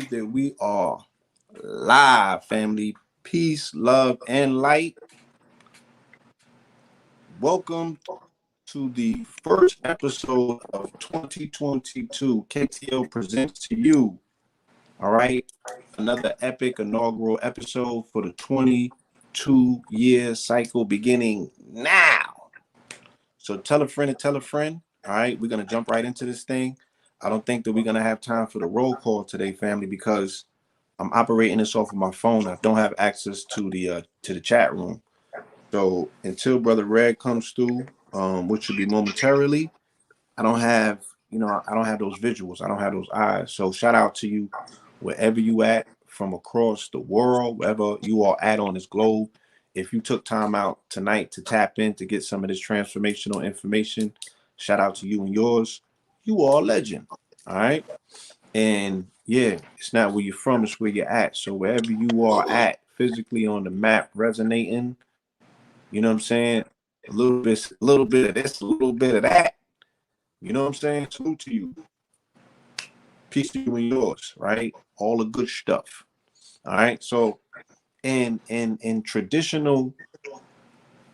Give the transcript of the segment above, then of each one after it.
believe that we are live, family. Peace, love, and light. Welcome to the first episode of 2022. KTL presents to you, all right, another epic inaugural episode for the 22-year cycle beginning now. So tell a friend and tell a friend. All right, we're going to jump right into this thing. I don't think that we're going to have time for the roll call today, family, because I'm operating this off of my phone. I don't have access to the chat room. So until Brother Red comes through, which should be momentarily, I don't have those visuals. I don't have those eyes. So shout out to you wherever you at from across the world, wherever you are at on this globe. If you took time out tonight to tap in to get some of this transformational information, shout out to you and yours. You are a legend. All right. And yeah, it's not where you're from, it's where you're at. So wherever you are at physically on the map, resonating, you know what I'm saying? A little bit of this, a little bit of that. You know what I'm saying? Salute to you. Peace to you and yours, right? All the good stuff. All right. So in traditional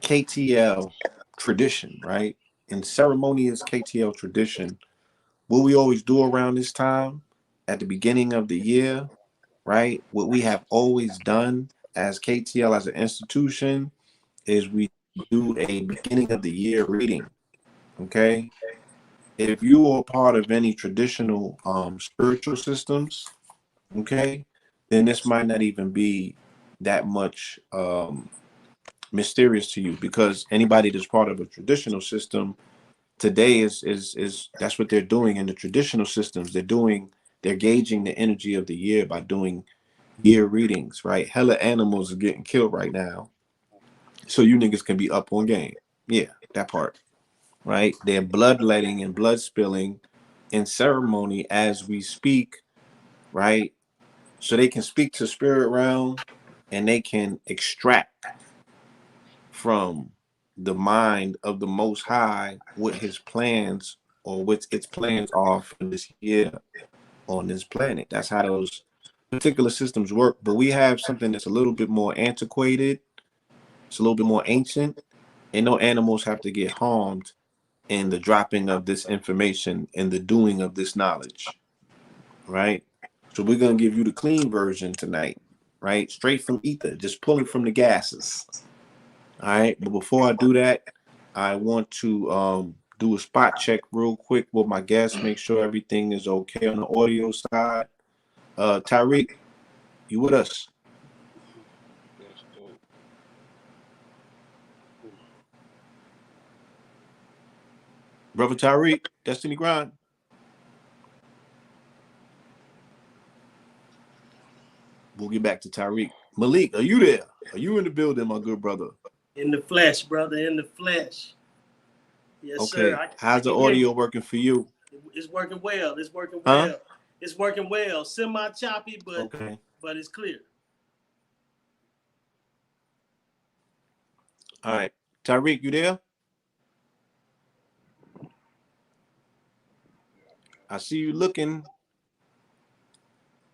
KTL tradition, right? In ceremonious KTL tradition, what we always do around this time at the beginning of the year, right? What we have always done as KTL as an institution is we do a beginning of the year reading. Okay. If you are part of any traditional spiritual systems, okay, then this might not even be that much mysterious to you, because anybody that's part of a traditional system today is that's what they're doing in the traditional systems. They're gauging the energy of the year by doing year readings, right? Hella animals are getting killed right now, so you niggas can be up on game. Yeah, that part, right? They're bloodletting and blood spilling in ceremony as we speak, right? So they can speak to spirit realm and they can extract from the mind of the Most High what his plans or what its plans are for this year on this planet. That's how those particular systems work. But we have something that's a little bit more antiquated, it's a little bit more ancient, and no animals have to get harmed in the dropping of this information and the doing of this knowledge, right? So we're going to give you the clean version tonight, right? Straight from ether, just pulling from the gases. All right. But before I do that, I want to do a spot check real quick with my guests, make sure everything is okay on the audio side. Tariq, you with us? Brother Tariq, Destiny Grind. We'll get back to Tariq. Malik, are you there? Are you in the building, my good brother? In the flesh, brother, in the flesh. Yes, okay. sir. How's the audio working for you? It's working well. It's working well. Huh? It's working well. Semi-choppy, but okay. But it's clear. All right. Tariq, you there? I see you looking.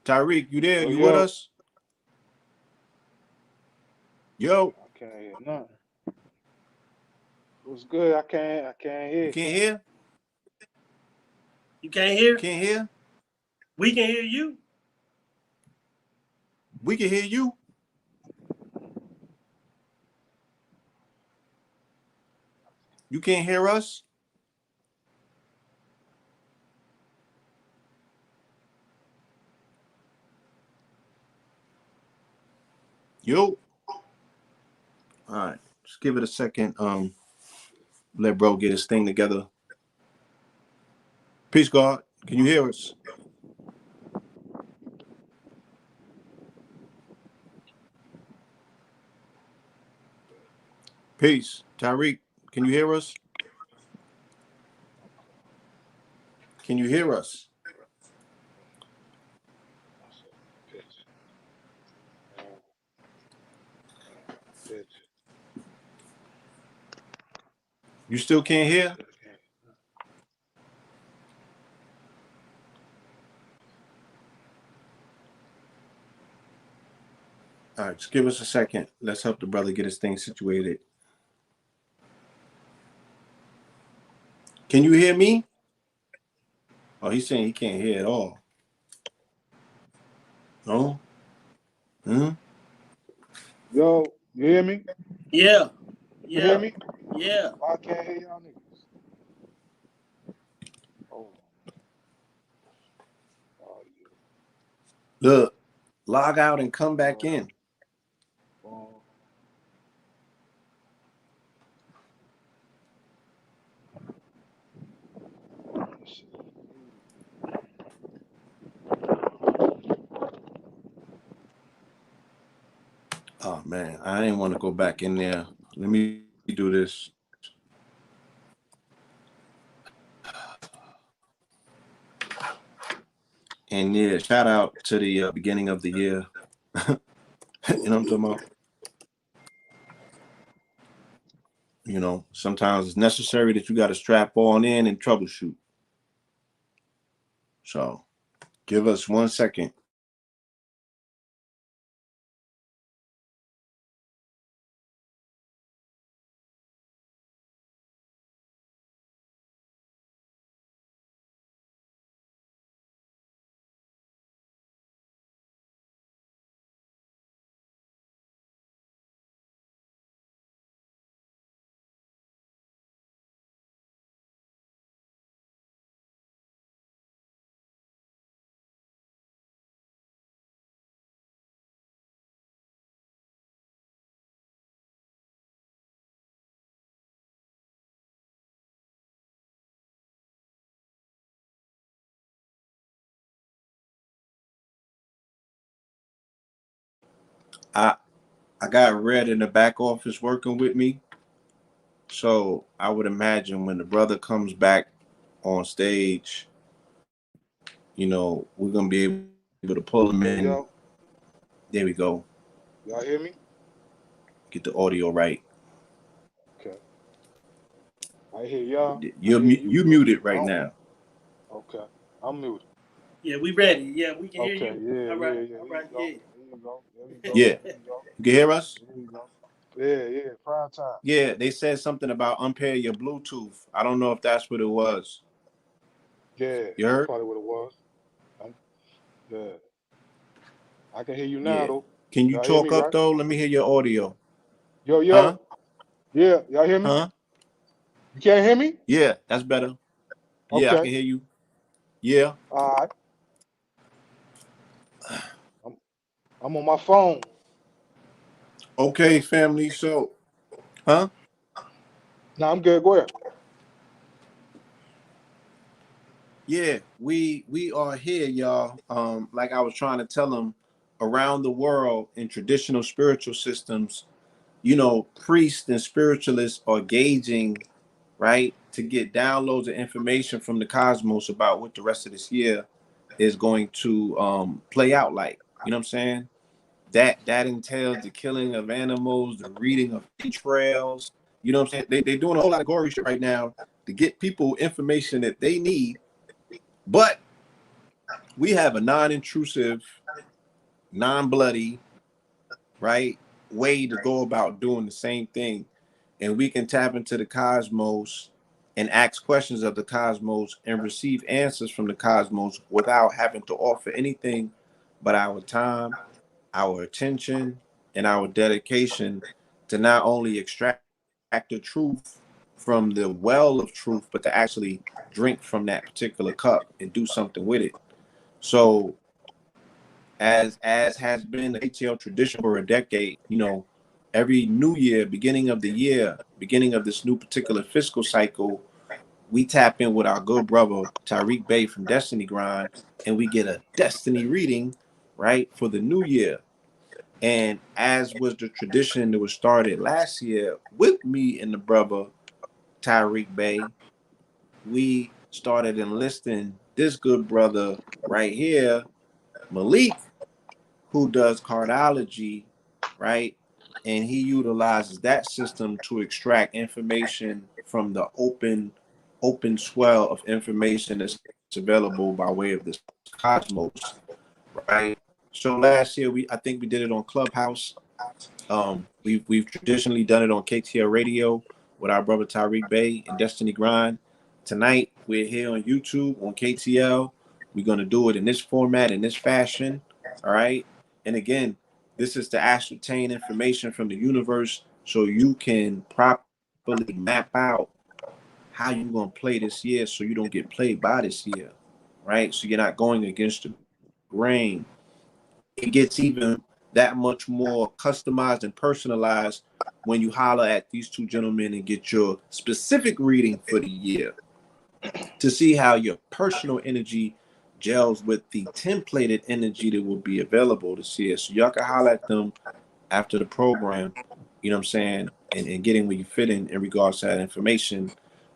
Tariq, you there? You with us? Yo. I can't hear nothing. What's good? I can't hear. You can't hear? You can't hear? Can't hear? We can hear you. We can hear you. You can't hear us? Yo. All right. Just give it a second. Let bro get his thing together. Peace, God. Can you hear us? Peace. Tariq, can you hear us? Can you hear us? You still can't hear? All right, just give us a second. Let's help the brother get his thing situated. Can you hear me? Oh, he's saying he can't hear at all. No? Hmm? Yo, you hear me? Yeah. You hear Yeah. me? Yeah. I can't hear y'all niggas. Oh, oh yeah. Look, log out and come back in. Oh. Oh man, I didn't want to go back in there. Let me do this. And yeah, shout out to the beginning of the year. You know what I'm talking about? You know, sometimes it's necessary that you got to strap on in and troubleshoot. So give us 1 second. I got Red in the back office working with me. So I would imagine when the brother comes back on stage, you know, we're gonna be able to pull him in. Yo, There we go. y'all hear me? Get the audio right. Okay. I hear y'all. You muted right now. Okay. I'm muted. Yeah, we ready. Yeah, we can hear Okay, you. yeah, All right. yeah. All There right. you go. Yeah. There you go. There you go. Yeah. There you go. You can hear us? There you go. Yeah, prime time. Yeah, they said something about unpair your Bluetooth. I don't know if that's what it was. Yeah, You that's heard? probably what it was. Yeah. I can hear you now Yeah. though. Can you Y'all hear me, talk up right? though? Let me hear your audio. Yo. Huh? Yeah, y'all hear me? Huh? You can't hear me? Yeah, that's better. Yeah, I Okay. can hear you. Yeah. All right. I'm on my phone. Okay, family. So, huh? No, I'm good. Go ahead. Yeah, we are here, y'all. Like I was trying to tell them, around the world in traditional spiritual systems, you know, priests and spiritualists are gauging, right, to get downloads of information from the cosmos about what the rest of this year is going to play out like. You know what I'm saying? That entails the killing of animals, the reading of entrails. You know what I'm saying? They're doing a whole lot of gory shit right now to get people information that they need, but we have a non-intrusive, non-bloody, right, way to go about doing the same thing. And we can tap into the cosmos and ask questions of the cosmos and receive answers from the cosmos without having to offer anything but our time, our attention, and our dedication to not only extract the truth from the well of truth, but to actually drink from that particular cup and do something with it. So as has been the KTL tradition for a decade, you know, every new year, beginning of the year, beginning of this new particular fiscal cycle, we tap in with our good brother Tariq Bey from Destiny Grind, and we get a destiny reading, right, for the new year. And as was the tradition that was started last year with me and the brother Tariq Bey, we started enlisting this good brother right here, Malik, who does cardology, right? And he utilizes that system to extract information from the open swell of information that's available by way of this cosmos, right? So last year I think we did it on Clubhouse. We've traditionally done it on KTL Radio with our brother Tariq Bey and Destiny Grind. Tonight we're here on YouTube on KTL. We're gonna do it in this format, in this fashion. All right. And again, this is to ascertain information from the universe so you can properly map out how you're gonna play this year so you don't get played by this year. Right? So you're not going against the grain. It gets even that much more customized and personalized when you holler at these two gentlemen and get your specific reading for the year to see how your personal energy gels with the templated energy that will be available this year. So y'all can holler at them after the program, you know what I'm saying, and getting where you fit in regards to that information.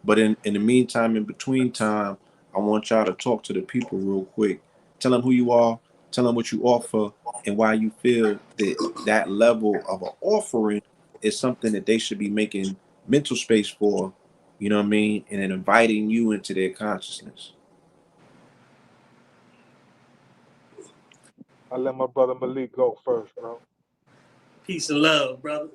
But in the meantime, in between time, I want y'all to talk to the people real quick. Tell them who you are, tell them what you offer, and why you feel that that level of an offering is something that they should be making mental space for, you know what I mean, and then inviting you into their consciousness. I'll let my brother Malik go first, bro. Peace and love, brother.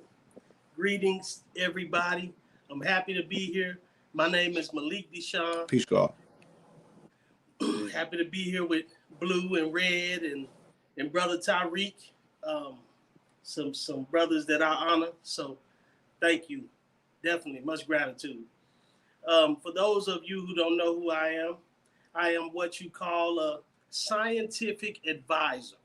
Greetings, everybody. I'm happy to be here. My name is Malik DeShawn. Peace, God. Happy to be here with Blue and Red and brother Tariq. Some brothers that I honor. So thank you. Definitely much gratitude. For those of you who don't know who I am what you call a scientific advisor.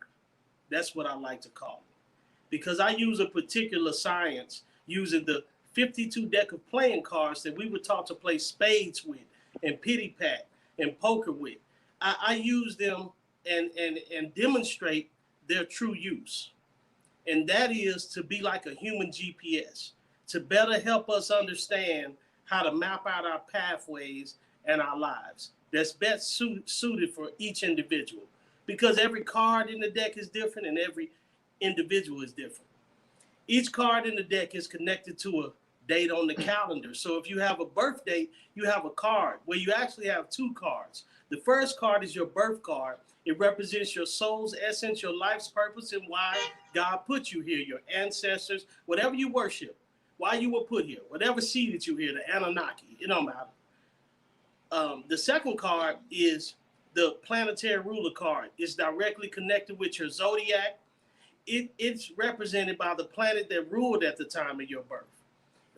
That's what I like to call it. Because I use a particular science using the 52 deck of playing cards that we were taught to play spades with and pity pat and poker with. I use them and demonstrate their true use. And that is to be like a human GPS, to better help us understand how to map out our pathways and our lives that's best suited for each individual. Because every card in the deck is different and every individual is different. Each card in the deck is connected to a date on the calendar. So if you have a birth date, you have a card where you actually have two cards. The first card is your birth card. It represents your soul's essence, your life's purpose, and why God put you here, your ancestors, whatever you worship, why you were put here, whatever seed that you here, the Anunnaki, it don't matter. The second card is the planetary ruler card. It's directly connected with your zodiac. It's represented by the planet that ruled at the time of your birth.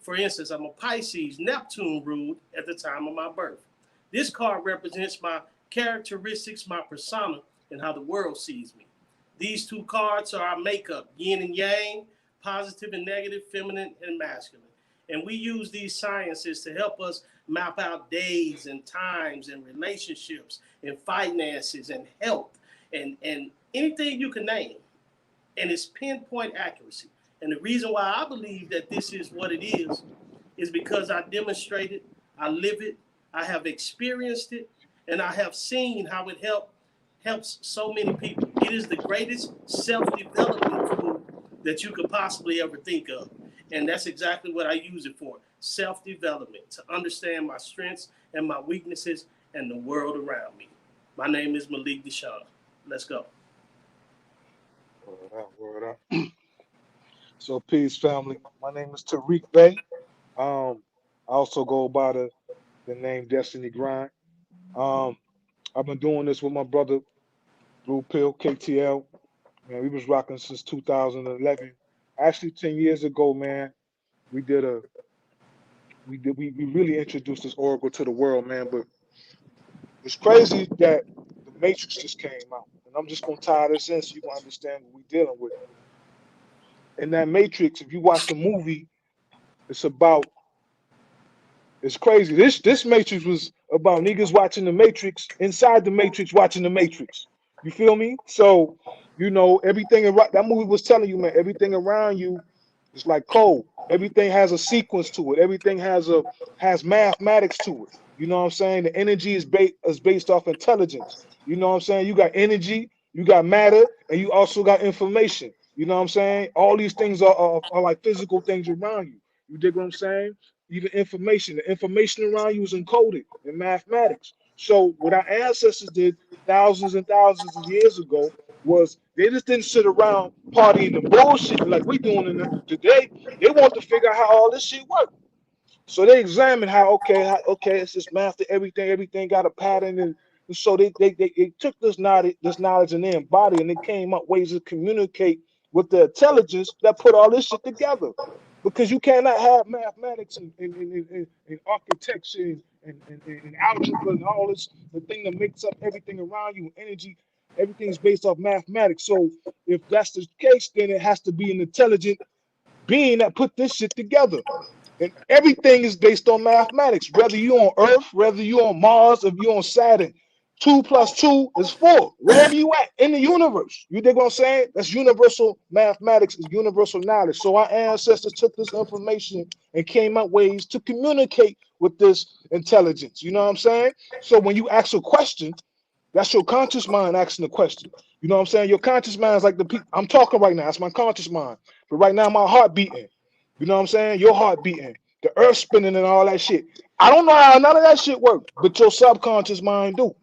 For instance, I'm a Pisces. Neptune ruled at the time of my birth. This card represents my characteristics, my persona, and how the world sees me. These two cards are our makeup, yin and yang, positive and negative, feminine and masculine. And we use these sciences to help us map out days and times and relationships and finances and health and anything you can name. And it's pinpoint accuracy. And the reason why I believe that this is what it is because I demonstrate it, I live it, I have experienced it, and I have seen how it helps so many people. It is the greatest self-development tool that you could possibly ever think of. And that's exactly what I use it for, self-development, to understand my strengths and my weaknesses and the world around me. My name is Malik DeShawn. Let's go. Word up. So peace, family. My name is Tariq Bey. I also go by the name Destiny Grind. I've been doing this with my brother Blue Pill KTL. Man, we was rocking since 2011. Actually, 10 years ago, man, we really introduced this oracle to the world, man. But it's crazy that the Matrix just came out, and I'm just gonna tie this in so you can understand what we're dealing with. In that Matrix, if you watch the movie, it's crazy. This Matrix was about niggas watching the Matrix inside the Matrix, watching the Matrix. You feel me? So, everything around that movie was telling you, man, everything around you is like code. Everything has a sequence to it. Everything has mathematics to it. You know what I'm saying? The energy is based off intelligence. You know what I'm saying? You got energy, you got matter, and you also got information. You know what I'm saying? All these things are like physical things around you. You dig what I'm saying? Even information. The information around you is encoded in mathematics. So what our ancestors did thousands and thousands of years ago, was they just didn't sit around partying and bullshit like we doing today. They want to figure out how all this shit works. So they examined okay, it's just math to everything. Everything got a pattern, and so they took this knowledge and they embodied, and they came up ways to communicate with the intelligence that put all this shit together. Because you cannot have mathematics and architecture and algebra and all this, the thing that makes up everything around you, energy, everything's based off mathematics. So if that's the case, then it has to be an intelligent being that put this shit together. And everything is based on mathematics, whether you're on Earth, whether you're on Mars, if you're on Saturn. 2 plus 2 is 4, wherever you at in the universe. You dig what I'm saying? That's universal mathematics, is universal knowledge. So our ancestors took this information and came up ways to communicate with this intelligence. You know what I'm saying? So when you ask a question, that's your conscious mind asking the question. You know what I'm saying? Your conscious mind is like the people. I'm talking right now. That's my conscious mind. But right now, my heart beating. You know what I'm saying? Your heart beating, the earth spinning and all that shit. I don't know how none of that shit works, but your subconscious mind do.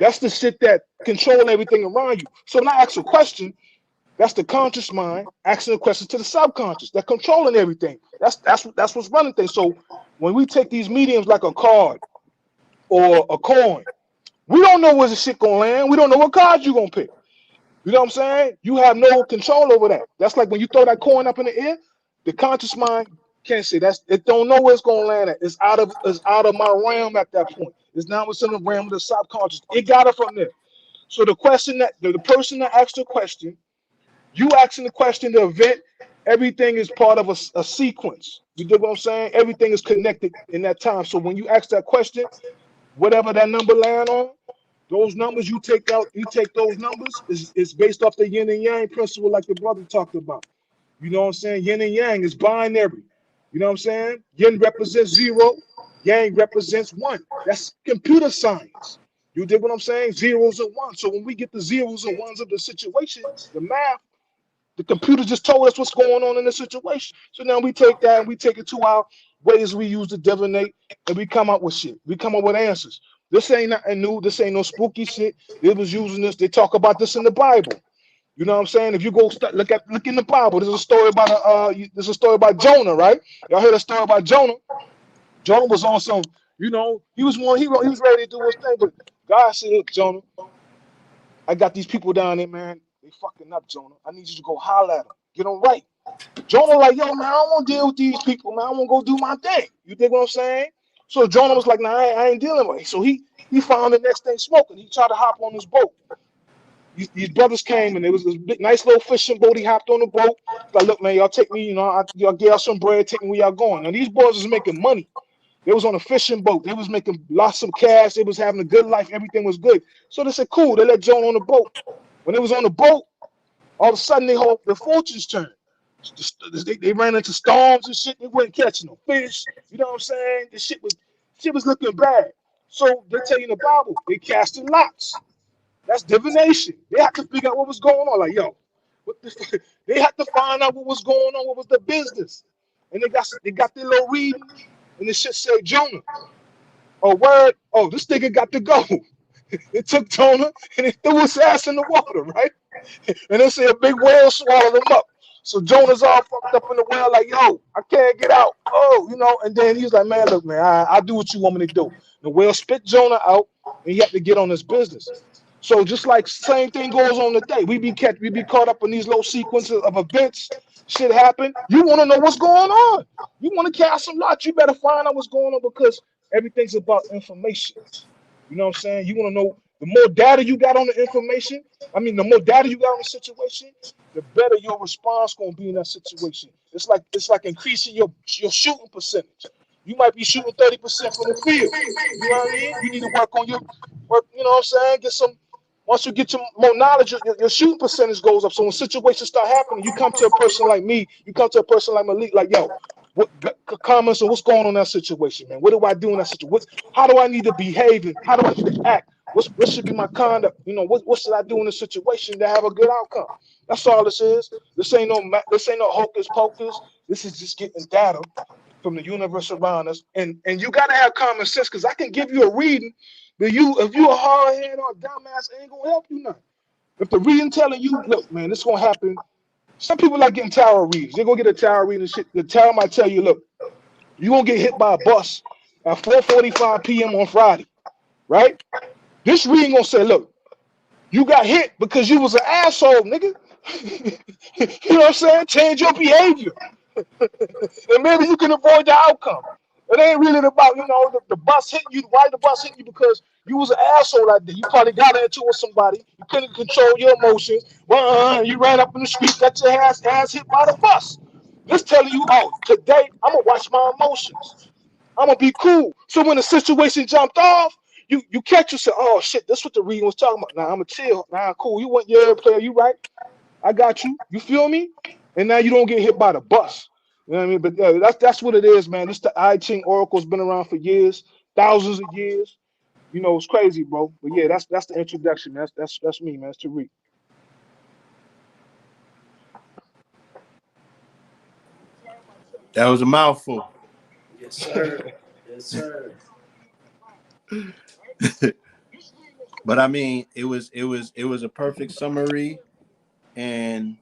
That's the shit that control everything around you. So when I ask a question, that's the conscious mind asking a question to the subconscious. They're controlling everything. That's what's running things. So when we take these mediums like a card or a coin, we don't know where the shit gonna land. We don't know what card you gonna pick. You know what I'm saying? You have no control over that. That's like when you throw that coin up in the air, the conscious mind can't say it don't know where it's gonna land at. It's out of my realm at that point. It's now it's in the realm of the subconscious. It got it from there. So the question that the person that asked the question, you asking the question, the event, everything is part of a sequence. You get what I'm saying? Everything is connected in that time. So when you ask that question, whatever that number land on, those numbers you take those numbers is based off the yin and yang principle, like the brother talked about. You know what I'm saying? Yin and yang is binary. You know what I'm saying? Yin represents 0, yang represents 1. That's computer science. You dig what I'm saying? Zeros and ones. So when we get the zeros and ones of the situation, the math, the computer just told us what's going on in the situation. So now we take that and we take it to our ways we use to divinate, and we come up with shit. We come up with answers. This ain't nothing new. This ain't no spooky shit. They was using this. They talk about this in the Bible. You know what I'm saying? If you go look in the Bible, there's a story about Jonah, right? Y'all heard a story about Jonah. Jonah was on some, he was ready to do his thing, but God said, "Look, Jonah, I got these people down there, man. They fucking up, Jonah. I need you to go holler at them. Get them right." Jonah like, "Yo, man, I don't want to deal with these people, man. I want to go do my thing." You dig what I'm saying? So Jonah was like, "Nah, I ain't dealing with it." So he found the next thing smoking. He tried to hop on his boat. These brothers came, and it was this big, nice little fishing boat. He hopped on the boat. Like, "Look, man, y'all take me, y'all get y'all some bread, take me where y'all going." Now, these boys was making money. They was on a fishing boat. They was making lots of cash. They was having a good life. Everything was good. So they said, "Cool." They let Jonah on the boat. When they was on the boat, all of a sudden, their fortunes turned. They ran into storms and shit. They weren't catching no fish. You know what I'm saying? The shit was looking bad. So they tell you in the Bible, they casted lots. That's divination. They had to figure out what was going on. Like, yo, they had to find out what was going on. What was the business? And they got their little reading, and the shit said Jonah. A word. Oh, this nigga got to go. It took Jonah and it threw his ass in the water, right? And they say a big whale swallowed him up. So Jonah's all fucked up in the whale, like, "Yo, I can't get out." Oh, and then he's like, "Man, look, man, I'll do what you want me to do." The whale spit Jonah out, and he had to get on his business. So just like same thing goes on today. We be caught up in these low sequences of events. Shit happen. You want to know what's going on. You want to cast some lots. You better find out what's going on, because everything's about information. You know what I'm saying? You want to know, the more data you got on the information, the more data you got on the situation, the better your response gonna be in that situation. It's like increasing your shooting percentage. You might be shooting 30% from the field. You know what I mean? You need to work on your work. You know what I'm saying? Once you get more knowledge, your shooting percentage goes up. So when situations start happening, you come to a person like me, you come to a person like Malik, like, "Yo, what comments on what's going on in that situation, man? What do I do in that situation? How do I need to behave? How do I need to act? What should be my conduct? What should I do in this situation to have a good outcome?" That's all this is. This ain't no hocus pocus. This is just getting data from the universe around us, and you gotta have common sense, because I can give you a reading, but if you a hard head or a dumbass, it ain't gonna help you nothing. If the reading telling you, look, man, this gonna happen. Some people like getting tarot readings. They go get a tarot reading and shit. The tarot might tell you, look, you gonna get hit by a bus at 4:45 p.m. on Friday, right? This reading gonna say, look, you got hit because you was an asshole, nigga. You know what I'm saying? Change your behavior. And maybe you can avoid the outcome. It ain't really about, the bus hitting you. Why the bus hitting you? Because you was an asshole out there. You probably got into it with somebody. You couldn't control your emotions. Well, you ran up in the street, got your ass hit by the bus. This telling you, oh, today I'm gonna watch my emotions. I'm gonna be cool. So when the situation jumped off, you catch yourself. Oh shit, that's what the reading was talking about. Nah, I'm gonna chill. Nah, cool. You want your player? You right? I got you. You feel me? And now you don't get hit by the bus. You know what I mean? But that's what it is, man. This the I-Ching Oracle's been around for years, thousands of years. It's crazy, bro. But yeah, that's the introduction. That's me, man. It's Tariq. That was a mouthful. Yes, sir. Yes, sir. But I mean, it was a perfect summary. And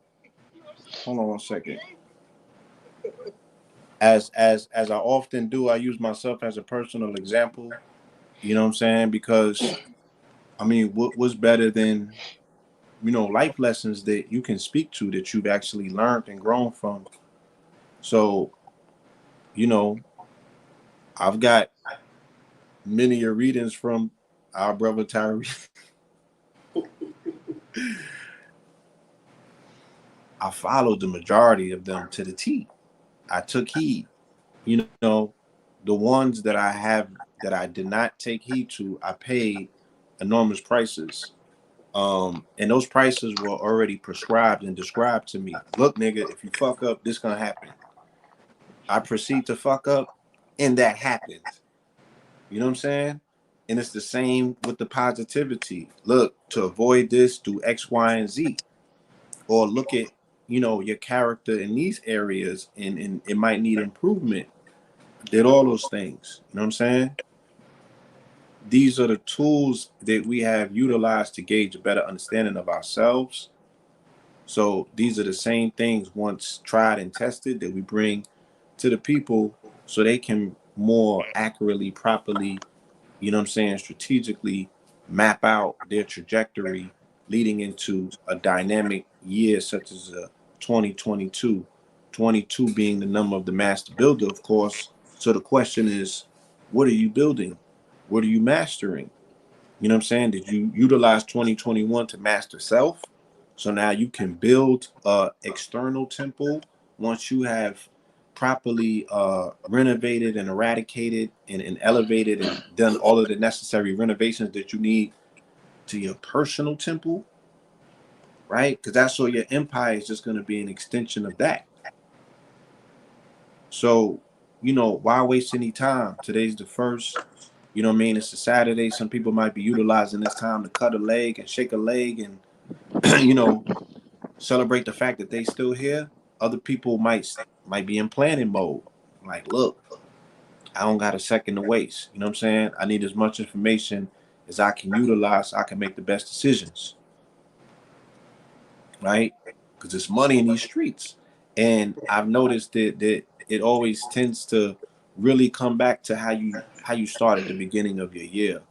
hold on one second. As I often do, I use myself as a personal example. You know what I'm saying? Because I mean, what was better than life lessons that you can speak to that you've actually learned and grown from. So you know, I've got many readings from our brother Tariq. I followed the majority of them to the T. I took heed. You know, the ones that I have that I did not take heed to, I paid enormous prices. And those prices were already prescribed and described to me. Look, nigga, if you fuck up, this gonna happen. I proceed to fuck up, and that happens. You know what I'm saying? And it's the same with the positivity. Look, to avoid this, do X, Y, and Z. Or look at, your character in these areas and it might need improvement. Did all those things. You know what I'm saying? These are the tools that we have utilized to gauge a better understanding of ourselves. So these are the same things once tried and tested that we bring to the people so they can more accurately, properly, strategically map out their trajectory leading into a dynamic year such as 2022. 22 being the number of the master builder, of course. So the question is, what are you building? What are you mastering? You know what I'm saying? Did you utilize 2021 to master self? So now you can build a external temple once you have properly renovated and eradicated and elevated and done all of the necessary renovations that you need to your personal temple, right? Because that's so your empire is just going to be an extension of that. So, why waste any time? Today's the first. You know what I mean? It's a Saturday. Some people might be utilizing this time to cut a leg and shake a leg and, celebrate the fact that they still here. Other people might be in planning mode. Like, look, I don't got a second to waste. You know what I'm saying? I need as much information as I can utilize so I can make the best decisions. Right? Because there's money in these streets. And I've noticed that it always tends to really come back to how you start at the beginning of your year.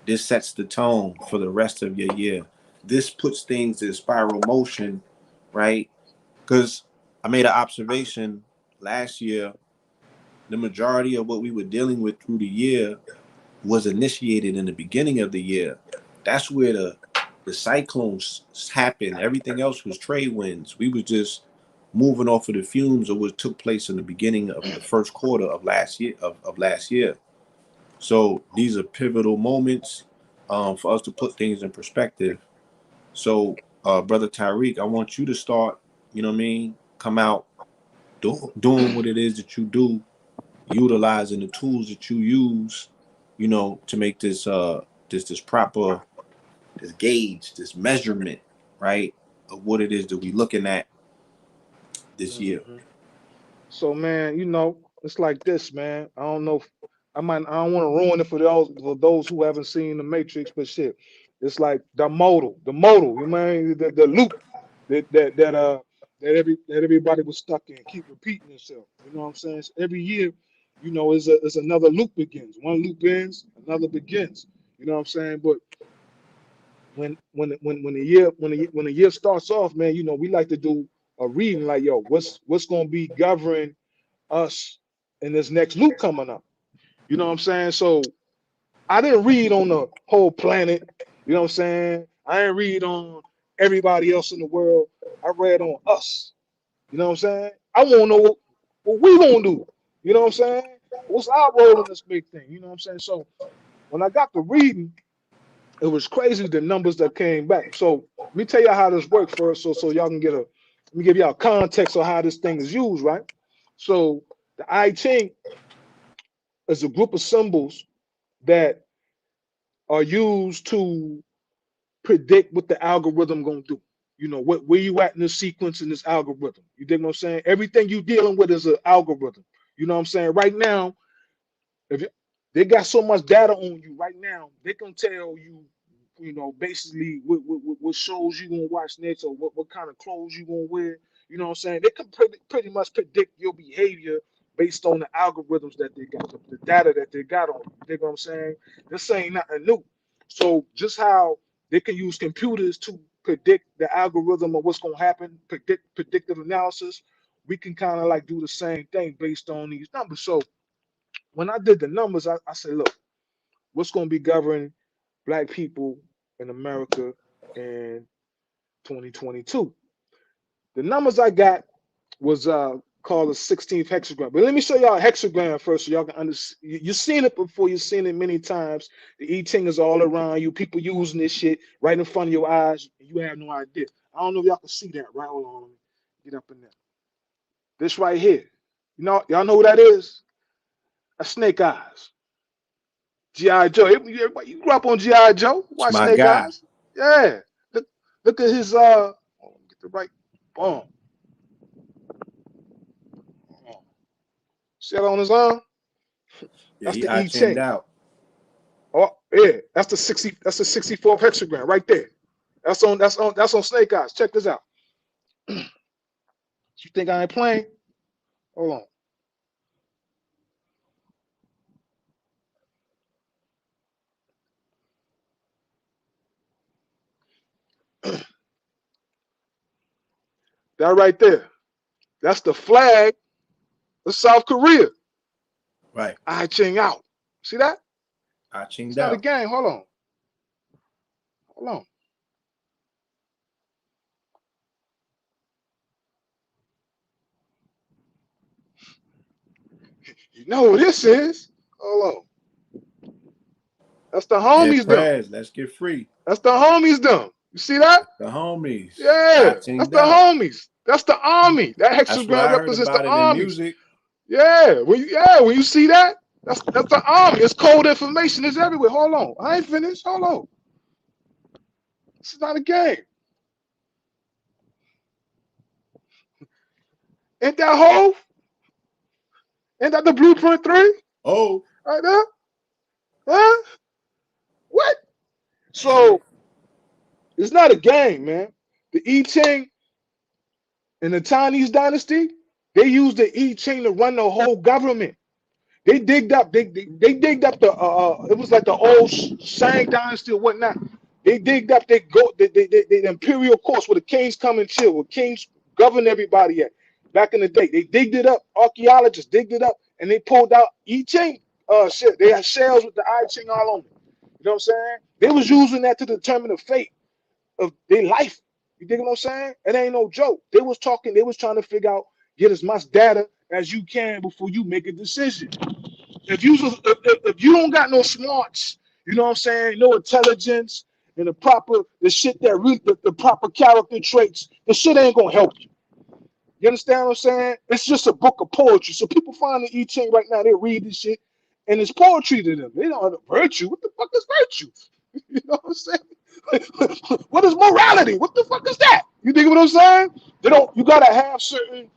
This sets the tone for the rest of your year. This puts things in spiral motion, right? Because I made an observation last year. The majority of what we were dealing with through the year was initiated in the beginning of the year. That's where the cyclones happened. Everything else was trade winds. We was just moving off of the fumes of what took place in the beginning of the first quarter of last year. So these are pivotal moments for us to put things in perspective. So, brother Tariq, I want you to start. You know what I mean? Come out doing what it is that you do, utilizing the tools that you use, to make this proper, this gauge, this measurement, right, of what it is that we looking at this year. Mm-hmm. So man, it's like this, man. I don't know. I don't want to ruin it for those who haven't seen the Matrix, but shit. It's like the modal, you mean the loop that everybody was stuck in, keep repeating itself. You know what I'm saying? So every year, is another loop begins. One loop ends, another begins. You know what I'm saying? But when the year starts off, man, we like to do a reading like, yo, what's gonna be governing us in this next loop coming up? You know what I'm saying? So I didn't read on the whole planet. You know what I'm saying? I didn't read on everybody else in the world. I read on us. You know what I'm saying? I want to know what we gonna do. You know what I'm saying? What's our role in this big thing? You know what I'm saying? So when I got to reading, it was crazy the numbers that came back. So let me tell you how this works first, so y'all can let me give y'all context on how this thing is used, right? So the I-Ching is a group of symbols that are used to predict what the algorithm gonna do. Where you at in this sequence in this algorithm. You dig what I'm saying? Everything you dealing with is an algorithm. You know what I'm saying? Right now, if they got so much data on you right now, they can tell you, basically what shows you gonna watch next, or what kind of clothes you gonna wear. You know what I'm saying? They can pretty much predict your behavior based on the algorithms that they got, the data that they got on you. You dig what I'm saying? This ain't nothing new. So just how they can use computers to predict the algorithm of what's gonna happen, predictive analysis, we can kind of like do the same thing based on these numbers. So when I did the numbers, I said, look, what's going to be governing Black people in America in 2022? The numbers I got was called the 16th hexagram. But let me show y'all a hexagram first so y'all can understand. You've seen it before. You've seen it many times. The I-Ching is all around you. People using this shit right in front of your eyes. And you have no idea. I don't know if y'all can see that. Right? Hold on. Let me get up in there. This right here. Y'all know who that is? That's Snake Eyes. G.I. Joe. You grew up on G.I. Joe. It's Watch my Snake guy. Eyes. Yeah. Look at his get the right boom. See that on his arm? Yeah, That's he the I-Chinged I-Ching. out. Oh, yeah. That's the 64th hexagram right there. That's on Snake Eyes. Check this out. You think I ain't playing? Hold on. That right there. That's the flag of South Korea. Right. I-Ching out. See that? It's I-Chinged not a out. game. Hold on. Hold on. You know what this is? Hold on. That's the Hey, homies done. Prez, let's get free. That's the homies done. You see that? The homies. Yeah, that's I-Chinged the out. homies. That's the army. That That's what hexagram I heard represents the about it in armies. music. Yeah, when you see that, that's the army. It's code information. It's everywhere. Hold on, I ain't finished. Hold on. This is not a game. Ain't that whole? Ain't that the blueprint 3? Oh, Right there? Huh? What? So it's not a game, man. The I-Ching and the Chinese dynasty, they used the I-Ching to run the whole government. They digged up. They digged up the. It was like the old Shang dynasty or whatnot. They digged up. The imperial course where the kings come and chill, where kings govern everybody at. Back in the day, they digged it up. Archaeologists digged it up, and they pulled out I-Ching. Shit. They had shells with the I-Ching all on it. You know what I'm saying? They was using that to determine the fate of their life. You dig what I'm saying? It ain't no joke. They was talking. They was trying to figure out, get as much data as you can before you make a decision. If you don't got no smarts, you know what I'm saying, no intelligence and the shit that really the proper character traits, the shit ain't gonna help you. You understand what I'm saying? It's just a book of poetry. So people find the I-Ching right now, they read this shit, and it's poetry to them. They don't have virtue. What the fuck is virtue? You know what I'm saying? What is morality? What the fuck is that? You dig what I'm saying? They don't. You gotta have certain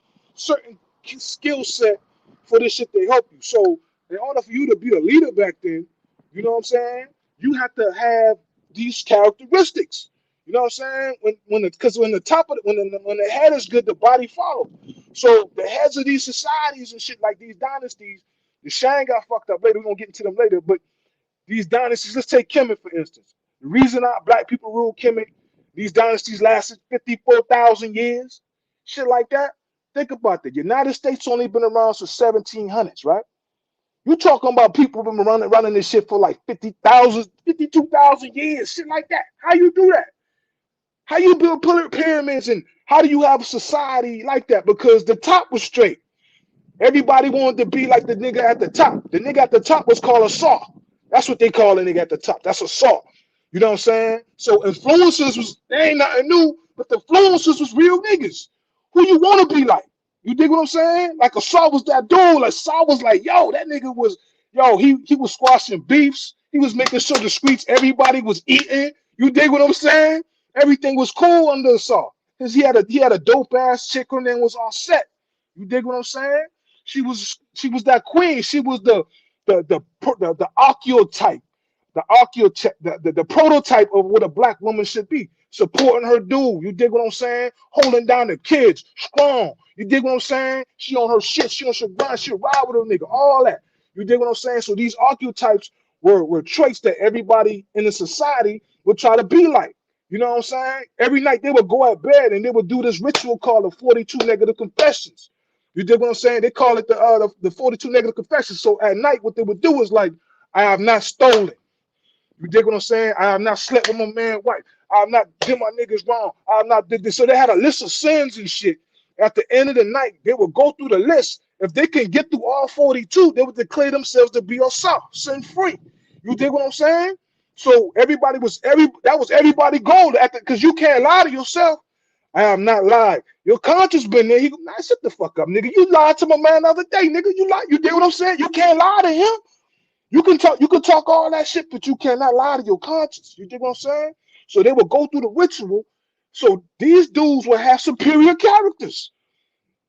skill set for this shit to help you. So in order for you to be a leader back then, you know what I'm saying? You have to have these characteristics. You know what I'm saying? When the head is good, the body follows. So the heads of these societies and shit like these dynasties, the Shang got fucked up later. We're gonna get into them later, but these dynasties, let's take Kemet for instance. The reason our black people ruled Kemet, these dynasties lasted 54,000 years, shit like that. Think about that. The United States only been around since 1700s, right? You talking about people been running this shit for like 50,000, 52,000 years, shit like that. How you do that? How you build pyramids and how do you have a society like that? Because the top was straight. Everybody wanted to be like the nigga at the top. The nigga at the top was called a saw. That's what they call a nigga at the top. That's a saw. You know what I'm saying? So influencers they ain't nothing new, but the influencers was real niggas. Who you want to be like? You dig what I'm saying? Like a Saw was that dude. Like Saw was like, yo, that nigga was, he was squashing beefs. He was making sure the streets, everybody was eating. You dig what I'm saying? Everything was cool under the Saw. Because he had a dope ass chick, her name was all set. You dig what I'm saying? She was that queen. She was the archetype, the prototype of what a black woman should be. Supporting her dude. You dig what I'm saying? Holding down the kids, strong. You dig what I'm saying? She on her shit. She on her grind. She ride with her nigga. All that. You dig what I'm saying? So these archetypes were traits that everybody in the society would try to be like. You know what I'm saying? Every night they would go at bed and they would do this ritual called the 42 negative confessions. You dig what I'm saying? They call it the 42 negative confessions. So at night, what they would do is like, I have not stolen. You dig what I'm saying? I have not slept with my man's wife. I have not did my niggas wrong. I have not did this. So they had a list of sins and shit. At the end of the night, they would go through the list. If they can get through all 42, they would declare themselves to be sin free. You dig what I'm saying? So that was everybody goal because you can't lie to yourself. I have not lied. Your conscience been there. He go, nah, shut the fuck up, nigga. You lied to my man the other day, nigga. You lied. You dig what I'm saying? You can't lie to him. You can talk all that shit, but you cannot lie to your conscience. You dig what I'm saying? So they will go through the ritual. So these dudes will have superior characters.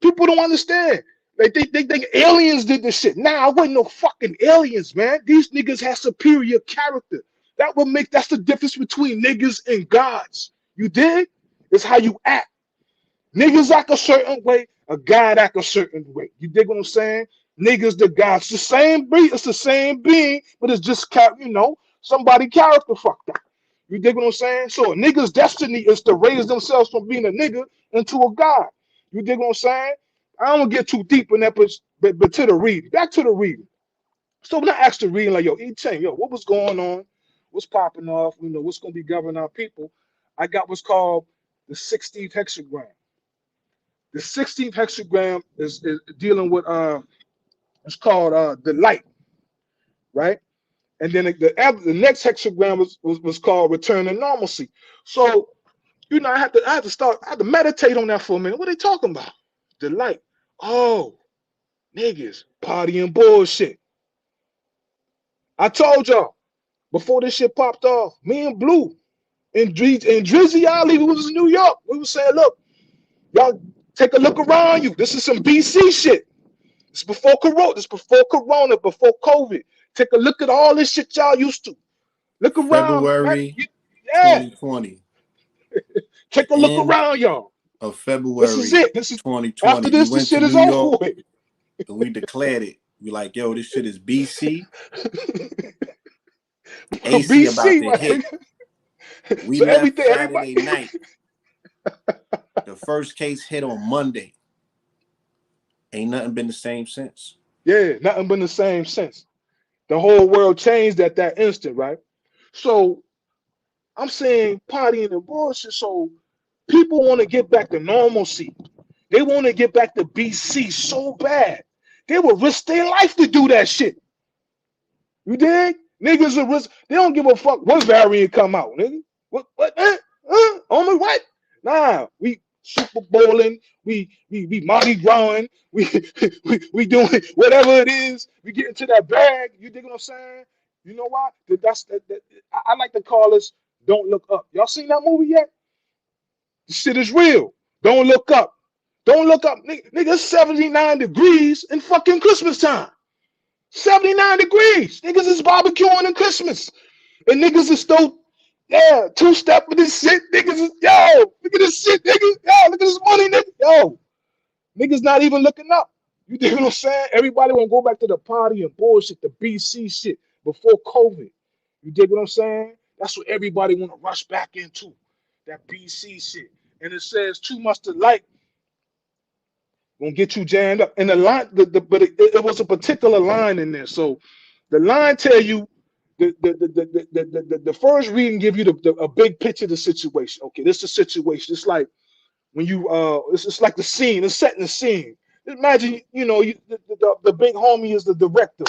People don't understand. Like they think aliens did this shit. Nah, I wasn't no fucking aliens, man. These niggas have superior character. That's the difference between niggas and gods. You dig? It's how you act. Niggas act a certain way, a god act a certain way. You dig what I'm saying? Niggas, the gods, the same being, it's the same being, but it's just somebody character fucked up. You dig what I'm saying? So a nigga's destiny is to raise themselves from being a nigga into a god. You dig what I'm saying? I don't want to get too deep in that, but to the reading. Back to the reading. So when I asked the reading, like, yo, I-Ching, yo, what was going on? What's popping off? You know, what's going to be governing our people? I got what's called the 16th hexagram. The 16th hexagram is dealing with it's called the light, right? And then the next hexagram was called return to normalcy. So, you know, I had to meditate on that for a minute. What are they talking about? The light. Oh, niggas, party and bullshit. I told y'all before this shit popped off, me and Blue and Drizzy Ali, who was in New York, we were saying, look, y'all take a look around you. This is some BC shit. It's before Corona. It's before Corona, before COVID. Take a look at all this shit y'all used to. Look around. February 2020. Take a look around, y'all. Of February this is it. This is 2020. After this, the shit is over with. And we declared it. We like, yo, this shit is BC. AC about to hit. We so left Saturday night. The first case hit on Monday. Ain't nothing been the same since. Yeah, nothing been the same since. The whole world changed at that instant, right? So I'm saying partying and bullshit. So people want to get back to normalcy. They want to get back to BC so bad. They will risk their life to do that shit. You dig? Niggas are risk. They don't give a fuck what variant come out, nigga. What? Only what? Nah, we Super Bowling, we Mardi Gras, we doing whatever it is. We get into that bag. You dig what I'm saying? You know why? I like to call this "Don't Look Up." Y'all seen that movie yet? This shit is real. Don't look up. Don't look up, nigga. It's 79 degrees in fucking Christmas time. 79 degrees. Niggas is barbecuing in Christmas, and niggas is still Yeah, two-step with this shit, niggas. Yo, look at this shit, nigga. Yo, look at this money, nigga. Yo, niggas not even looking up. You dig what I'm saying? Everybody want to go back to the party and bullshit, the BC shit before COVID. You dig what I'm saying? That's what everybody want to rush back into, that BC shit. And it says too much to like gonna get you jammed up. And the line, but it was a particular line in there. So the line tell you the first reading give you a big picture of the situation. Okay, this is the situation. It's like when you it's like the scene. It's setting the scene. Imagine the big homie is the director.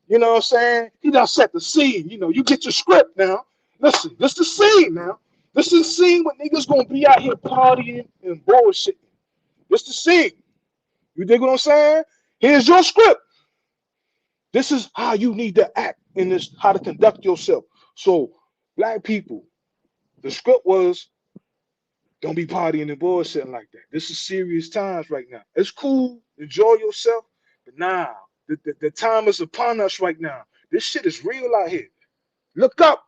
You know what I'm saying? He done set the scene. You know, you get your script now. Listen, this the scene now. This is the scene when niggas gonna be out here partying and bullshit. This the scene. You dig what I'm saying? Here's your script. This is how you need to act in this, how to conduct yourself. So, black people, the script was don't be partying and bullshitting like that. This is serious times right now. It's cool, enjoy yourself, but nah, the time is upon us right now. This shit is real out here. Look up,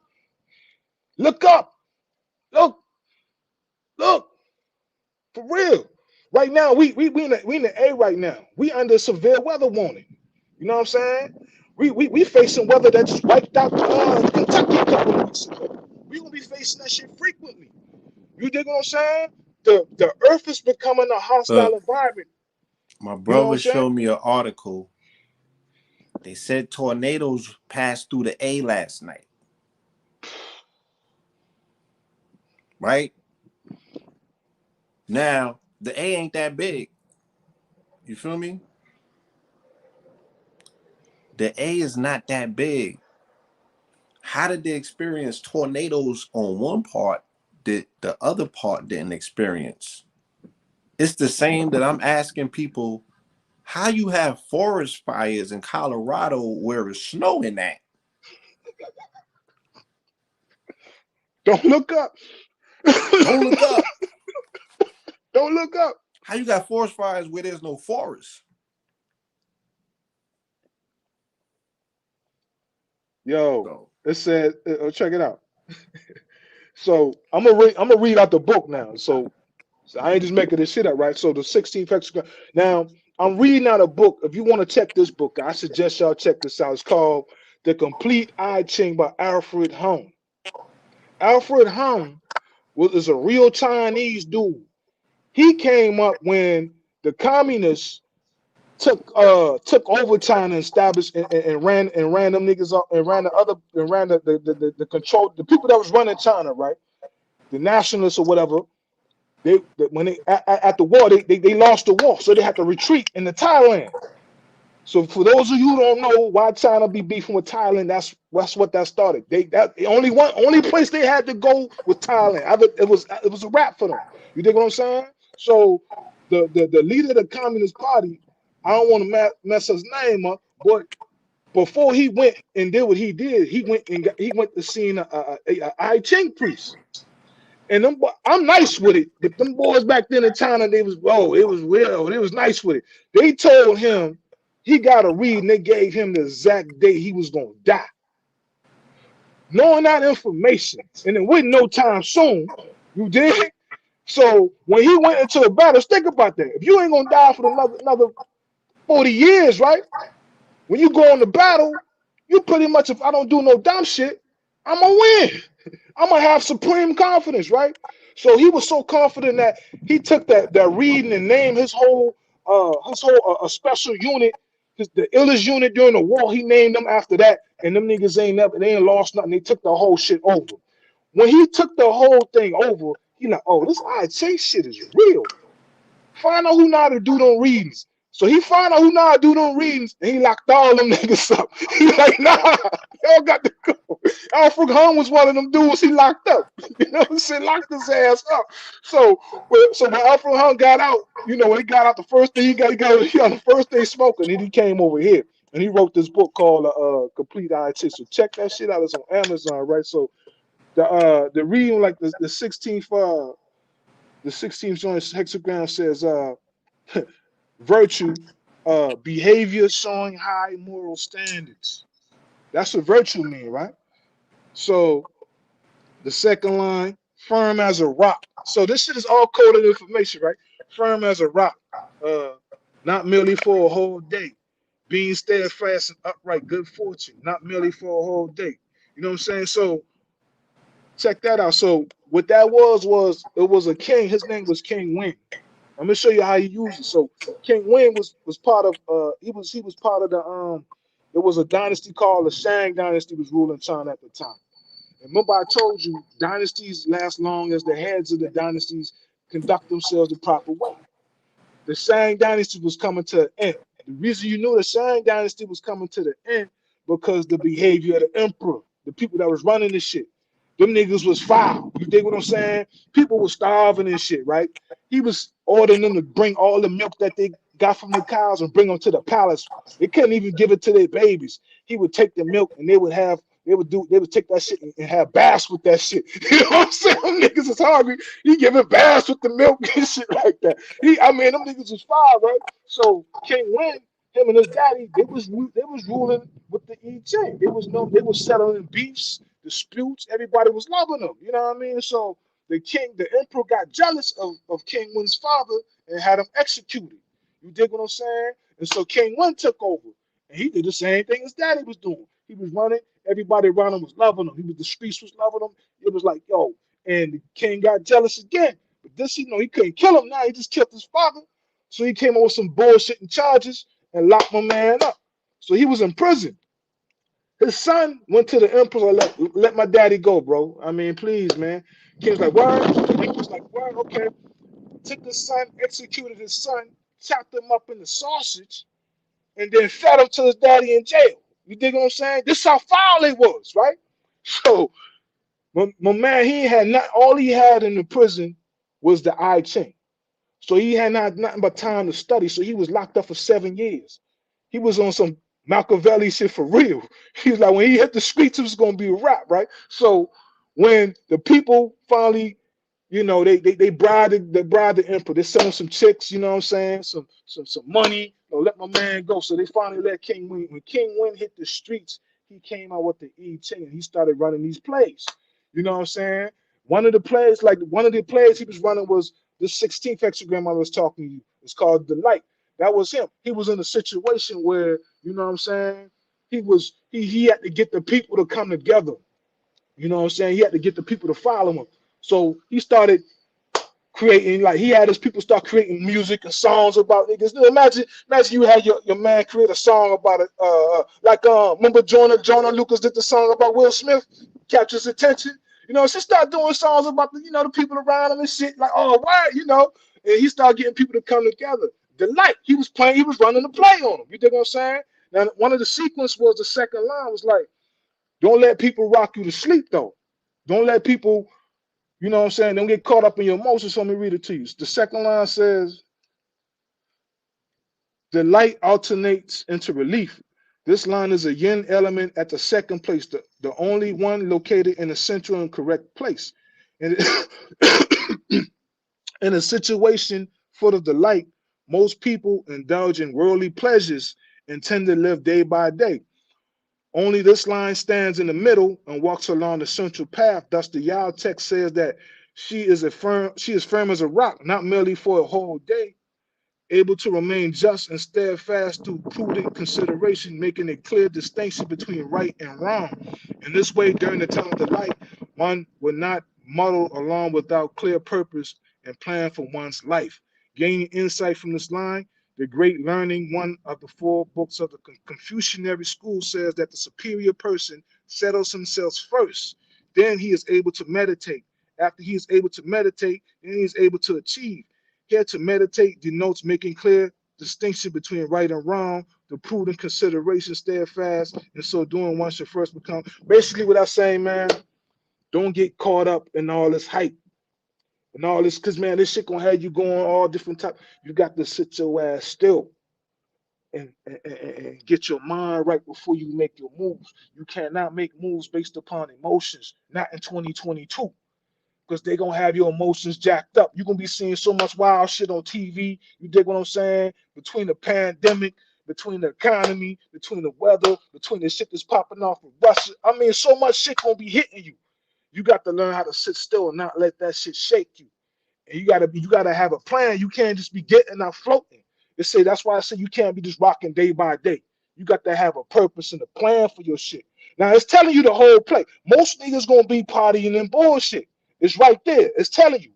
look up, look, look, for real. Right now, we in the A right now. We under severe weather warning. You know what I'm saying? We facing weather that just wiped out Kentucky a couple of weeks ago. We gonna be facing that shit frequently. You dig what I'm saying? The earth is becoming a hostile environment. My You know what brother I'm saying? showed me an article. They said tornadoes passed through the A last night. Right? Now, the A ain't that big. You feel me? The A is not that big. How did they experience tornadoes on one part that the other part didn't experience? It's the same that I'm asking people, how you have forest fires in Colorado where it's snowing at? Don't look up. Don't look up. Don't look up. How you got forest fires where there's no forest? Yo, it said, check it out. So I'm gonna read out the book now. So I ain't just making this shit up, right? So the 16th hexagon. Now I'm reading out a book. If you want to check this book, I suggest y'all check this out. It's called The Complete I-Ching by Alfred Hung. Alfred Hung is a real Chinese dude. He came up when the communists took over China and established and ran them niggas up and ran the control, the people that was running China, right? The nationalists or whatever. When they at the war, they lost the war, so they had to retreat into Thailand. So for those of you who don't know why China be beefing with Thailand, that's what that started. Only place they had to go was Thailand. It was a wrap for them. You dig what I'm saying? So the leader of the Communist Party, I don't want to mess his name up, but before he went and did what he did, he went to see a I-Ching priest. And I'm nice with it, but them boys back then in China, it was real. It was nice with it. They told him he got to read, and they gave him the exact day he was gonna die. Knowing that information, and it wasn't no time soon, you dig? So when he went into a battle, think about that. If you ain't gonna die for another 40 years, right? When you go on the battle, you pretty much, if I don't do no dumb shit, I'm gonna win. I'm gonna have supreme confidence, right? So he was so confident that he took that reading and named his whole a special unit, the illest unit during the war. He named them after that, and them niggas they ain't lost nothing. They took the whole shit over. When he took the whole thing over, he like, oh, this I-Ching shit is real. Find out who know how to do them readings. So he found out who know how to do them readings, and he locked all them niggas up. He like, nah, y'all got to go. Alfred Hung was one of them dudes he locked up. You know what I'm saying? Locked his ass up. So when Alfred Hung got out, when he got out, the first thing he got the first day smoking, and he came over here and he wrote this book called Complete I-Ching. So check that shit out. It's on Amazon, right? So the reading, like the 16th joint hexagram says virtue, behavior showing high moral standards. That's what virtue mean, right? So The second line, firm as a rock. So this shit is all coded information, right? Firm as a rock. Uh, not merely for a whole day. Being steadfast and upright, good fortune, not merely for a whole day. You know what I'm saying? So check that out. So what that was it was a king. His name was King Win. I'm gonna show you how he used it. So King Win was part of he was part of the it was a dynasty called the Shang dynasty was ruling China at the time. And remember I told you dynasties last long as the heads of the dynasties conduct themselves the proper way. The Shang dynasty was coming to an end. The reason you knew the Shang dynasty was coming to the end because the behavior of the emperor, the people that was running this shit, them niggas was foul. You dig what I'm saying? People were starving and shit, right? He was ordering them to bring all the milk that they got from the cows and bring them to the palace. They couldn't even give it to their babies. He would take the milk and they would take that shit and have baths with that shit. You know what I'm saying? Them niggas is hungry. He giving baths with the milk and shit like that. I mean, them niggas was fire, right? So King Wen, him and his daddy, they was ruling with the I-Ching. They was settling beefs, disputes. Everybody was loving them. You know what I mean? So the emperor got jealous of King Wen's father and had him executed. You dig what I'm saying? And so King Wen took over. And he did the same thing his daddy was doing. He was running. Everybody around him was loving him. The streets was loving him. It was like, yo. And the king got jealous again. But this, he couldn't kill him now. He just killed his father. So he came up with some bullshit and charges and locked my man up. So he was in prison. His son went to the emperor, let my daddy go, bro. I mean, please, man. King's like, word. The emperor's like, word, okay. Took his son, executed his son, chopped him up in the sausage, and then fed him to his daddy in jail. You dig what I'm saying? This is how foul it was, right? So my man, he had not all he had in the prison was the I-Ching. So he had nothing but time to study. So he was locked up for 7 years. He was on some Machiavelli shit for real. He was like, when he hit the streets, it was gonna be a wrap, right? So when the people finally, they bribed the emperor. They sent him some chicks, you know what I'm saying? Some money. Let my man go. So they finally let King Win. When King Win hit the streets, he came out with the I-Ching and he started running these plays. You know what I'm saying? One of the plays he was running was the 16th hexagram I was talking to you. It's called the light. That was him. He was in a situation where, you know what I'm saying? He had to get the people to come together. You know what I'm saying? He had to get the people to follow him. So he started creating, like he had his people start creating music and songs about niggas. Imagine you had your man create a song about it. Remember Jonah Lucas did the song about Will Smith, captures attention. So start doing songs about the people around him and shit. Like, oh, why, and he started getting people to come together. The light he was running the play on him. You dig what I'm saying? Now, one of the sequence was the second line was like, don't let people rock you to sleep though. Don't let people, you know what I'm saying, don't get caught up in your emotions. So let me read it to you. The second line says, the light alternates into relief. This line is a yin element at the second place, the only one located in a central and correct place. And in a situation full of the light, most people indulge in worldly pleasures and tend to live day by day. Only this line stands in the middle and walks along the central path. Thus, the Yao text says that she is firm as a rock, not merely for a whole day, able to remain just and steadfast through prudent consideration, making a clear distinction between right and wrong. In this way, during the time of the light, one would not muddle along without clear purpose and plan for one's life. Gaining insight from this line, the great learning, one of the 4 books of the Confucianary school, says that the superior person settles himself first. Then he is able to meditate. After he is able to meditate, then he is able to achieve. Here to meditate denotes making clear distinction between right and wrong, the prudent consideration, steadfast, and so doing one should first become. Basically, what I'm saying, man, don't get caught up in all this hype and all this, because, man, this shit gonna have you going all different types. You got to sit your ass still and get your mind right before you make your moves. You cannot make moves based upon emotions, not in 2022. Because they're going to have your emotions jacked up. You're going to be seeing so much wild shit on TV. You dig what I'm saying? Between the pandemic, between the economy, between the weather, between the shit that's popping off in Russia. I mean, so much shit going to be hitting you. You got to learn how to sit still and not let that shit shake you. And you gotta have a plan. You can't just be getting out floating. That's why I say you can't be just rocking day by day. You got to have a purpose and a plan for your shit. Now it's telling you the whole play. Most niggas gonna be partying and bullshit. It's right there. It's telling you.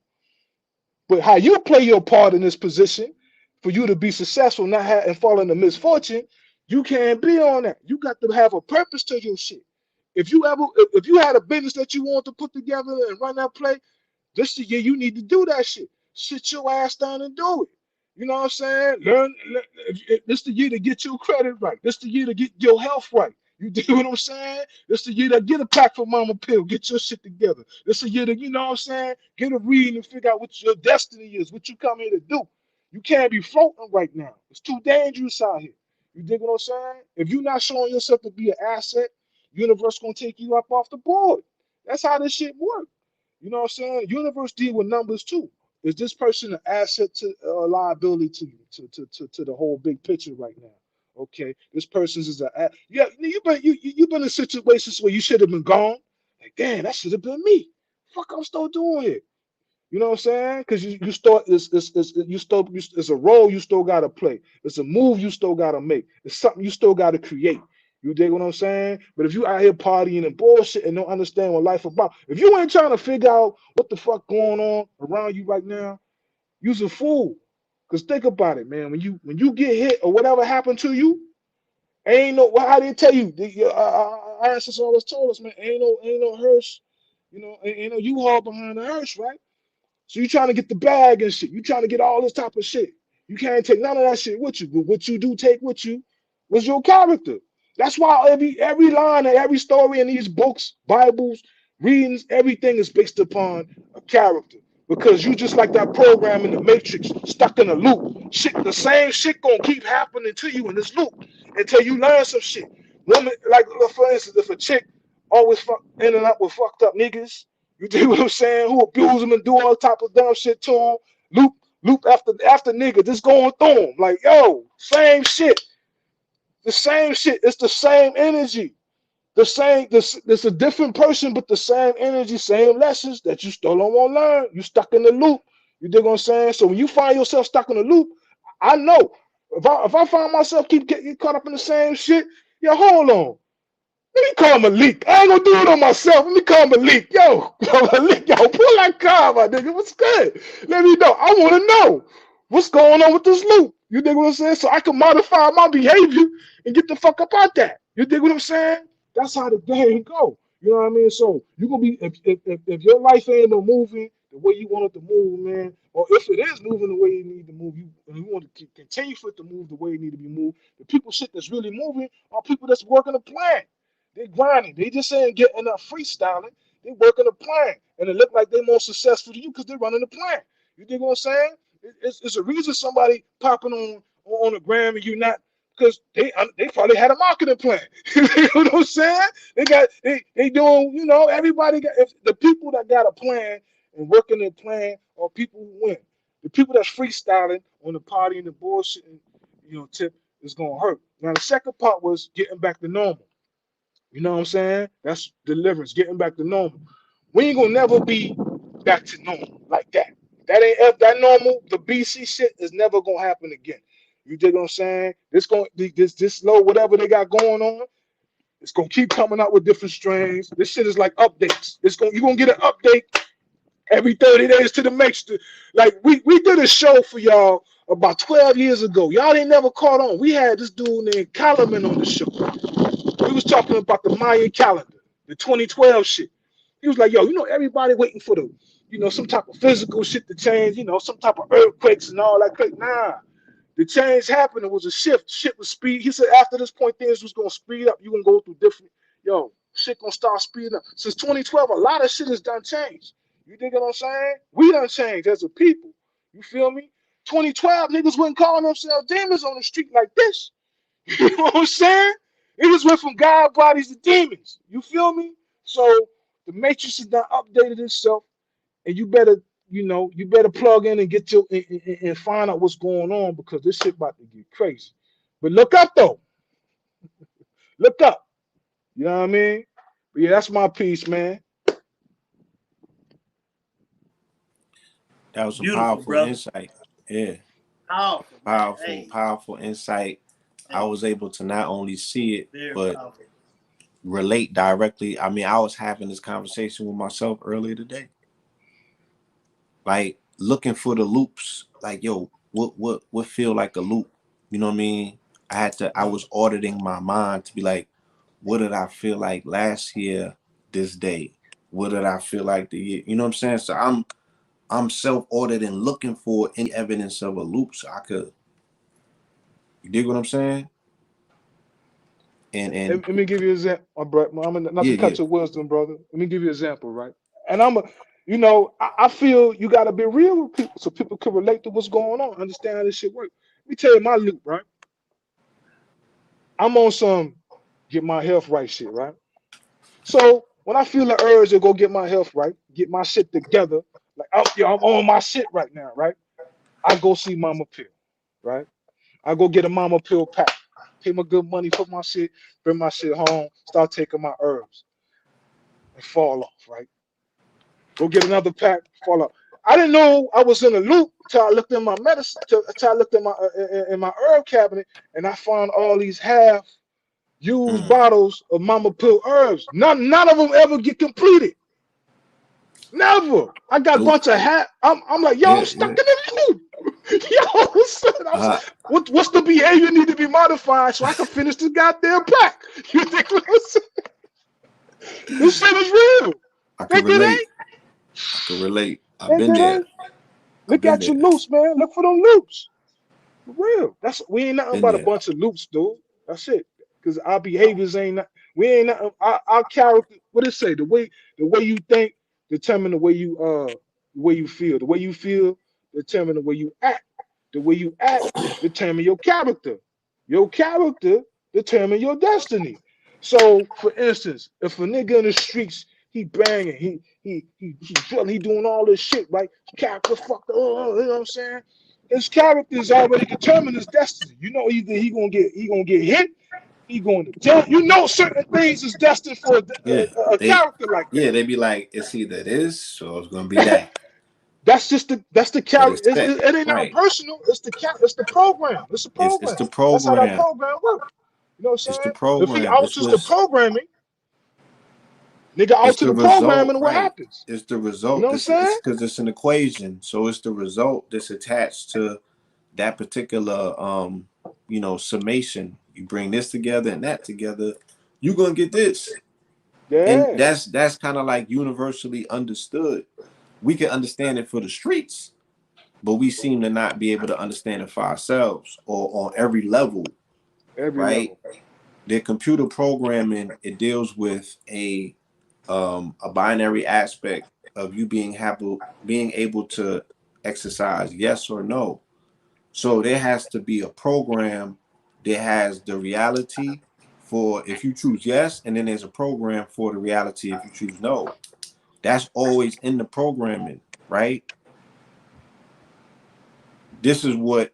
But how you play your part in this position for you to be successful, not have and fall into misfortune, you can't be on that. You got to have a purpose to your shit. If you had a business that you want to put together and run that play, this the year you need to do that shit. Sit your ass down and do it. You know what I'm saying? This the year to get your credit right. This the year to get your health right. You do what I'm saying? This the year to get a pack for mama pill. Get your shit together. This the year to, you know what I'm saying? Get a read and figure out what your destiny is, what you come here to do. You can't be floating right now. It's too dangerous out here. You dig what I'm saying? If you're not showing yourself to be an asset, universe gonna take you up off the board. That's how this shit works. You know what I'm saying? Universe deal with numbers too. Is this person an asset to liability to you, to the whole big picture right now? Okay, this person's is a yeah. You've been in situations where you should have been gone. Like, damn, that should have been me. Fuck, I'm still doing it. You know what I'm saying? Because you start it's a role you still gotta play. It's a move you still gotta make. It's something you still gotta create. You dig what I'm saying? But if you out here partying and bullshit and don't understand what life about, if you ain't trying to figure out what the fuck going on around you right now, you's a fool. Cause think about it, man. When you get hit or whatever happened to you, ain't no how they tell you. Our ancestors always told us, man, ain't no hearse, ain't no U-Haul behind the hearse, right? So you trying to get the bag and shit. You trying to get all this type of shit. You can't take none of that shit with you. But what you do take with you was your character. That's why every line and every story in these books, Bibles, readings, everything is based upon a character. Because you just like that program in the Matrix, stuck in a loop. Shit, the same shit gonna keep happening to you in this loop until you learn some shit. Woman, like for instance, if a chick always ending up with fucked up niggas, you dig what I'm saying? Who abuse them and do all type of dumb shit to them. Loop after nigga, just going through them. Like, yo, same shit. The same shit. It's the same energy. The same, this a different person, but the same energy, same lessons that you still don't want to learn. You stuck in the loop. You dig what I'm saying? So when you find yourself stuck in the loop, I know. If I find myself keep getting caught up in the same shit, yeah, hold on. Let me call Malik. I ain't gonna do it on myself. Let me call Malik. Yo, Malik, yo, pull that car, my nigga. What's good? Let me know. I want to know what's going on with this loop. You dig what I'm saying? So I can modify my behavior and get the fuck up out that. You dig what I'm saying? That's how the game go. You know what I mean? So you gonna be if your life ain't no moving the way you want it to move, man, or if it is moving the way you need to move, you want to continue for it to move the way it need to be moved. The people shit that's really moving are people that's working a plan. They grinding. They just ain't getting enough freestyling. They working a plan, and it look like they're more successful than you because they're running a plan. You dig what I'm saying? It's a reason somebody popping on the gram and you not, because they probably had a marketing plan. You know what I'm saying? They doing, everybody got, if the people that got a plan and working their plan are people who win. The people that's freestyling on the party and the bullshit and tip is gonna hurt. Now the second part was getting back to normal. You know what I'm saying? That's deliverance, getting back to normal. We ain't gonna never be back to normal like that. That normal, the BC shit is never gonna happen again. You dig what I'm saying? This low, whatever they got going on, it's gonna keep coming out with different strains. This shit is like updates. You're gonna get an update every 30 days to the next. Like we did a show for y'all about 12 years ago. Y'all ain't never caught on. We had this dude named Kalaman on the show. We was talking about the Mayan calendar, the 2012 shit. He was like, yo, everybody waiting for some type of physical shit to change, some type of earthquakes and all that. Nah, the change happened. It was a shift. Shit was speed. He said after this point, things was going to speed up. You going to go through different, shit going to start speeding up. Since 2012, a lot of shit has done changed. You dig what I'm saying? We done changed as a people. You feel me? 2012, niggas wasn't calling themselves demons on the street like this. You know what I'm saying? It just went from God bodies to demons. You feel me? So the matrix has not updated itself, and you better plug in and get to and find out what's going on, because this shit about to get crazy. But look up though. Look up. You know what I mean? But yeah, that's my piece, man. That was a Beautiful, powerful brother. insight. Yeah. Powerful, man. Powerful, Hey, powerful insight. I hey, was able to not only see it, very but powerful. relate directly. I mean, I was having this conversation with myself earlier today. Like looking for the loops. Like, yo, what feel like a loop? You know what I mean? I was auditing my mind to be like, what did I feel like last year, this day? What did I feel like the year? You know what I'm saying? So I'm self-auditing, looking for any evidence of a loop so I could, you dig what I'm saying? And Let me give you an example, my brother. I'm not yeah, to yeah. cut your wisdom, brother. Let me give you an example, right? And I feel you got to be real with people so people can relate to what's going on, understand how this shit works. Let me tell you my loop, right? I'm on some get my health right shit, right? So when I feel the urge to go get my health right, get my shit together, like, oh, yeah, I'm on my shit right now, right? I go see Mama Pill, right? I go get a Mama Pill pack, pay my good money for my shit, bring my shit home, start taking my herbs, and fall off, right? Go get another pack, fall off. I didn't know I was in a loop till I looked in my medicine, till I looked in my herb cabinet, and I found all these half-used Mm, bottles of Mama Pill herbs. None of them ever get completed. Never. I got a loop. bunch of I'm like, yo, I'm Yeah, stuck yeah. in the loop. Yo, son, Uh, what's the behavior need to be modified so I can finish this goddamn pack? You think what I'm saying? This shit is real. I can Think it relate. ain't? I can relate. I've Think been it there. ain't? I've Look been at there. your loops, man. Look for them loops. For real. We ain't nothing Been but a there. bunch of loops, dude. That's it. Because our behaviors ain't not, we ain't nothing. Our character, what it say? The way you think determine the way you feel. The way you feel determine the way you act. The way you act determine your character. Your character determine your destiny. So, for instance, if a nigga in the streets, he banging, he drilling, he doing all this shit, right? Character fucked up, you know what I'm saying? His character is already determined his destiny. You know, either he gonna get hit, he going to jail. You know, certain things is destined for Yeah. a character like that. They be like, it's either this or it's gonna be that. That's the But character. it's set. It ain't nothing Right. personal. It's the program. It's a It's program. the That's how that program. program works. You know what I'm It's the saying? If he program. alters the programming, nigga It's alter the the result, programming, what right? happens? It's the You result. know what I'm This it's saying? because it's an equation. So it's the result that's attached to that particular summation. You bring this together and that together, you're gonna get this. And Yeah. that's kind of like universally understood. We can understand it for the streets, but we seem to not be able to understand it for ourselves or on every level, Every right? level. The computer programming, it deals with a binary aspect of you being able to exercise yes or no. So there has to be a program that has the reality for if you choose yes, and then there's a program for the reality if you choose no. That's always in the programming, right? This is what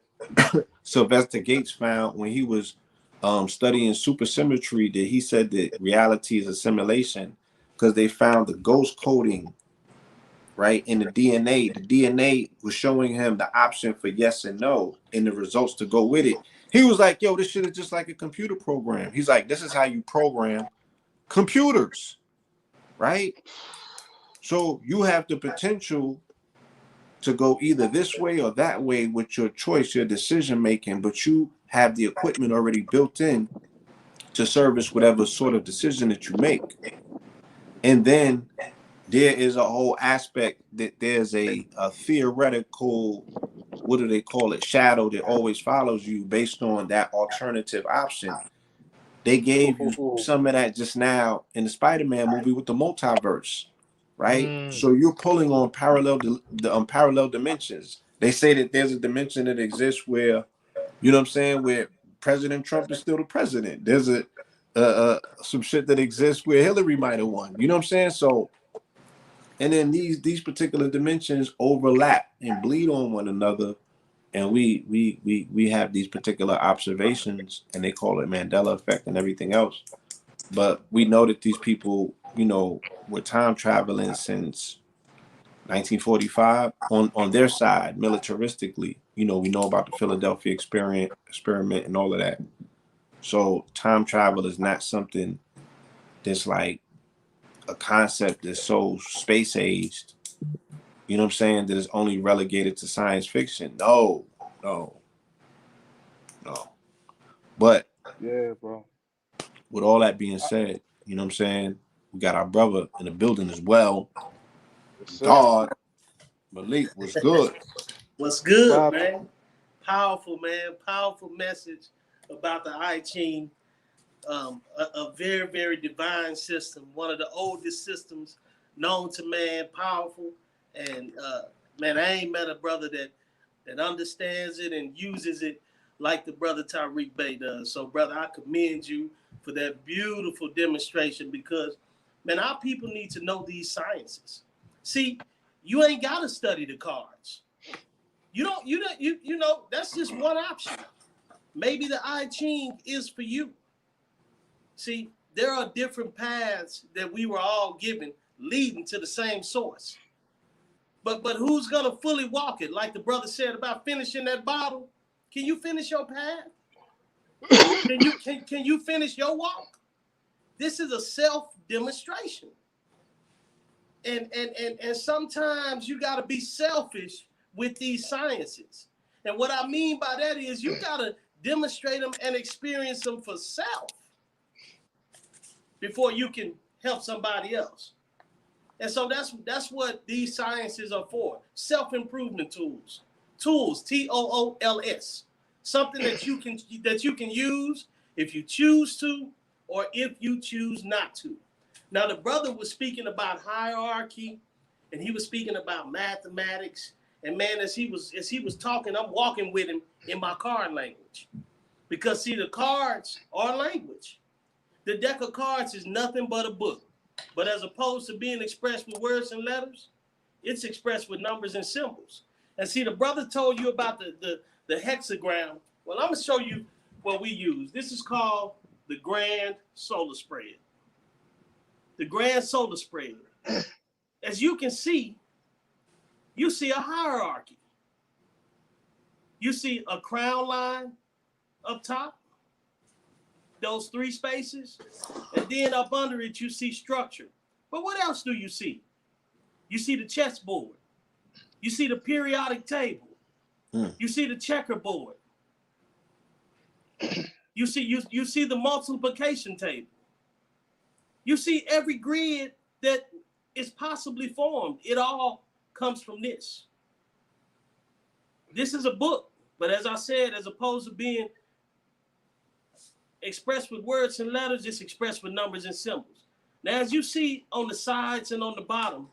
Sylvester Gates found when he was studying supersymmetry, that he said that reality is a simulation because they found the ghost coding, right, in the DNA. The DNA was showing him the option for yes and no and the results to go with it. He was like, yo, this shit is just like a computer program. He's like, this is how you program computers, right? So you have the potential to go either this way or that way with your choice, your decision making, but you have the equipment already built in to service whatever sort of decision that you make. And then there is a whole aspect that there's a theoretical, what do they call it, shadow that always follows you based on that alternative option. They gave you some of that just now in the Spider-Man movie with the multiverse, right? Mm. So you're pulling on parallel dimensions. They say that there's a dimension that exists where, you know what I'm saying, where President Trump is still the president. There's a some shit that exists where Hillary might have won. You know what I'm saying? So, and then these particular dimensions overlap and bleed on one another, and we have these particular observations, and they call it Mandela effect and everything else. But we know that these people, were time traveling since 1945 on their side, militaristically. You know, we know about the Philadelphia experiment and all of that. So time travel is not something that's like a concept that's so space aged. You know what I'm saying? That is only relegated to science fiction. No, no, no. But Yeah, bro. with all that being said, you know what I'm saying? We got our brother in the building as well. Yes, sir. God, Malik was good. What's What's good, poppin'? man? Powerful, man. Powerful message about the I-Ching. A very, very divine system. One of the oldest systems known to man. Powerful. And man, I ain't met a brother that understands it and uses it like the brother Tariq Bey does. So, brother, I commend you for that beautiful demonstration because, man, our people need to know these sciences. See, you ain't got to study the cards. You know, that's just one option. Maybe the I-Ching is for you. See, there are different paths that we were all given leading to the same source. But who's gonna fully walk it? Like the brother said about finishing that bottle. Can you finish your path? Can you finish your walk? This is a self-demonstration. And sometimes you gotta be selfish with these sciences. And what I mean by that is you gotta demonstrate them and experience them for self before you can help somebody else. And so that's what these sciences are for. Self-improvement tools. Tools, TOOLS. Something that you can use if you choose to or if you choose not to. Now the brother was speaking about hierarchy and he was speaking about mathematics. And man, as he was talking, I'm walking with him in my card language. Because see, the cards are language. The deck of cards is nothing but a book. But as opposed to being expressed with words and letters, it's expressed with numbers and symbols. And see, the brother told you about the hexagram. Well, I'm going to show you what we use. This is called the grand solar spread. The grand solar spread. As you can see, you see a hierarchy. You see a crown line up top, those three spaces, and then up under it, you see structure. But what else do you see? You see the chessboard. You see the periodic table. You see the checkerboard. You see the multiplication table. You see every grid that is possibly formed. It all comes from this. This is a book, but as I said, as opposed to being expressed with words and letters, it's expressed with numbers and symbols. Now, as you see on the sides and on the bottom,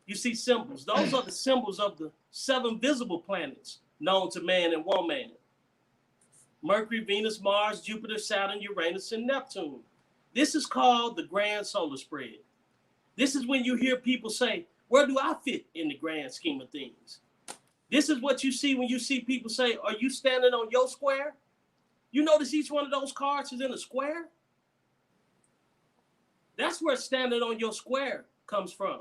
you see symbols. Those are the symbols of the 7 visible planets known to man and woman. Mercury, Venus, Mars, Jupiter, Saturn, Uranus, and Neptune. This is called the grand solar spread. This is when you hear people say, where do I fit in the grand scheme of things? This is what you see when you see people say, are you standing on your square? You notice each one of those cards is in a square? That's where standing on your square comes from.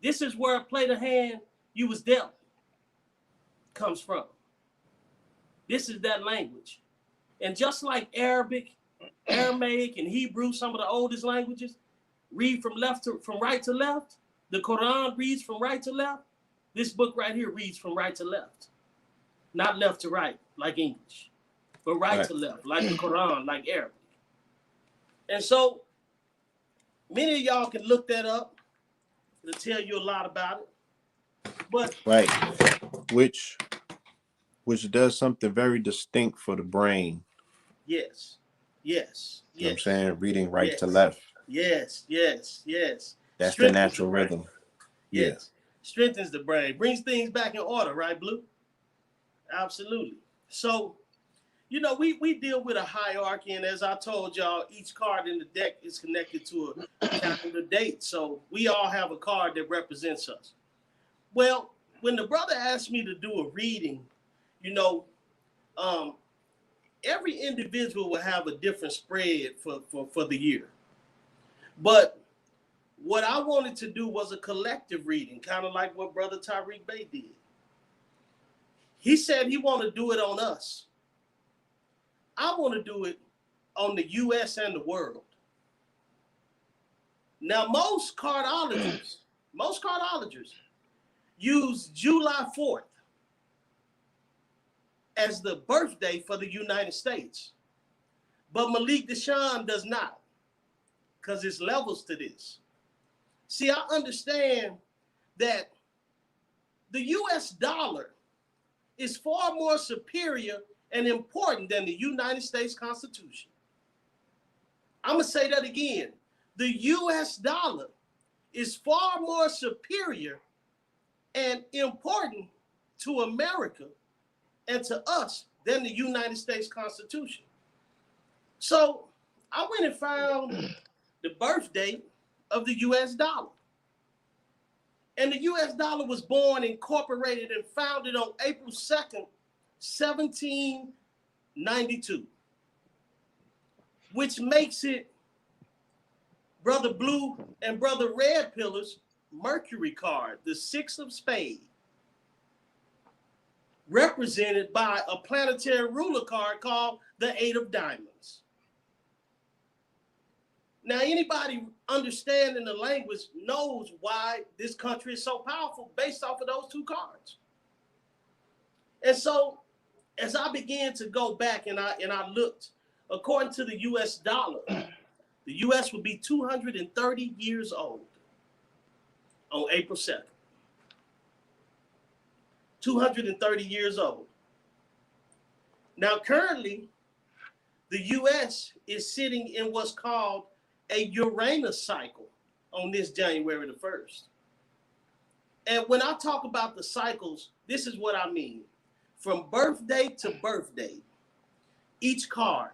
This is where a play the hand you was dealt comes from. This is that language. And just like Arabic, Aramaic, and Hebrew, some of the oldest languages, read from right to left. The Quran reads from right to left. This book right here reads from right to left. Not left to right, like English, but right to left, like the Quran, like Arabic. And so many of y'all can look that up. It'll tell you a lot about it. But Right. Which does something very distinct for the brain. yes. You know what I'm saying? Reading right to left. Yes. That's the natural rhythm. Yes. Strengthens the brain. Brings things back in order, right, Blue? Absolutely. So, you know, we deal with a hierarchy, and as I told y'all, each card in the deck is connected to a calendar date. So we all have a card that represents us. Well, when the brother asked me to do a reading, you know, every individual will have a different spread for the year. But What I wanted to do was a collective reading, kind of like what Brother Tariq Bey did. He said he wanted to do it on us. I want to do it on the U.S. and the world. Now, most cardologists use July 4th as the birthday for the United States. But Malik DeShawn does not, because there's levels to this. See, I understand that the US dollar is far more superior and important than the United States Constitution. I'm going to say that again. The US dollar is far more superior and important to America and to us than the United States Constitution. So I went and found the birth date of the US dollar. And the US dollar was born, incorporated, and founded on April 2nd, 1792, which makes it Brother Blue and Brother Red Pillar's Mercury card, the 6 of spades, represented by a planetary ruler card called the 8 of diamonds. Now, anybody understanding the language knows why this country is so powerful based off of those two cards. And so, as I began to go back and I looked, according to the US dollar, the US would be 230 years old on April 2nd. 230 years old. Now, currently, the US is sitting in what's called a Uranus cycle on this January the 1st. And when I talk about the cycles, this is what I mean. From birthday to birthday, each card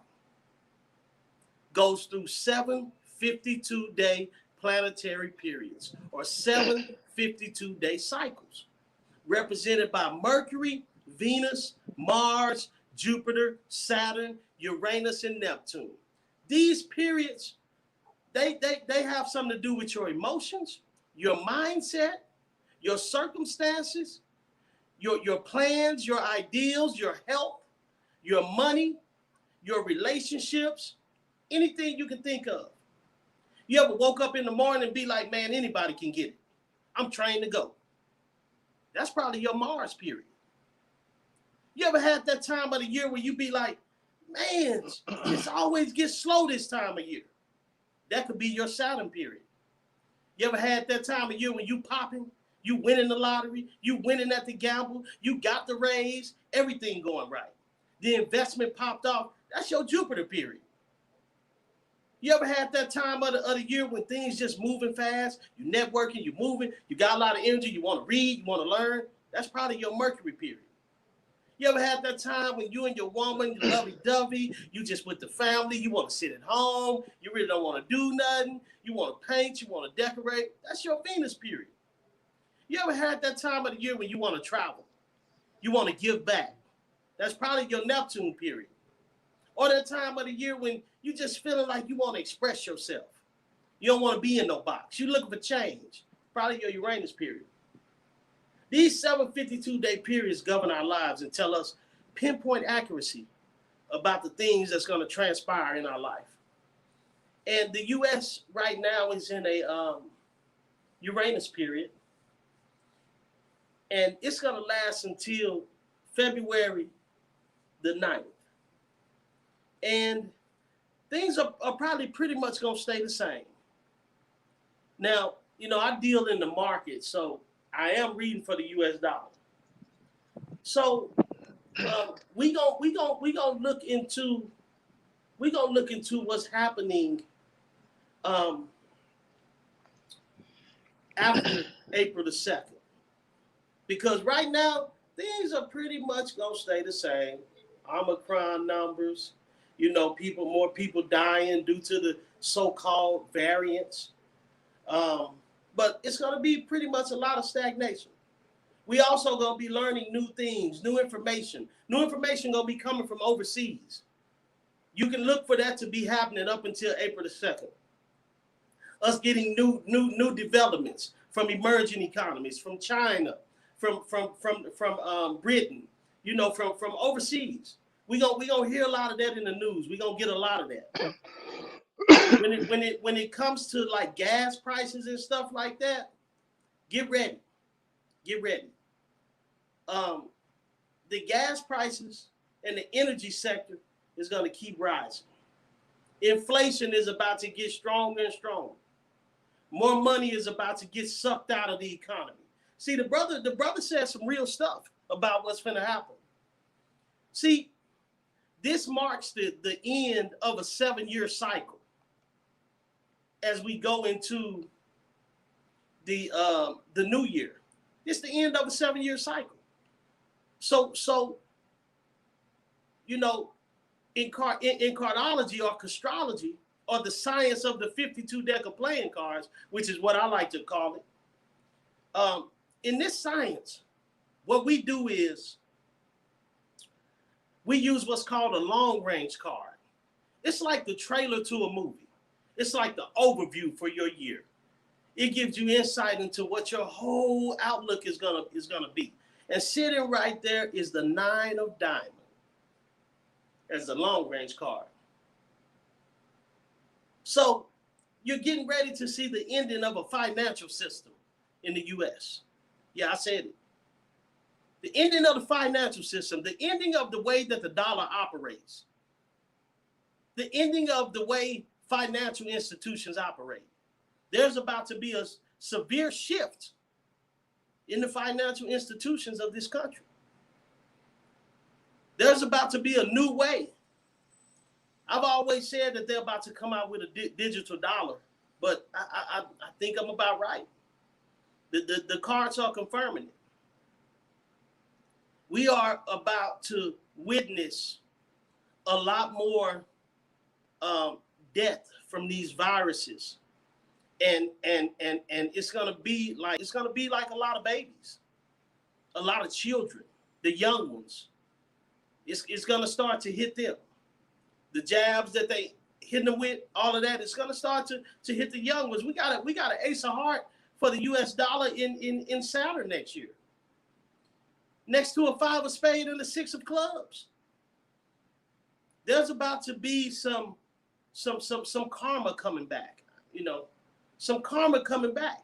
goes through 7 52-day planetary periods, or 7 52-day cycles, represented by Mercury, Venus, Mars, Jupiter, Saturn, Uranus, and Neptune. These periods, they have something to do with your emotions, your mindset, your circumstances, your plans, your ideals, your health, your money, your relationships, anything you can think of. You ever woke up in the morning and be like, man, anybody can get it. I'm trained to go. That's probably your Mars period. You ever had that time of the year where you be like, man, it always gets slow this time of year? That could be your Saturn period. You ever had that time of year when you popping, you winning the lottery, you winning at the gamble, you got the raise, everything going right. The investment popped off. That's your Jupiter period. You ever had that time of the year when things just moving fast, you networking, you moving, you got a lot of energy, you want to read, you want to learn? That's probably your Mercury period. You ever had that time when you and your woman, you lovey-dovey, you just with the family, you want to sit at home, you really don't want to do nothing, you want to paint, you want to decorate? That's your Venus period. You ever had that time of the year when you want to travel, you want to give back? That's probably your Neptune period. Or that time of the year when you just feeling like you want to express yourself. You don't want to be in no box. You're looking for change. Probably your Uranus period. These 7 52-day periods govern our lives and tell us pinpoint accuracy about the things that's going to transpire in our life. And the U.S. right now is in a Uranus period. And it's going to last until February the 9th. And things are probably pretty much going to stay the same. Now, you know, I deal in the market, so I am reading for the U.S. dollar. So we gonna look into what's happening after April the 2nd, because right now things are pretty much gonna stay the same. Omicron numbers, you know, more people dying due to the so-called variants. But it's going to be pretty much a lot of stagnation. We also going to be learning new things, new information. New information going to be coming from overseas. You can look for that to be happening up until April the 2nd. us getting new developments from emerging economies, from China, from Britain, you know, from overseas. We gonna hear a lot of that in the news. We gonna get a lot of that. When it comes to like gas prices and stuff like that, get ready. Get ready. The gas prices and the energy sector is going to keep rising. Inflation is about to get stronger and stronger. More money is about to get sucked out of the economy. See, the brother said some real stuff about what's going to happen. See, this marks the end of a 7-year cycle as we go into the new year. It's the end of a 7-year cycle. So, you know, in cardology or castrology, or the science of the 52 deck of playing cards, which is what I like to call it. In this science, what we do is we use what's called a long range card. It's like the trailer to a movie. It's like the overview for your year. It gives you insight into what your whole outlook is gonna be. And sitting right there is the 9 of diamonds as the long range card. So you're getting ready to see the ending of a financial system in the U.S. Yeah, I said it. The ending of the financial system, the ending of the way that the dollar operates, the ending of the way financial institutions operate. There's about to be a severe shift in the financial institutions of this country. There's about to be a new way. I've always said that they're about to come out with a digital dollar, but I think I'm about right. The cards are confirming it. We are about to witness a lot more death from these viruses. And it's gonna be like a lot of babies, a lot of children, the young ones. It's gonna start to hit them. The jabs that they hit them with, all of that, it's gonna start to hit the young ones. We got an ace of heart for the U.S. dollar in Saturn next year. Next to a 5 of spades and a 6 of clubs. There's about to be some karma coming back, you know. Some karma coming back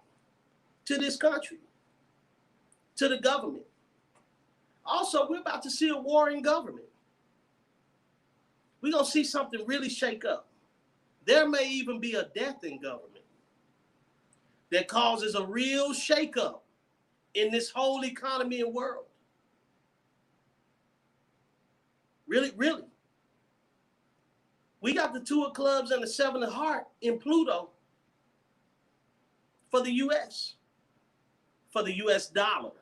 to this country, to the government. Also, we're about to see a war in government. We're going to see something really shake up. There may even be a death in government that causes a real shake up in this whole economy and world. Really, really. We got the 2 of clubs and the 7 of heart in Pluto for the U.S., for the U.S. dollar,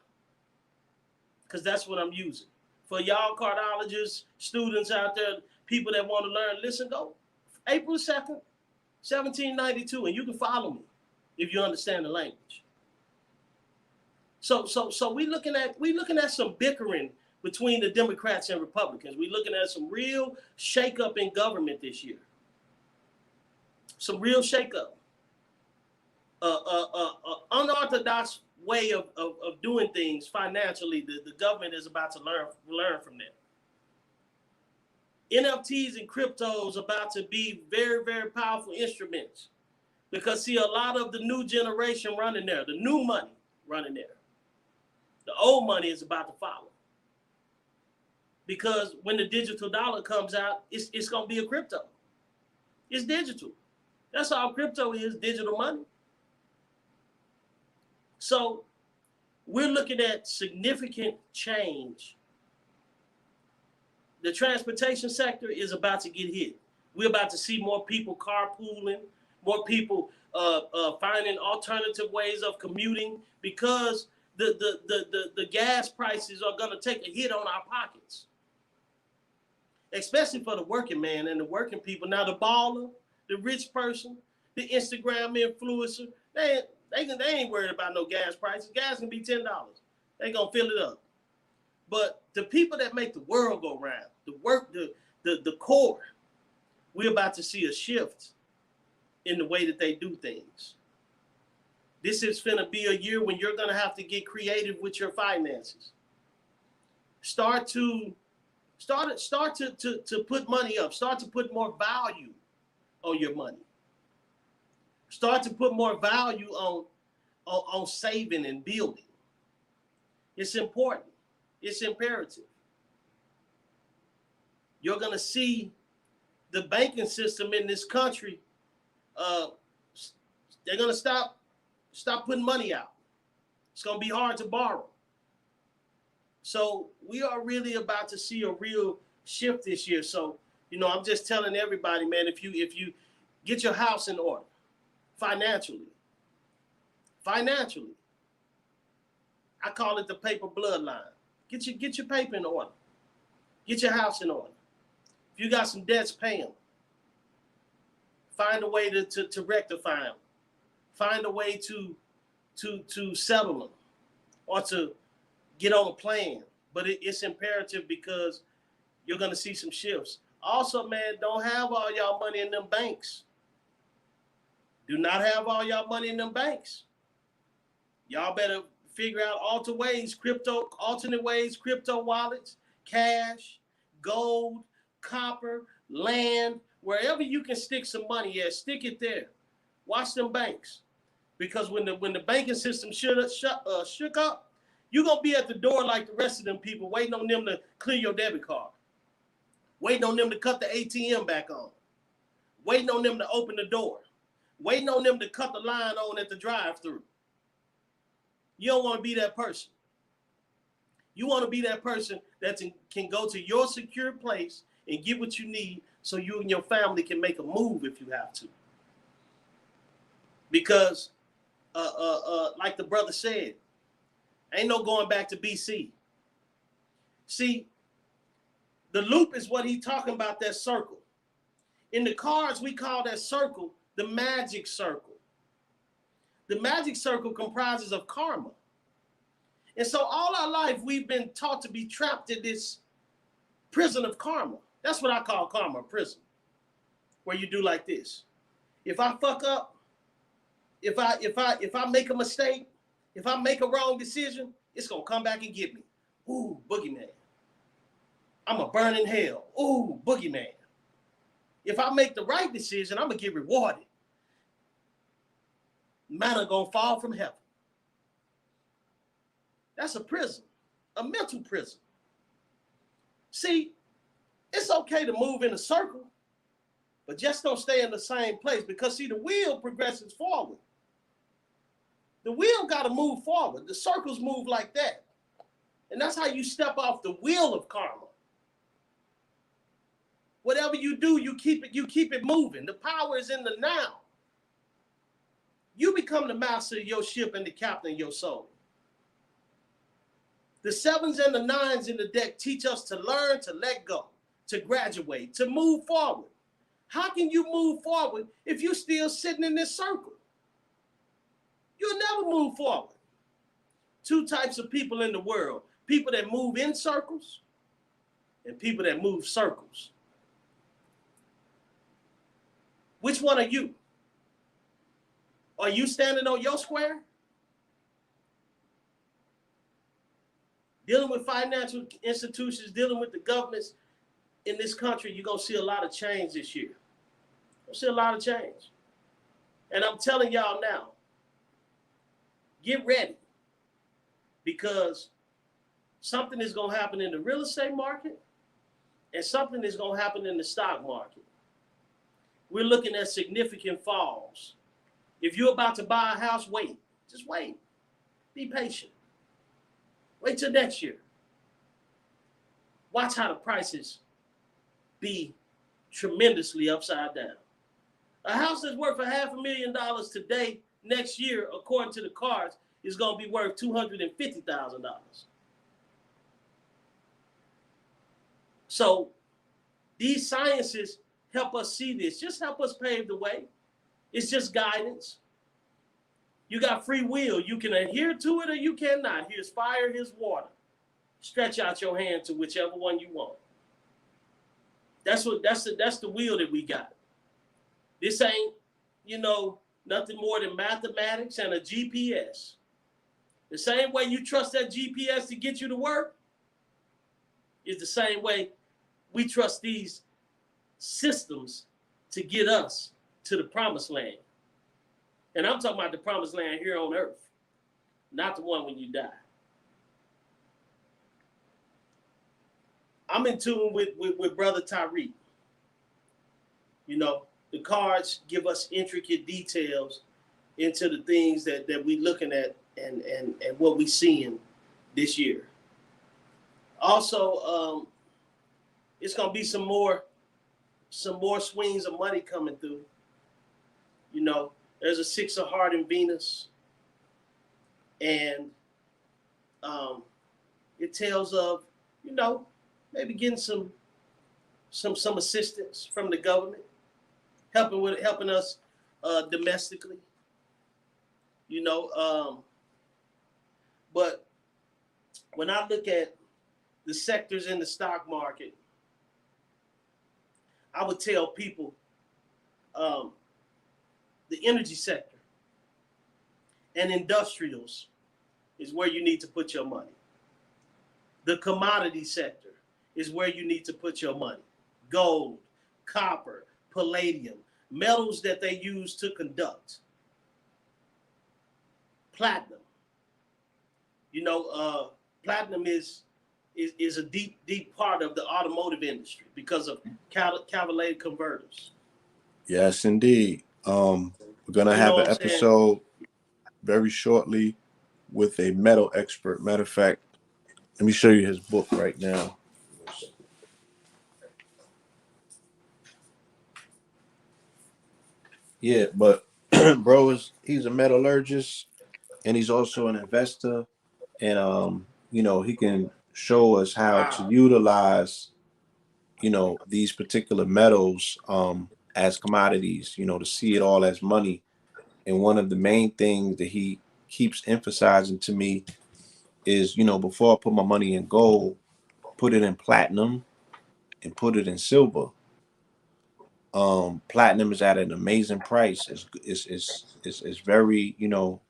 because that's what I'm using. For y'all cardologists, students out there, people that want to learn, listen, go April 2nd, 1792, and you can follow me if you understand the language. So we looking at some bickering between the Democrats and Republicans. We're looking at some real shakeup in government this year. Some real shakeup. Unorthodox way of doing things financially. The government is about to learn from that. NFTs and cryptos about to be very, very powerful instruments, because see, a lot of the new generation running there, the new money running there. The old money is about to follow, because when the digital dollar comes out, it's going to be a crypto. It's digital. That's all crypto is, digital money. So we're looking at significant change. The transportation sector is about to get hit. We're about to see more people carpooling, more people finding alternative ways of commuting, because the gas prices are going to take a hit on our pockets, especially for the working man and the working people. Now, the baller, the rich person, the Instagram influencer, they ain't worried about no gas prices. Gas can be $10. They gonna fill it up. But the people that make the world go round, the core, we're about to see a shift in the way that they do things. This is finna be a year when you're gonna have to get creative with your finances. Start to put money up. Start to put more value on your money. Start to put more value on saving and building. It's important. It's imperative. You're gonna see the banking system in this country. They're gonna stop putting money out. It's gonna be hard to borrow. So we are really about to see a real shift this year. So, I'm just telling everybody, man, if you get your house in order financially, I call it the paper bloodline. Get your paper in order. Get your house in order. If you got some debts, pay them. Find a way to rectify them. Find a way to settle them or to get on a plan. But it's imperative because you're going to see some shifts. Also, man, don't have all y'all money in them banks. Do not have all y'all money in them banks. Y'all better figure out alternate ways, crypto wallets, cash, gold, copper, land, wherever you can stick some money at, stick it there. Watch them banks. Because when the banking system shook up, you're going to be at the door like the rest of them people, waiting on them to clear your debit card, waiting on them to cut the ATM back on, waiting on them to open the door, waiting on them to cut the line on at the drive-thru. You don't want to be that person. You want to be that person that can go to your secure place and get what you need so you and your family can make a move if you have to. Because, like the brother said, ain't no going back to BC. See, the loop is what he talking about, that circle. In the cards, we call that circle the magic circle. The magic circle comprises of karma. And so all our life, we've been taught to be trapped in this prison of karma. That's what I call karma, prison, where you do like this. If I fuck up, if I make a mistake, if I make a wrong decision, it's going to come back and get me. Ooh, boogeyman. I'm going to burn in hell. Ooh, boogeyman. If I make the right decision, I'm going to get rewarded. Manna going to fall from heaven. That's a prison, a mental prison. See, it's okay to move in a circle, but just don't stay in the same place because, see, the wheel progresses forward. The wheel got to move forward. The circles move like that. And that's how you step off the wheel of karma. Whatever you do, you keep it moving. The power is in the now. You become the master of your ship and the captain of your soul. The 7s and the 9s in the deck teach us to learn, to let go, to graduate, to move forward. How can you move forward if you're still sitting in this circle? You'll never move forward. 2 types of people in the world: people that move in circles and people that move circles. Which one are you? Are you standing on your square? Dealing with financial institutions, dealing with the governments in this country, you're going to see a lot of change this year. You're going to see a lot of change. And I'm telling y'all now, get ready, because something is going to happen in the real estate market and something is going to happen in the stock market. We're looking at significant falls. If you're about to buy a house, wait. Just wait. Be patient. Wait till next year. Watch how the prices be tremendously upside down. A house that's worth $500,000 today, next year, according to the cards, is going to be worth $250,000. So these sciences help us see this. Just help us pave the way. It's just guidance. You got free will. You can adhere to it or you cannot. Here's fire, here's water. Stretch out your hand to whichever one you want. That's the will that we got. This ain't, you know, nothing more than mathematics and a GPS. The same way you trust that GPS to get you to work is the same way we trust these systems to get us to the promised land. And I'm talking about the promised land here on earth, not the one when you die. I'm in tune with Brother Tariq. You know, the cards give us intricate details into the things that we looking at and what we seeing this year. Also, it's gonna be some more swings of money coming through. You know, there's a 6 of heart in Venus, and it tells of, you know, maybe getting some assistance from the government, helping us domestically. You know, but when I look at the sectors in the stock market, I would tell people the energy sector and industrials is where you need to put your money. The commodity sector is where you need to put your money. Gold, copper, palladium, metals that they use to conduct. Platinum. You know, platinum is a deep part of the automotive industry because of cavalier converters. Yes, indeed. We're gonna have an episode very shortly with a metal expert. Matter of fact, let me show you his book right now. Yeah, but bro he's a metallurgist and he's also an investor, and you know, he can show us how to utilize, you know, these particular metals as commodities, you know, to see it all as money. And one of the main things that he keeps emphasizing to me is, you know, before I put my money in gold, put it in platinum and put it in silver. Platinum is at an amazing price. It's very, you know,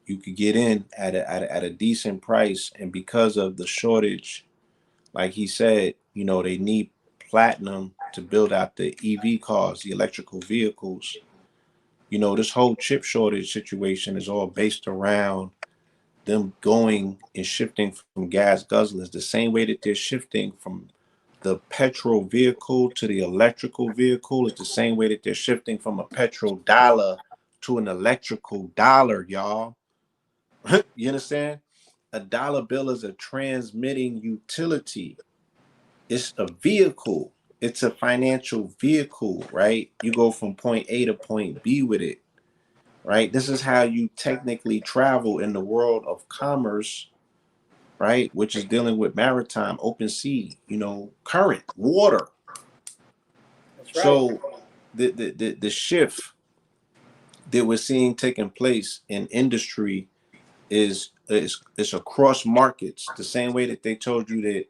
you could get in at a decent price, and because of the shortage, like he said, you know, they need platinum to build out the EV cars, the electrical vehicles. You know, this whole chip shortage situation is all based around them going and shifting from gas guzzlers the same way that they're shifting from the petrol vehicle to the electrical vehicle. Is the same way that they're shifting from a petrol dollar to an electrical dollar, y'all. You understand? A dollar bill is a transmitting utility. It's a vehicle. It's a financial vehicle, right? You go from point A to point B with it, right? This is how you technically travel in the world of commerce, right? Which is dealing with maritime, open sea, you know, current, water. That's right. So the shift that we're seeing taking place in industry is across markets. The same way that they told you that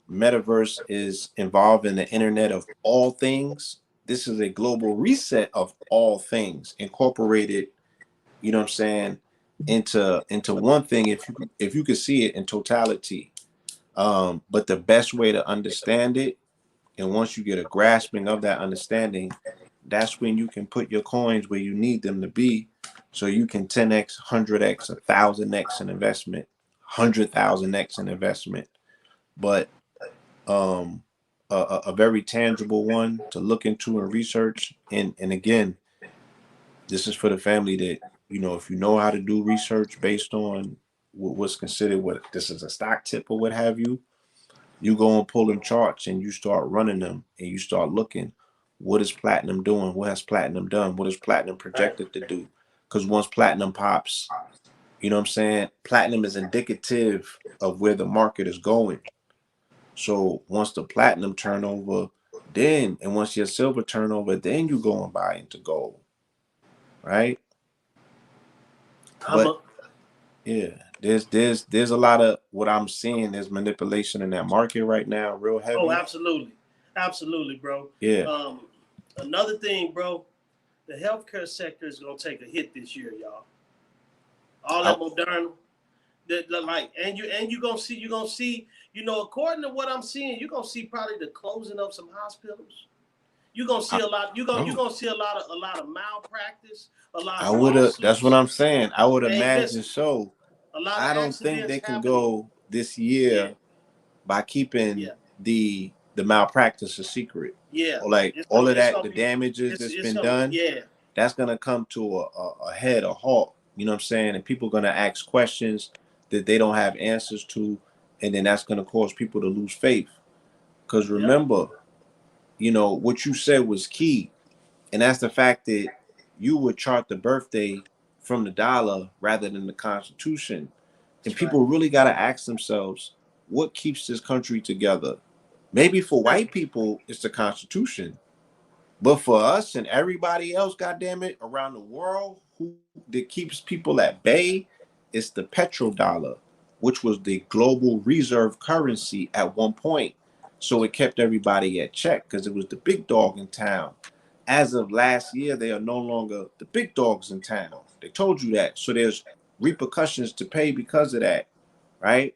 metaverse is involved in the internet of all things. This is a global reset of all things incorporated, you know what I'm saying, into one thing if you could see it in totality. But the best way to understand it, and once you get a grasping of that understanding, that's when you can put your coins where you need them to be, so you can 10x, 100x, 1,000x in investment, 100,000x in investment. But a very tangible one to look into and research. And again, this is for the family that, you know, if you know how to do research based on what's considered, what this is a stock tip or what have you, you go and pull them charts and you start running them and you start looking, what is platinum doing? What has platinum done? What is platinum projected to do? Because once platinum pops, you know what I'm saying, platinum is indicative of where the market is going. So once the platinum turnover, then, and once your silver turnover, then you go and buy into gold, right? But yeah, there's a lot of what I'm seeing. There's manipulation in that market right now, real heavy. Oh, absolutely, bro. Yeah. Another thing, bro, the healthcare sector is gonna take a hit this year, y'all. All I, that Moderna, and you're gonna see, according to what I'm seeing, you're gonna see probably the closing of some hospitals. You're gonna see a lot. You're gonna see a lot of malpractice, a lot I of would have. That's what lawsuits. I'm saying. I would Hey, imagine listen, so. a lot of I don't think accidents they can happening. go this Yeah, year by keeping yeah, the malpractice a secret, yeah. or like It's all gonna of it's that, gonna the be damages it's that's it's been gonna done. yeah. That's gonna come to a head, a halt. You know what I'm saying? And people are gonna ask questions that they don't have answers to, and then that's gonna cause people to lose faith. Because Yep. remember, what you said was key, and that's the fact that you would chart the birthday from the dollar rather than the Constitution. And That's right. people really got to ask themselves, what keeps this country together? Maybe for white people, it's the Constitution. But for us and everybody else, goddamn it, around the world, who that keeps people at bay, it's the petrodollar, which was the global reserve currency at one point. So it kept everybody at check because it was the big dog in town. As of last year, they are no longer the big dogs in town. They told you that. So there's repercussions to pay because of that, right?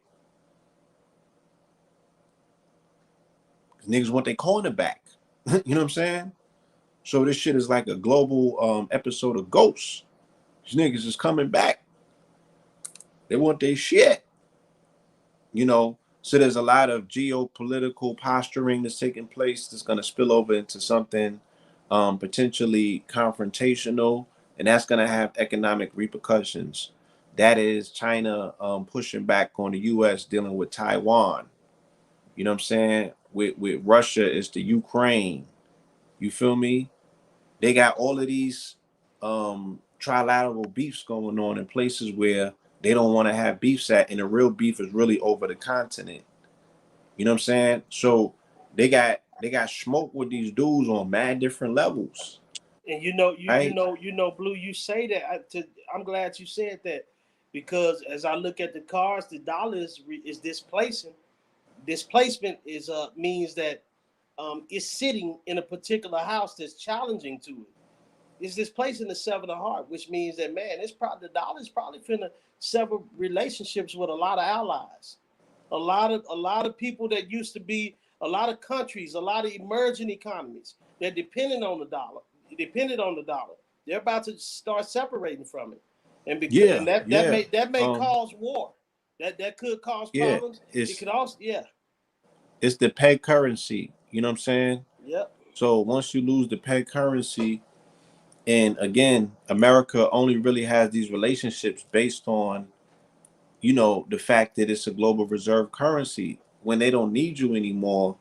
Niggas want their corner back. You know what I'm saying? So this shit is like a global episode of Ghosts. These niggas is coming back. They want their shit. So there's a lot of geopolitical posturing that's taking place that's going to spill over into something potentially confrontational, and that's going to have economic repercussions. That is China pushing back on the U.S. dealing with Taiwan. You know what I'm saying? With Russia, it's the Ukraine. You feel me? They got all of these trilateral beefs going on in places where they don't want to have beefs at, and the real beef is really over the continent. You know what I'm saying? So they got smoke with these dudes on mad different levels, And right? Blue. You say that. I'm glad you said that, because as I look at the cards, the dollar is displacing. Displacement is means that it's sitting in a particular house that's challenging to it. It's displacing the seven of heart, which means that, man, the dollar is probably finna sever relationships with a lot of allies, a lot of people that used to be, a lot of countries, a lot of emerging economies that depended on the dollar. They're about to start separating from it, and because Yeah, and that yeah, may cause war. That could cause yeah. problems. It It's could also, yeah, it's the peg currency. You know what I'm saying? yep, So once you lose the peg currency, and again, America only really has these relationships based on the fact that it's a global reserve currency. When they don't need you anymore,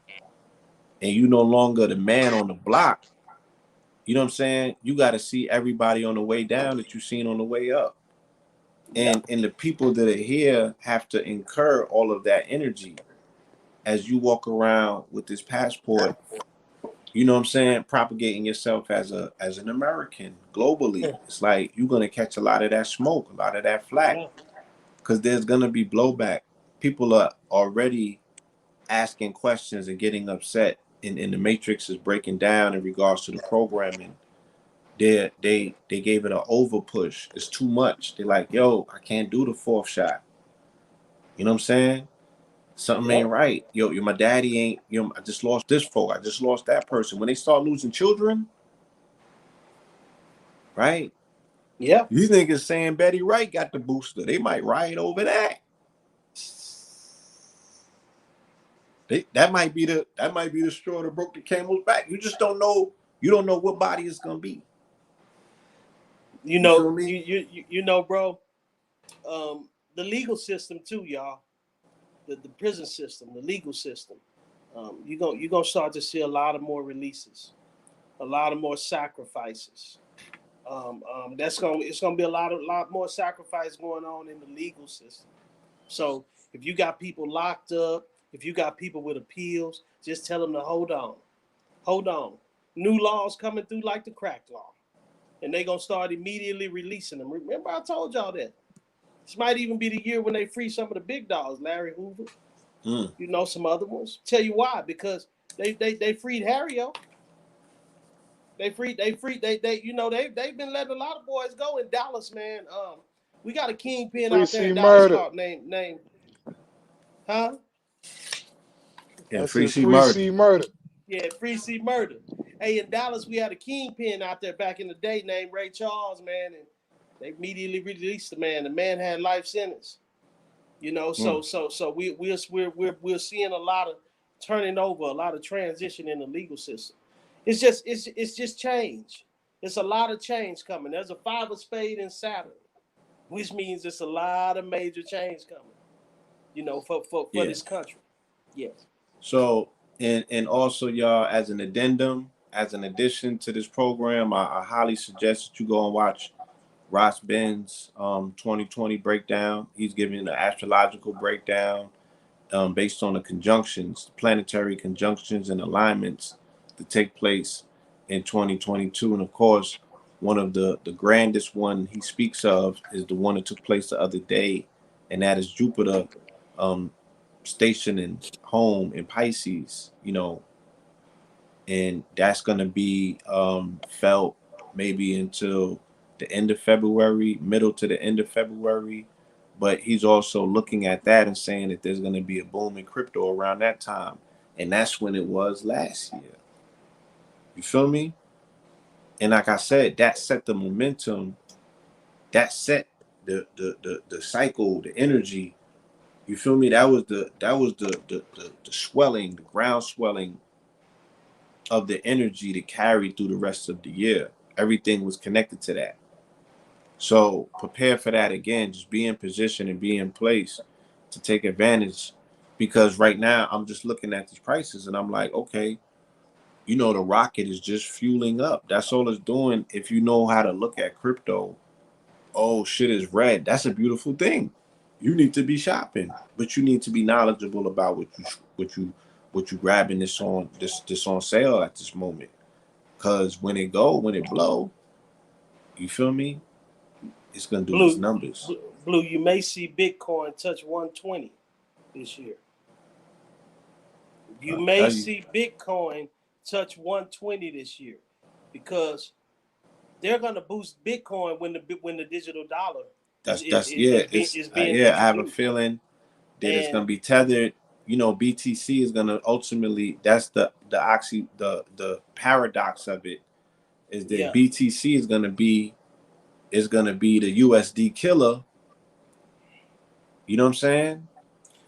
and you no longer the man on the block, you know what I'm saying? You got to see everybody on the way down that you seen on the way up. yep, And the people that are here have to incur all of that energy as you walk around with this passport, you know what I'm saying, propagating yourself as an American globally. It's like you're gonna catch a lot of that smoke, a lot of that flack, yeah. because there's gonna be blowback. People are already asking questions and getting upset, and the matrix is breaking down in regards to the programming. They gave it an over push. It's too much. They're like, yo, I can't do the fourth shot. You know what I'm saying? Something ain't Yep. right. Yo, my daddy ain't, I just lost this folk. I just lost that person. When they start losing children, right? Yep. These niggas saying Betty Wright got the booster. They might riot over that. That might be the straw that broke the camel's back. You just don't know. You don't know what body it's gonna be. You You know, feel me? bro. The legal system too, y'all. The prison system, the legal system. You're gonna start to see a lot of more releases, a lot of more sacrifices. It's gonna be a lot more sacrifice going on in the legal system. So if you got people locked up, if you got people with appeals, just tell them to hold on. New laws coming through like the crack law, and they gonna start immediately releasing them. Remember, I told y'all that. This might even be the year when they free some of the big dogs, Larry Hoover, Mm. some other ones. Tell you why, because they freed Harry. They you know, they've been letting a lot of boys go in Dallas, man. We got a kingpin Free out there C in Dallas murder. called name, huh? Yeah, I Free said C free Murder. C murder. Yeah, Free C Murder. Hey, in Dallas, we had a kingpin out there back in the day named Ray Charles, man, and they immediately released the man. The man had life sentence. You know, so we're seeing a lot of turning over, a lot of transition in the legal system. It's just change. It's a lot of change coming. There's a 5 of spade in Saturn, which means it's a lot of major change coming. You know, for Yeah. this country. Yes. So, and also, y'all, as an addendum, as an addition to this program, I highly suggest that you go and watch Ross Ben's 2020 breakdown. He's giving an astrological breakdown based on the conjunctions, planetary conjunctions and alignments that take place in 2022. And of course, one of the grandest one he speaks of is the one that took place the other day, and that is Jupiter stationing home in Pisces, you know, and that's going to be felt maybe until the end of February, middle to the end of February. But he's also looking at that and saying that there's going to be a boom in crypto around that time. And that's when it was last year. You feel me? And like I said, that set the momentum, that set the cycle, the energy. You feel me? That was the swelling, the ground swelling of the energy to carry through the rest of the year. Everything was connected to that. So prepare for that again. Just be in position and be in place to take advantage. Because right now I'm just looking at these prices and I'm like, okay, you know, the rocket is just fueling up. That's all it's doing. If you know how to look at crypto, oh, shit is red. That's a beautiful thing. You need to be shopping, but you need to be knowledgeable about what you grabbing this on sale at this moment. Cause when it blow, you feel me? It's gonna do its Blue, numbers. Blue, you may see Bitcoin touch 120 this year. You I'll may tell you. see Bitcoin touch 120 this year because they're going to boost Bitcoin when the digital dollar That's yeah. is being Yeah. I have a introduced. feeling that it's And gonna be tethered. You know, BTC is gonna ultimately. That's the paradox of it is that yeah, BTC is gonna be the USD killer. You know what I'm saying? And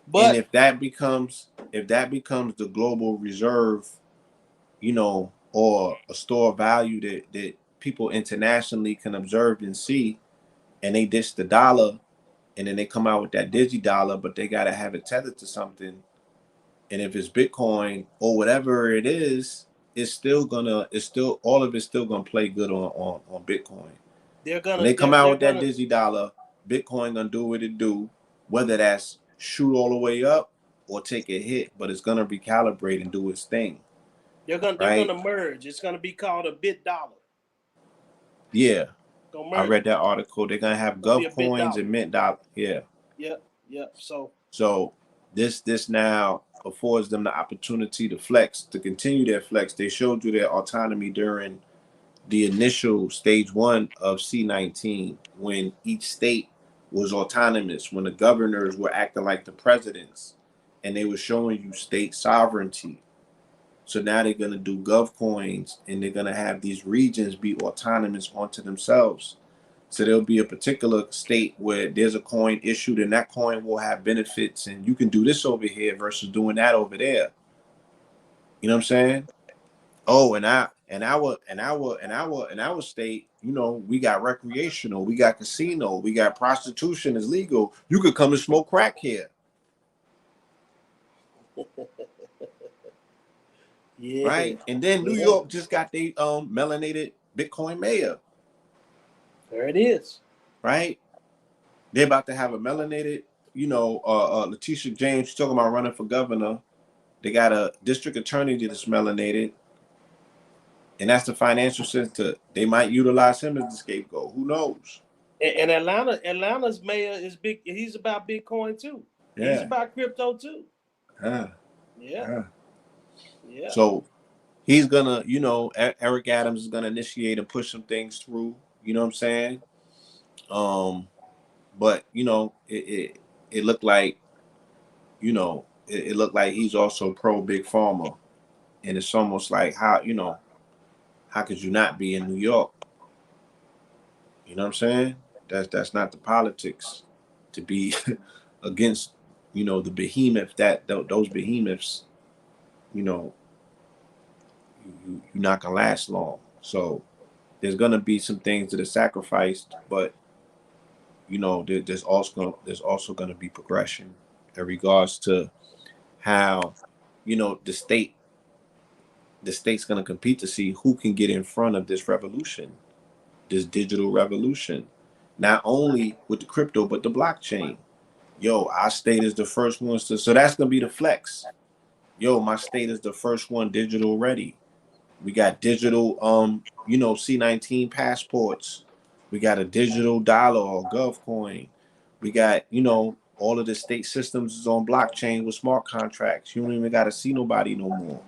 but if that becomes the global reserve, you know, or a store of value that people internationally can observe and see, and they ditch the dollar, and then they come out with that digi dollar, but they gotta have it tethered to something. And if it's Bitcoin or whatever it is, all of it's still gonna play good on Bitcoin. they're When gonna they come they're, out they're with that gonna digi dollar, Bitcoin gonna do what it do, whether that's shoot all the way up or take a hit, but it's gonna recalibrate and do its thing, they're right? gonna merge. It's gonna be called a bit dollar. Yeah, Gonna I merge read them. that article. They're gonna have It's gonna be Gov a bit coins dollar. and Mint dollar. Yeah. Yep, yep. So So this now affords them the opportunity to flex, to continue their flex. They showed you their autonomy during the initial stage 1 of C19, when each state was autonomous, when the governors were acting like the presidents, and they were showing you state sovereignty. So now they're gonna do gov coins, and they're gonna have these regions be autonomous onto themselves. So there'll be a particular state where there's a coin issued, and that coin will have benefits, and you can do this over here versus doing that over there. You know what I'm saying? Oh, and our state, you know, we got recreational, we got casino, we got prostitution is legal. You could come and smoke crack here, yeah, right? And then New yeah. York just got the melanated Bitcoin mayor, There it is. right? They're about to have a melanated, you know, Letitia James, she's talking about running for governor. They got a district attorney that's melanated, and that's the financial center. They might utilize him as the scapegoat. Who knows? And Atlanta's mayor is big. He's about Bitcoin too. He's Yeah. about crypto too. Uh, Yeah, uh. yeah. So he's gonna, Eric Adams is gonna initiate and push some things through. You know what I'm saying? But it looked like, it looked like he's also pro big pharma, and it's almost like how could you not be in New York? You know what I'm saying? That's not the politics to be against, the behemoth those behemoths, you know, you're not gonna last long. So there's gonna be some things that are sacrificed, but there's also gonna be progression in regards to how, the state's gonna compete to see who can get in front of this revolution, this digital revolution, not only with the crypto but the blockchain. Yo, our state is the first ones to, so that's gonna be the flex. Yo, my state is the first one digital ready. We got digital, C19 passports. We got a digital dollar or GovCoin. We got, all of the state systems is on blockchain with smart contracts. You don't even got to see nobody no more,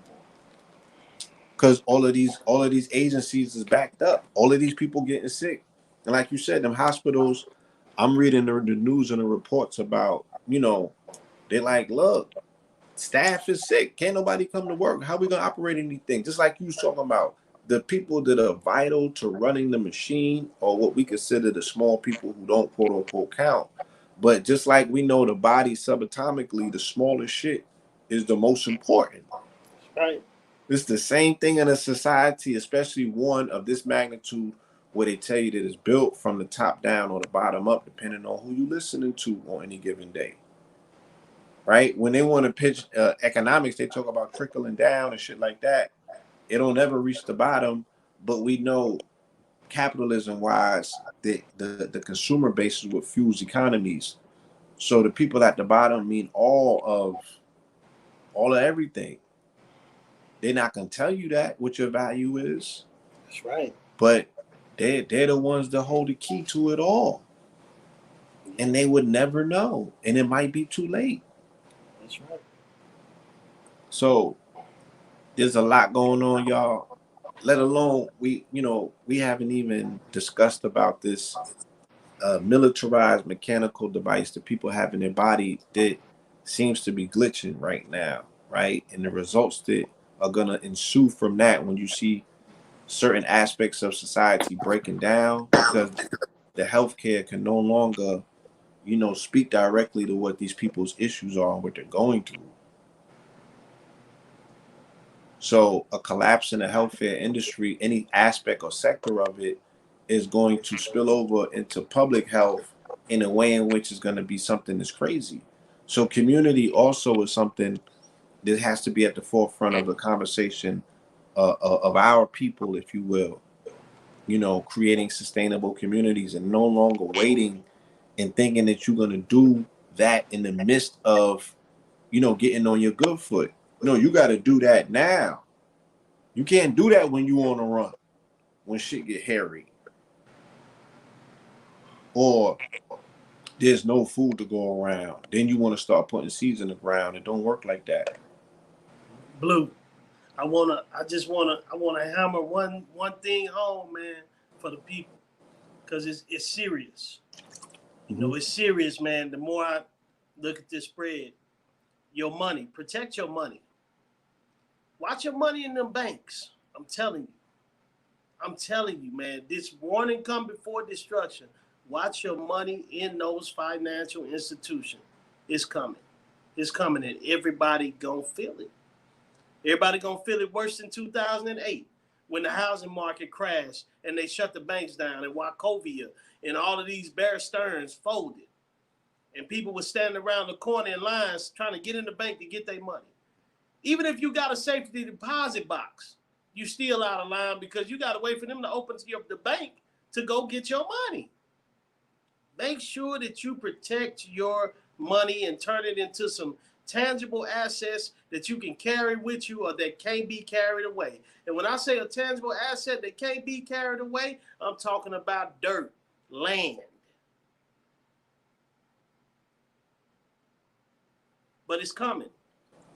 because all of these agencies is backed up. All of these people getting sick, and like you said, them hospitals. I'm reading the news and the reports about, they like, look, staff is sick. Can't nobody come to work. How we gonna operate anything? Just like you was talking about, the people that are vital to running the machine, or what we consider the small people who don't quote unquote count. But just like we know the body subatomically, the smallest shit is the most important. Right. It's the same thing in a society, especially one of this magnitude, where they tell you that it's built from the top down or the bottom up, depending on who you listening to on any given day. Right? When they want to pitch economics, they talk about trickling down and shit like that. It don't ever reach the bottom, but we know capitalism wise, the consumer base is what fuels economies. So the people at the bottom mean all of everything. They're not gonna tell you that what your value is. That's right. But they're the ones that hold the key to it all. And they would never know. And it might be too late. That's right. So there's a lot going on, y'all. Let alone we haven't even discussed about this militarized mechanical device that people have in their body that seems to be glitching right now, right? And the results that are gonna ensue from that when you see certain aspects of society breaking down, because the healthcare can no longer, speak directly to what these people's issues are and what they're going through. So a collapse in the healthcare industry, any aspect or sector of it, is going to spill over into public health in a way in which is going to be something that's crazy. So community also is something that has to be at the forefront of the conversation of our people, if you will. Creating sustainable communities and no longer waiting and thinking that you're going to do that in the midst of, getting on your good foot. No, you got to do that now. You can't do that when you on a run, when shit get hairy, or there's no food to go around. Then you want to start putting seeds in the ground. It don't work like that. Blue. I wanna hammer one thing home, man, for the people, because it's serious. Mm-hmm. It's serious, man. The more I look at this spread, your money, protect your money. Watch your money in them banks. I'm telling you, man. This warning come before destruction. Watch your money in those financial institutions. It's coming. It's coming, and everybody gonna feel it. Everybody gonna feel it worse than 2008 when the housing market crashed and they shut the banks down, and Wachovia and all of these Bear Stearns folded, and people were standing around the corner in lines trying to get in the bank to get their money. Even if you got a safety deposit box, you still out of line because you got to wait for them to open the bank to go get your money. Make sure that you protect your money and turn it into some tangible assets that you can carry with you or that can't be carried away. And when I say a tangible asset that can't be carried away, I'm talking about dirt, land. But it's coming.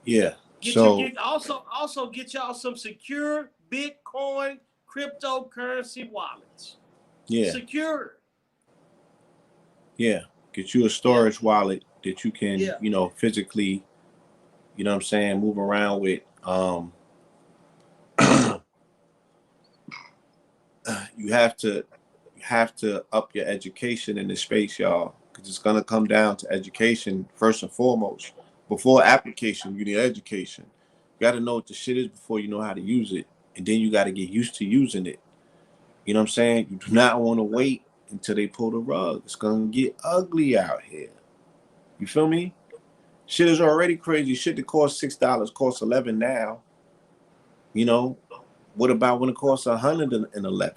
Yeah, So Also get y'all some secure Bitcoin cryptocurrency wallets. yeah, Secure. yeah. Get you a storage wallet that you can, Yeah. you know, physically, you know what I'm saying, move around with. You have to up your education in this space, y'all, because it's gonna come down to education first and foremost. Before application, you need education. You got to know what the shit is before you know how to use it, and then you got to get used to using it. You know what I'm saying? You do not want to wait until they pull the rug. It's gonna get ugly out here. You feel me? Shit is already crazy. Shit that costs $6 costs 11 now. You know, what about when it costs 111?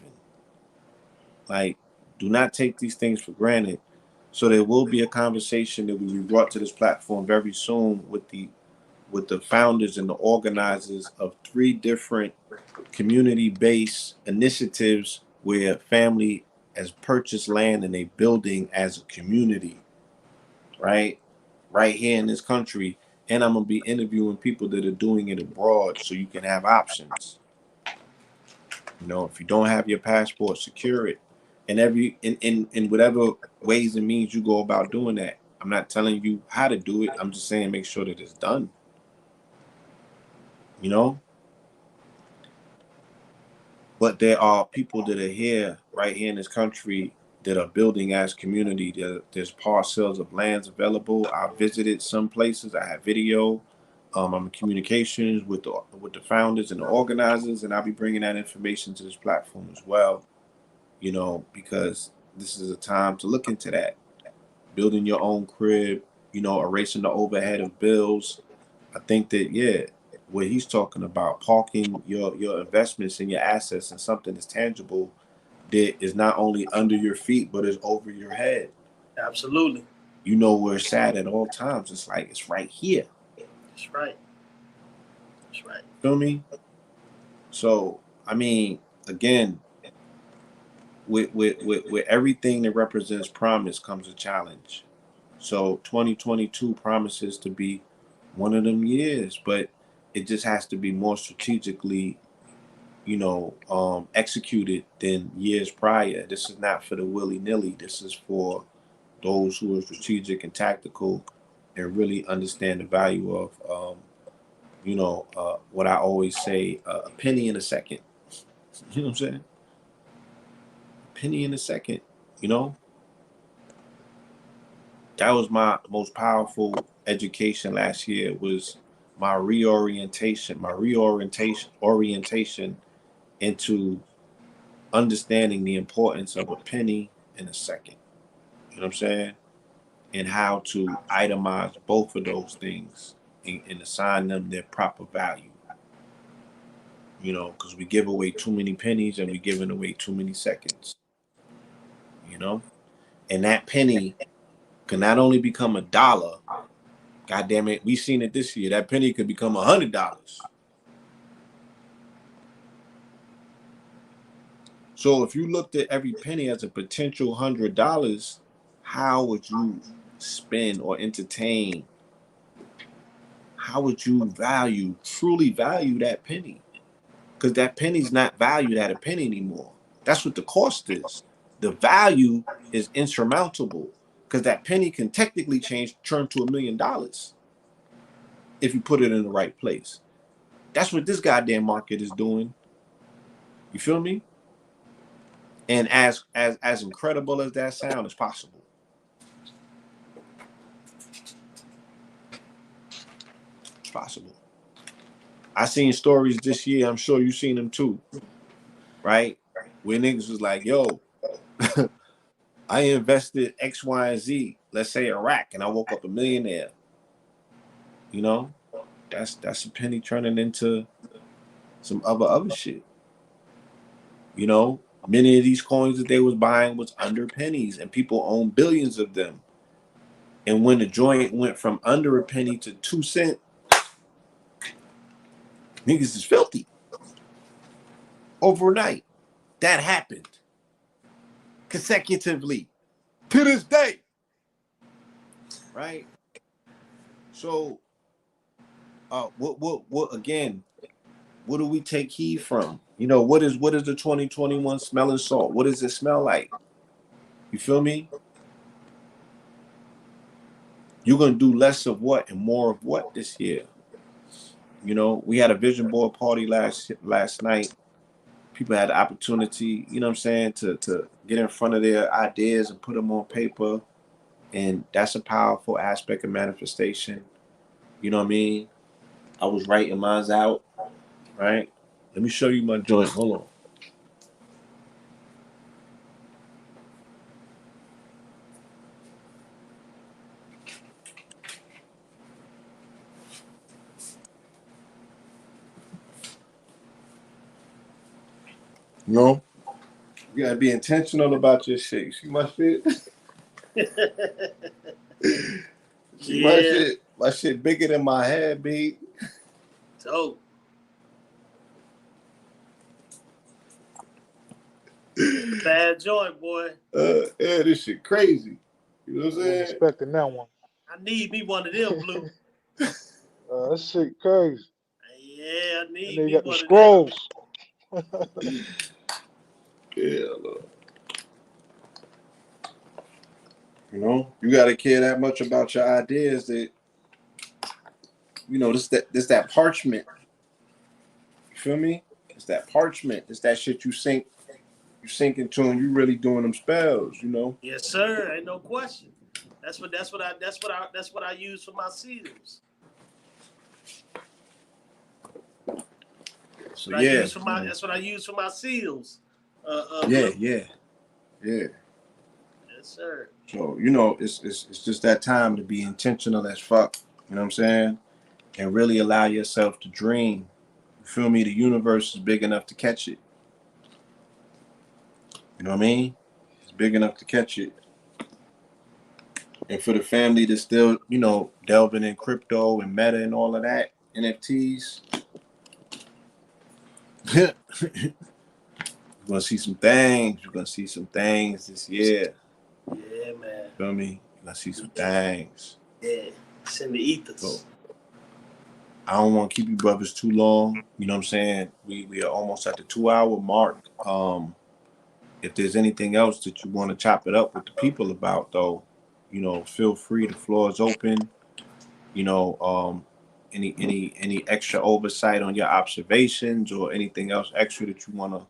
Like, do not take these things for granted. So there will be a conversation that will be brought to this platform very soon with the founders and the organizers of 3 different community-based initiatives where family has purchased land and they building as a community, right? Right here in this country. And I'm gonna be interviewing people that are doing it abroad so you can have options. You know, if you don't have your passport, secure it. And in whatever ways and means you go about doing that. I'm not telling you how to do it. I'm just saying make sure that it's done. You know? But there are people that are here, right here in this country, that are building as community. There's parcels of lands available. I visited some places. I have video. I'm in communications with the founders and the organizers, and I'll be bringing that information to this platform as well. You know, because this is a time to look into that. Building your own crib, you know, erasing the overhead of bills. I think that, yeah, what he's talking about, parking your investments and your assets in something that's tangible that is not only under your feet, but is over your head. Absolutely. You know where it's at all times. It's like, it's right here. That's right. That's right. Feel me? So, I mean, again, with everything that represents promise comes a challenge. So 2022 promises to be one of them years, but it just has to be more strategically, you know, executed than years prior. This is not for the willy-nilly. This is for those who are strategic and tactical and really understand the value of, you know, what I always say, a penny in a second. You know what I'm saying? A penny in a second, you know? That was my most powerful education last year, was my orientation into understanding the importance of a penny and a second. You know what I'm saying? And how to itemize both of those things and assign them their proper value. You know, because we give away too many pennies and we're giving away too many seconds. You know? And that penny can not only become $1. God damn it, we seen it this year. That penny could become $100. So if you looked at every penny as a potential $100, how would you spend or entertain? How would you truly value that penny? Because that penny's not valued at a penny anymore. That's what the cost is. The value is insurmountable because that penny can technically turn to $1 million if you put it in the right place. That's what this goddamn market is doing. You feel me? And as incredible as that sound is possible. It's possible. I seen stories this year, I'm sure you seen them too, right? Where niggas was like, yo, I invested X, Y, and Z, let's say Iraq, and I woke up a millionaire. You know? That's a penny turning into some other shit. You know? Many of these coins that they was buying was under pennies, and people own billions of them. And when the joint went from under a penny to 2 cents, niggas is filthy. Overnight. That happened. Consecutively. To this day. Right? So what again? What do we take heed from? You know, what is the 2021 smelling salt? What does it smell like? You feel me? You're gonna do less of what and more of what this year. You know, we had a vision board party last night. People had the opportunity, you know what I'm saying, to get in front of their ideas and put them on paper. And that's a powerful aspect of manifestation. You know what I mean? I was writing mine out, right? Let me show you my joint. Hold on. You know, you gotta be intentional about your shit. See my shit? See my shit? My shit bigger than my head, B. So bad joint, boy. Yeah, this shit crazy. You know what I'm I wasn't saying? expecting that one. I need me one of them, Blue. That shit crazy. Yeah, I And need they me got the one of them. scrolls. Yeah, look. You know, you gotta care that much about your ideas that you know this that parchment. You feel me? It's that parchment. It's that shit you sink into and you really doing them spells, you know? Yes, sir. Ain't no question. That's what I use for my seals. So yeah. That's what I use for my seals. Yeah, Blue. yeah, yeah. Yes, sir. So, you know, it's just that time to be intentional as fuck. You know what I'm saying? And really allow yourself to dream. You feel me? The universe is big enough to catch it. You know what I mean? It's big enough to catch it. And for the family that's still, you know, delving in crypto and meta and all of that, NFTs, you're gonna see some things. You're gonna see some things this year. Yeah, man. Feel me? You're gonna see some things. Yeah. It's in the So ethers. I don't want to keep you brothers too long. You know what I'm saying? We are almost at the 2 hour mark. If there's anything else that you want to chop it up with the people about, though, you know, feel free. The floor is open. You know, any extra oversight on your observations or anything else extra that you want to,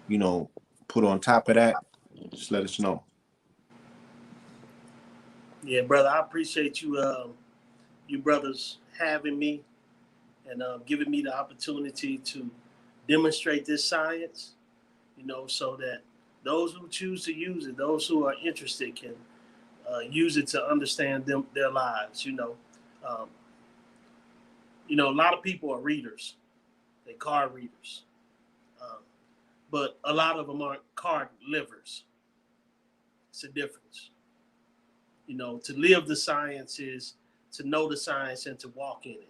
you know, put on top of that, just let us know. Yeah, brother. I appreciate you, you brothers having me and giving me the opportunity to demonstrate this science. You know, so that those who choose to use it, those who are interested, can use it to understand their lives. Um, a lot of people are readers. They card readers, um, but a lot of them aren't card livers. It's a difference. To live the science is to know the science and to walk in it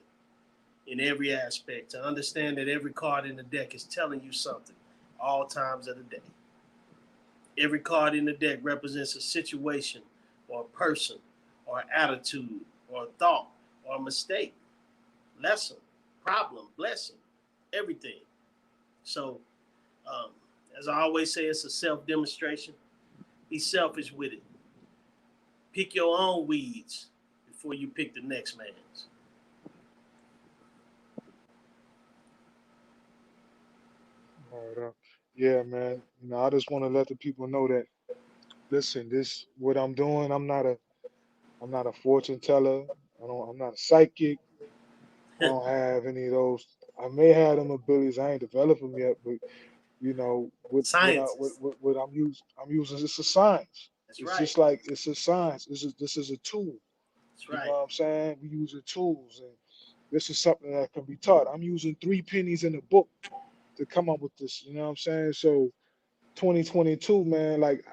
in every aspect. To understand that every card in the deck is telling you something, all times of the day. Every card in the deck represents a situation or a person or attitude or a thought or a mistake, lesson, problem, blessing, everything. So, um, as I always say, it's a self-demonstration. Be selfish with it. Pick your own weeds before you pick the next man's. All right, yeah, man. I just want to let the people know that listen, this what I'm doing. I'm not a fortune teller. I'm not a psychic. I don't have any of those. I may have them abilities. I ain't developed them yet, but Scientists. what I'm using it's a science. That's It's right. just like it's a science. This is a tool. That's You know right. what I'm saying? We using tools, and this is something that can be taught. I'm using three pennies in a book to come up with this. You know what I'm saying? So 2022, man, like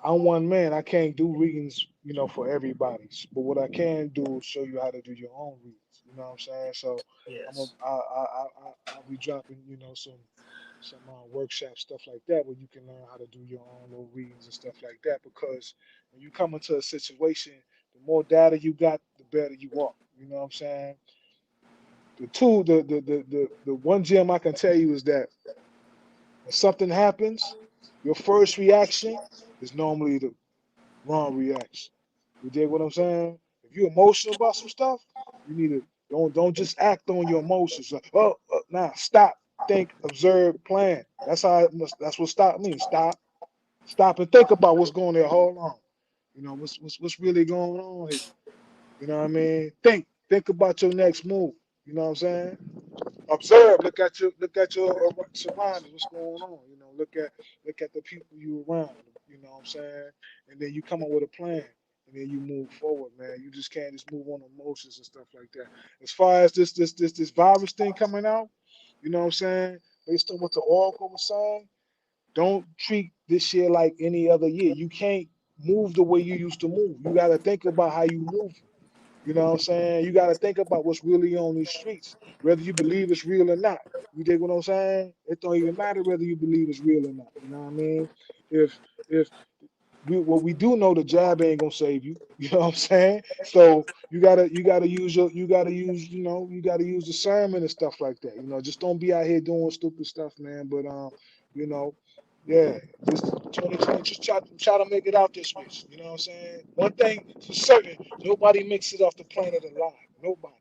I'm one man. I can't do readings, for everybody. But what I can do is show you how to do your own readings. You know what I'm saying? So I'm a, Yes. I'll be dropping, some workshop stuff like that where you can learn how to do your own little readings and stuff like that. Because when you come into a situation, the more data you got, the better you are. You know what I'm saying? The one gem I can tell you is that when something happens, your first reaction is normally the wrong reaction. You dig what I'm saying? If you're emotional about some stuff, you need to don't just act on your emotions. Like, nah, stop, think, observe, plan. That's what stop means. Stop and think about what's going there. Hold on. You know, what's really going on here? You know what I mean? Think about your next move. You know what I'm saying? Observe, look at your surroundings, what's going on. You know, look at the people you around. You know what I'm saying? And then you come up with a plan, and then you move forward, man. You just can't just move on emotions and stuff like that. As far as this virus thing coming out, you know what I'm saying? Based on what the oracle was saying, don't treat this year like any other year. You can't move the way you used to move. You got to think about how you move. You know what I'm saying? You got to think about what's really on these streets, whether you believe it's real or not. You dig what I'm saying? It don't even matter whether you believe it's real or not. You know what I mean? If what we do know, the jab ain't gonna save you. You know what I'm saying? So you gotta use you gotta use discernment and stuff like that. You know, just don't be out here doing stupid stuff, man. But you know, yeah, just 2020, just try to make it out this bitch. You know what I'm saying? One thing for certain, nobody makes it off the planet alive. Nobody.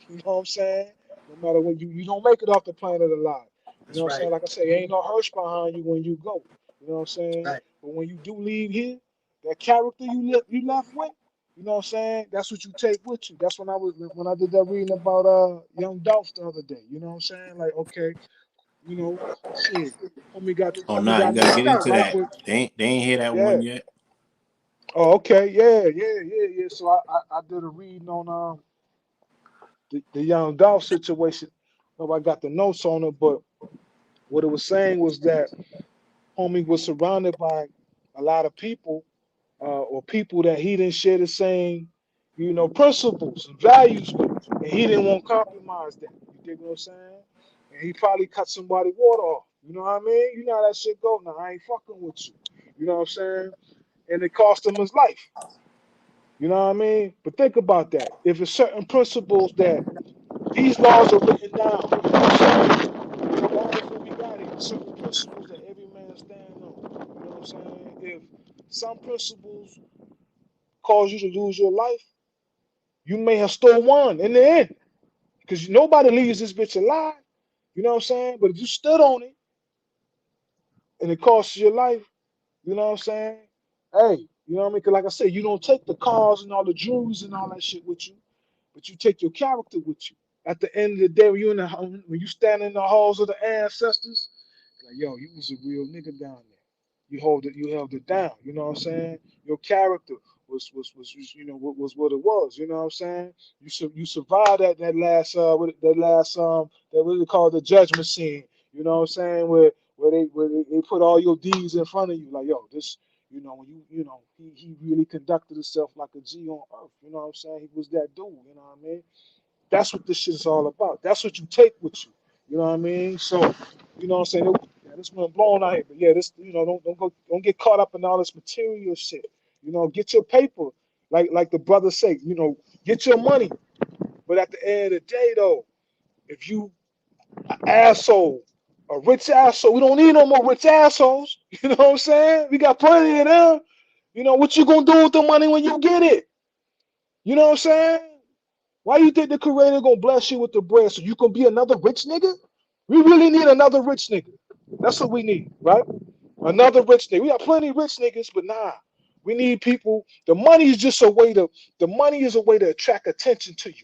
You know what I'm saying? No matter what, you don't make it off the planet alive. You know That's what I'm right. saying? Like I say, ain't no hearse behind you when you go. You know what I'm saying? Right. But when you do leave here, that character you left with, you know what I'm saying? That's what you take with you. That's when I did that reading about Young Dolph the other day. You know what I'm saying? Like, okay, you know, shit. Oh Homie nah, you got gotta knocked get out, into right? that. But They ain't hear that yeah. one yet. Oh, okay, yeah. So I did a reading on the Young Dolph situation. I got the notes on it, but what it was saying was that homie was surrounded by a lot of people or people that he didn't share the same, principles and values with, and he didn't want to compromise that. You dig what I'm saying? And he probably cut somebody water off. You know what I mean? You know how that shit go. Now I ain't fucking with you. You know what I'm saying? And it cost him his life. You know what I mean? But think about that. If it's certain principles that these laws are written down, you know what I'm saying? Long before we got here, certain principles that every man stand on. You know what I'm saying? If some principles cause you to lose your life, you may have stole one in the end. Because nobody leaves this bitch alive. You know what I'm saying? But if you stood on it and it costs you your life, you know what I'm saying? Hey, you know what I mean? Because like I said, you don't take the cars and all the jewels and all that shit with you, but you take your character with you. At the end of the day, when you stand in the halls of the ancestors, like, yo, you was a real nigga down there. You held it down. You know what I'm saying? Your character was was what it was. You know what I'm saying? You survived that what they call the judgment scene. You know what I'm saying? Where they put all your deeds in front of you. Like, yo, this, when he really conducted himself like a G on earth. You know what I'm saying? He was that dude. You know what I mean? That's what this shit is all about. That's what you take with you. You know what I mean? So, you know what I'm saying? Yeah, this one blowing out here, but yeah, this, don't get caught up in all this material shit. Get your paper, like the brothers say. Get your money. But at the end of the day, though, if you an asshole, a rich asshole, we don't need no more rich assholes. You know what I'm saying? We got plenty of them. What you gonna do with the money when you get it? You know what I'm saying? Why you think the creator gonna bless you with the bread so you can be another rich nigga? We really need another rich nigga. That's what we need, right? Another rich nigga. We got plenty of rich niggas, but nah. We need people. The money is a way to attract attention to you.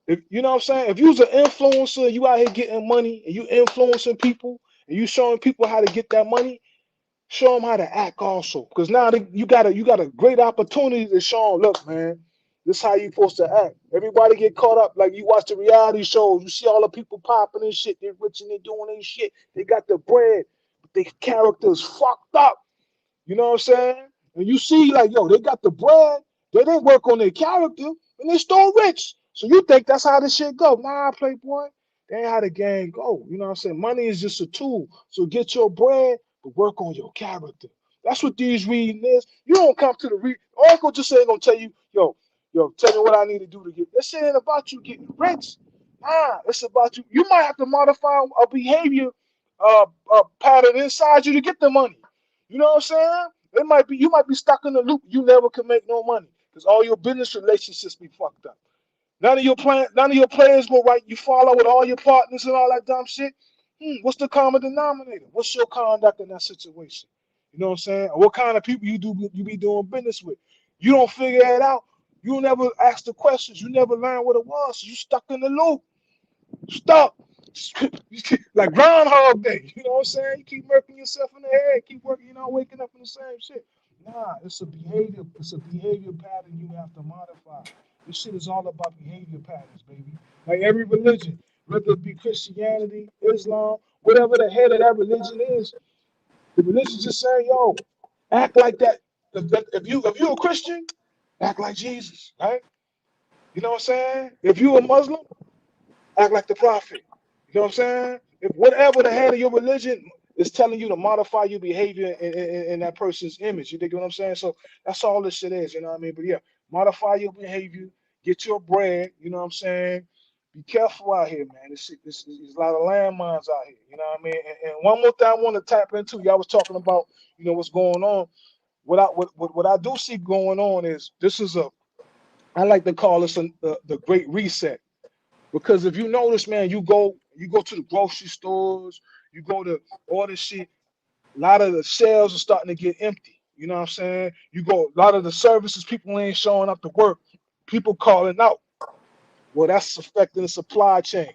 If you know what I'm saying? If you's an influencer, you out here getting money and you influencing people and you showing people how to get that money, show them how to act also. Because now you got a great opportunity to show them, look, man, this is how you supposed to act. Everybody get caught up. Like you watch the reality shows, you see all the people popping and shit. They're rich and they're doing their shit. They got the bread, but their characters fucked up. You know what I'm saying? And you see, like, yo, they got the bread, they didn't work on their character, and they still rich. So you think that's how this shit go? Nah, playboy. That ain't how the game go. You know what I'm saying? Money is just a tool. So get your bread, but work on your character. That's what these reading is. You don't come to the read. Oracle just ain't gonna tell you, yo, tell me what I need to do to get. This shit ain't about you getting rich. Nah, it's about you. You might have to modify a behavior pattern inside you to get the money. You know what I'm saying? It might be you might be stuck in a loop. You never can make no money because all your business relationships be fucked up. None of your players go right. You follow with all your partners and all that dumb shit. What's the common denominator? What's your conduct in that situation? You know what I'm saying? Or what kind of people you be doing business with? You don't figure it out. You never ask the questions. You never learn what it was. So you stuck in the loop. Stuck. Like Groundhog Day. You know what I'm saying? You keep murking yourself in the head. Keep working. You're not waking up in the same shit. Nah, it's a behavior. It's a behavior pattern you have to modify. This shit is all about behavior patterns, baby. Like every religion, whether it be Christianity, Islam, whatever the head of that religion is, the religion just saying, yo, act like that. If you're a Christian, act like Jesus, right? You know what I'm saying? If you're a Muslim, act like the prophet. You know what I'm saying? If whatever the head of your religion is telling you to modify your behavior in that person's image, you dig what I'm saying? So that's all this shit is, you know what I mean? But yeah, modify your behavior, get your bread, you know what I'm saying? Be careful out here, man. There's a lot of landmines out here, you know what I mean? And one more thing I want to tap into, y'all was talking about, you know, what's going on. What I do see going on is I like to call this the Great Reset. Because if you notice, man, you go to the grocery stores, you go to all this shit, a lot of the shelves are starting to get empty. You know what I'm saying? You go, a lot of the services, people ain't showing up to work, people calling out. Well, that's affecting the supply chain.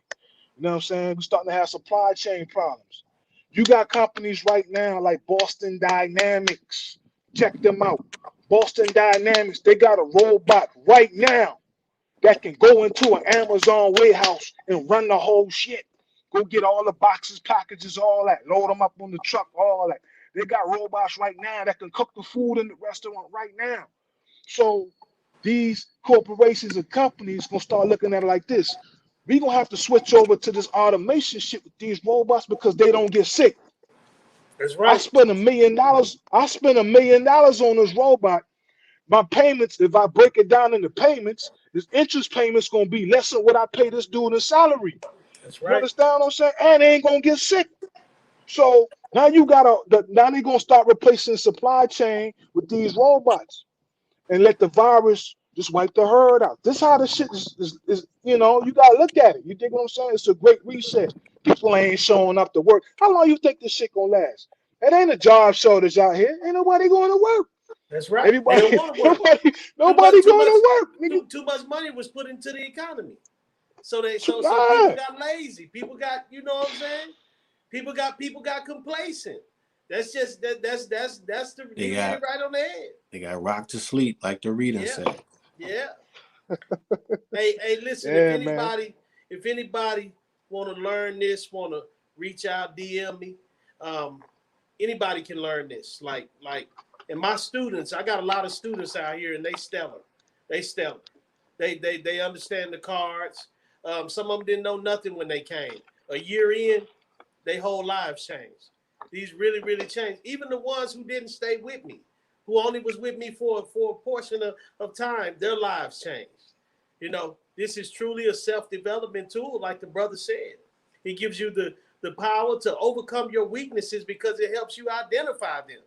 You know what I'm saying? We're starting to have supply chain problems. You got companies right now like Boston Dynamics. Check them out. Boston Dynamics, they got a robot right now that can go into an Amazon warehouse and run the whole shit. Go get all the boxes, packages, all that. Load them up on the truck, all that. They got robots right now that can cook the food in the restaurant right now. So these corporations and companies gonna start looking at it like this. We gonna have to switch over to this automation shit with these robots because they don't get sick. That's I right. spend $1 million. I spend $1 million on this robot. My payments, if I break it down into payments, this interest payment's gonna be less than what I pay this dude in salary. That's You right. understand what I'm saying? And they ain't gonna get sick. So now now they're gonna start replacing supply chain with these robots and let the virus just wipe the herd out. This how the shit is you know, you gotta look at it. You dig what I'm saying? It's a great reset. People ain't showing up to work. How long you think this shit gonna last? It ain't a job shortage out here. Ain't nobody going to work. That's right. They don't Everybody, want to work. nobody Too going much, to work, nigga. too much money was put into the economy. So people Nah. got lazy. People got, you know what I'm saying? People got complacent. That's just that's the They you hit it got right on the head. they got rocked to sleep, like the reading Yeah. said. Yeah. Hey, listen, Yeah, man. if anybody want to learn this, want to reach out, DM me. Anybody can learn this. And my students, I got a lot of students out here, and they stellar. They stellar. They understand the cards. Some of them didn't know nothing when they came. A year in, their whole lives changed. These really, really changed. Even the ones who didn't stay with me, who only was with me for a portion of time, their lives changed. You know, this is truly a self-development tool, like the brother said. It gives you the power to overcome your weaknesses because it helps you identify them.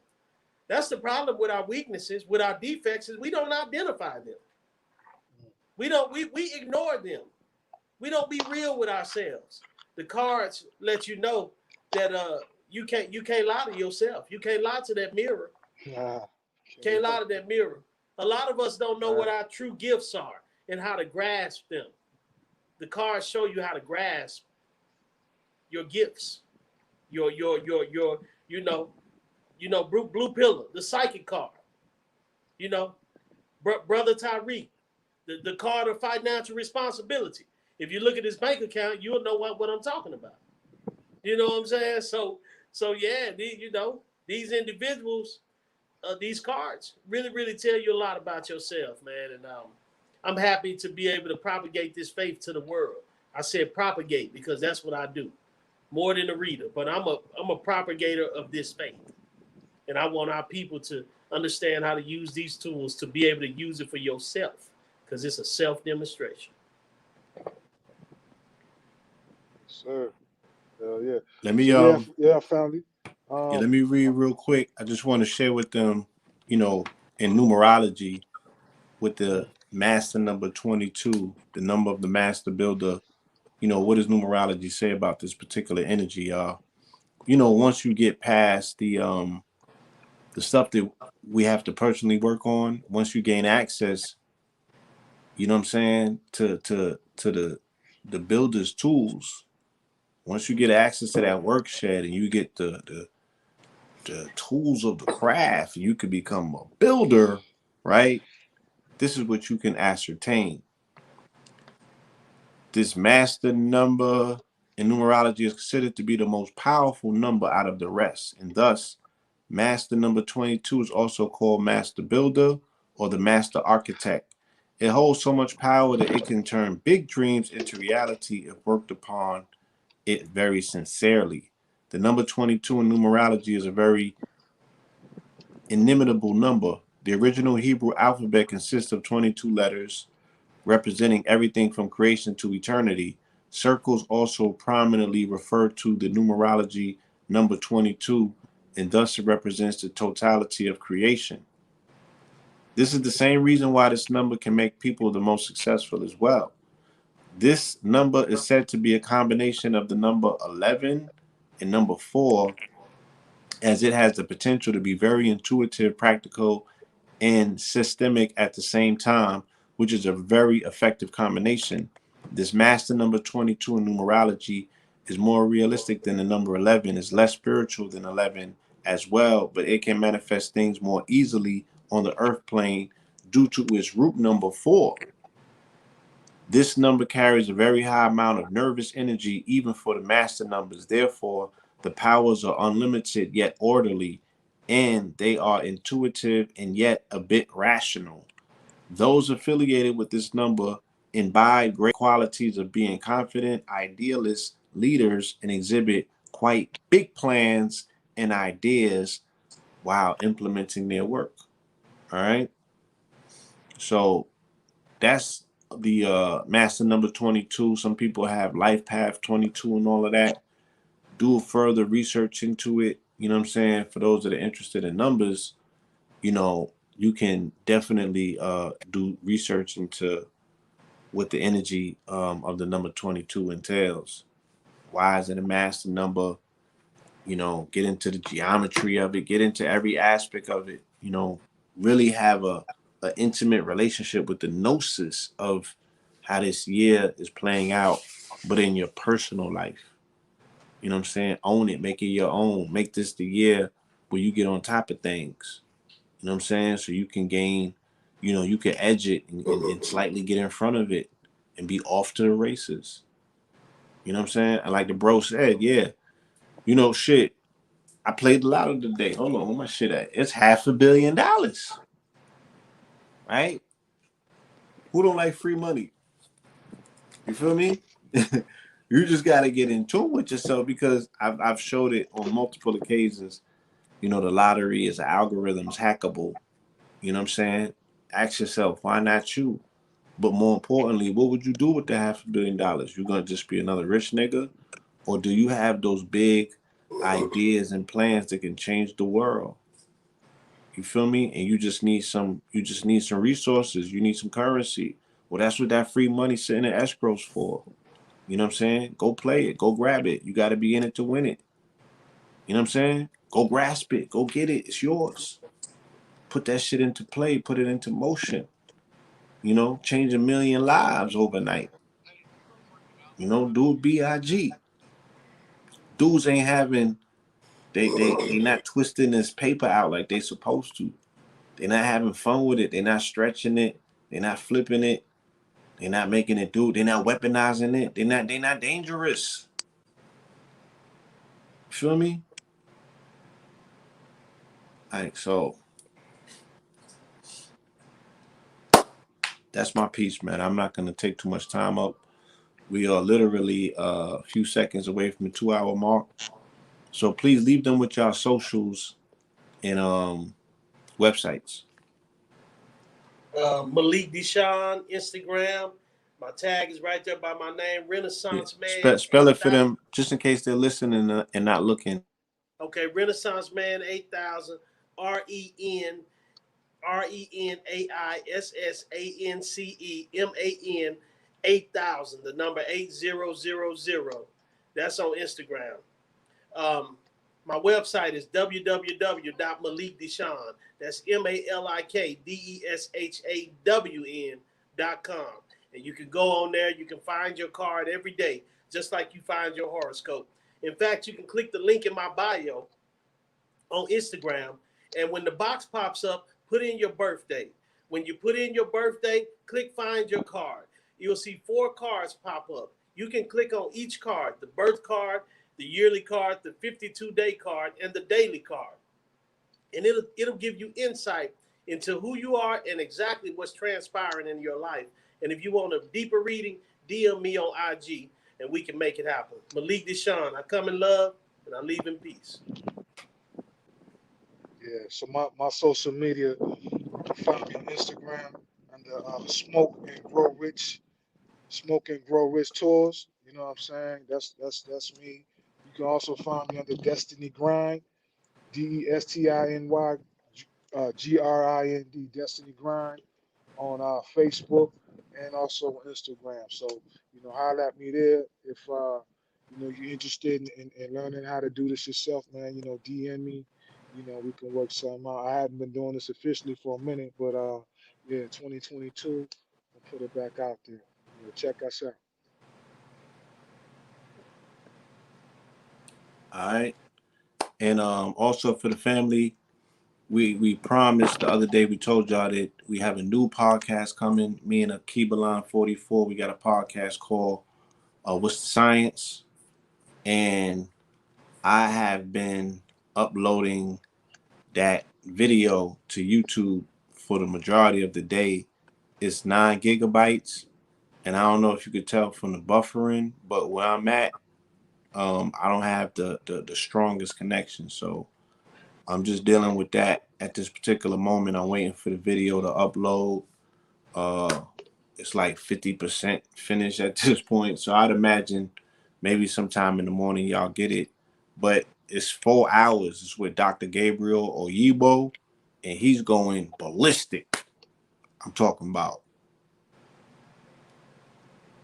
That's the problem with our weaknesses, with our defects, is we don't identify them. We ignore them. We don't be real with ourselves. The cards let you know that you can't lie to yourself. You can't lie to that mirror. Nah. Can't lie to that mirror. A lot of us don't know Nah. what our true gifts are and how to grasp them. The cards show you how to grasp your gifts. Your blue pillar, the psychic card. You know, brother Tariq, the card of financial responsibility. If you look at his bank account, you'll know what I'm talking about. You know what I'm saying? So yeah, these individuals, these cards really, really tell you a lot about yourself, man. And I'm happy to be able to propagate this faith to the world. I said propagate because that's what I do, more than a reader. But I'm a propagator of this faith, and I want our people to understand how to use these tools to be able to use it for yourself, because it's a self demonstration. sir. Yeah. Let me So yeah, I found it. let me read real quick. I just want to share with them, in numerology, with the master number 22, the number of the master builder. What does numerology say about this particular energy, y'all? Once you get past the stuff that we have to personally work on, once you gain access, you know what I'm saying, to the builder's tools, once you get access to that work shed and you get the tools of the craft, you can become a builder, right? This is what you can ascertain. This master number in numerology is considered to be the most powerful number out of the rest, and thus master number 22 is also called master builder or the master architect. It holds so much power that it can turn big dreams into reality if worked upon it very sincerely. The number 22 in numerology is a very inimitable number. The original Hebrew alphabet consists of 22 letters representing everything from creation to eternity. Circles also prominently refer to the numerology number 22, and thus it represents the totality of creation. This is the same reason why this number can make people the most successful as well. This number is said to be a combination of the number 11 and number 4, as it has the potential to be very intuitive, practical, and systemic at the same time, which is a very effective combination. This master number 22 in numerology is more realistic than the number 11, is less spiritual than 11 as well, but it can manifest things more easily on the earth plane due to its root number 4. This number carries a very high amount of nervous energy, even for the master numbers. Therefore, the powers are unlimited yet orderly, and they are intuitive and yet a bit rational. Those affiliated with this number imbibe great qualities of being confident, idealists, leaders, and exhibit quite big plans and ideas while implementing their work. All right. So that's the master number 22. Some people have life path 22 and all of that. Do further research into it. You know what I'm saying? For those that are interested in numbers, you can definitely do research into what the energy of the number 22 entails. Why is it a master number? Get into the geometry of it, get into every aspect of it, really have a intimate relationship with the gnosis of how this year is playing out, but in your personal life. You know what I'm saying? Own it, make it your own. Make this the year where you get on top of things. You know what I'm saying? So you can gain, you can edge it and slightly get in front of it and be off to the races. You know what I'm saying? And like the bro said, yeah, shit. I played the lotto today. Hold on, where my shit at? It's $500 million, right? Who don't like free money? You feel me? You just got to get in tune with yourself, because I've showed it on multiple occasions. The lottery is an algorithm, it's hackable. You know what I'm saying? Ask yourself, why not you? But more importantly, what would you do with the $500 million? You're going to just be another rich nigga? Or do you have those big ideas and plans that can change the world? You feel me? And you just need some resources. You need some currency. Well, that's what that free money sitting in escrows for. You know what I'm saying? Go play it. Go grab it. You got to be in it to win it. You know what I'm saying? Go grasp it. Go get it. It's yours. Put that shit into play. Put it into motion. Change 1,000,000 lives overnight. Do it BIG. Dudes ain't having, they not twisting this paper out like they supposed to. They're not having fun with it. They're not stretching it. They're not flipping it. They're not making it do. They're not weaponizing it. They're not dangerous. You feel me? Like, so that's my piece, man. I'm not gonna take too much time up. We are literally a few seconds away from the 2-hour mark. So please leave them with y'all socials and websites. Malik DeShawn, Instagram, My tag is right there by my name, Renaissance Man. Spell it for them, just in case they're listening and not looking. Okay, Renaissance Man 8000, RENAISSANCEMAN 8000. The number 8000. That's on Instagram. My website is www.malikdeshawn. That's MALIKDESHAWN.com. And you can go on there. You can find your card every day, just like you find your horoscope. In fact, you can click the link in my bio on Instagram. And when the box pops up, put in your birthday. When you put in your birthday, click find your card. You'll see 4 cards pop up. You can click on each card, the birth card, the yearly card, the 52-day card, and the daily card. And it'll give you insight into who you are and exactly what's transpiring in your life. And if you want a deeper reading, DM me on IG and we can make it happen. Malik DeShawn, I come in love and I leave in peace. Yeah, so my social media, you can find me on Instagram under Smoke and Grow Rich Tours. You know what I'm saying? That's me. You can also find me under Destiny Grind, DESTINY GRIND, Destiny Grind on Facebook and also on Instagram. So, holler at me there if you're interested in learning how to do this yourself, man. DM me. We can work something out. I haven't been doing this officially for a minute, but yeah, 2022, I'll put it back out there. Check us out. All right. And also for the family, we promised the other day, we told y'all that we have a new podcast coming. Me and Akibalan 44, we got a podcast called What's the Science? And I have been uploading that video to YouTube for the majority of the day. It's 9 gigabytes. And I don't know if you could tell from the buffering, but where I'm at, I don't have the strongest connection. So I'm just dealing with that at this particular moment. I'm waiting for the video to upload. It's like 50% finished at this point. So I'd imagine maybe sometime in the morning y'all get it. But it's 4 hours. It's with Dr. Gabriel Oyibo, and he's going ballistic. I'm talking about.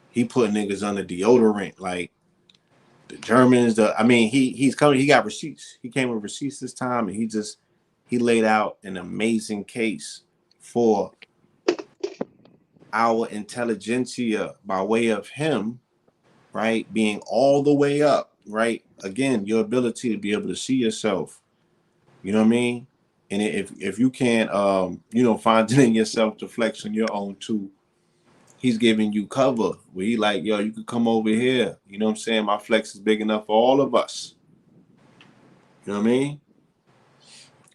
He put niggas under deodorant, like the Germans. He's coming. He got receipts. He came with receipts this time, and he laid out an amazing case for our intelligentsia by way of him, right, being all the way up, right? Again, your ability to be able to see yourself, you know what I mean? And if you can't, find it in yourself to flex on your own too, he's giving you cover where he like, yo, you could come over here. You know what I'm saying? My flex is big enough for all of us. You know what I mean?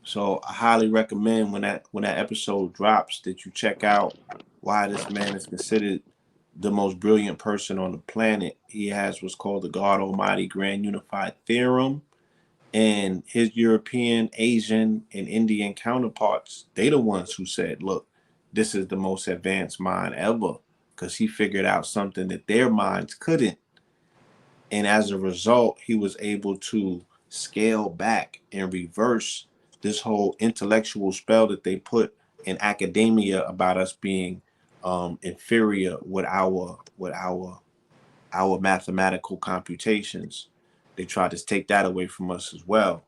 So I highly recommend when that episode drops that you check out why this man is considered the most brilliant person on the planet. He has what's called the God Almighty Grand Unified Theorem. And his European, Asian, and Indian counterparts, they the ones who said, look, this is the most advanced mind ever, because he figured out something that their minds couldn't. And as a result, he was able to scale back and reverse this whole intellectual spell that they put in academia about us being inferior with our mathematical computations. They tried to take that away from us as well.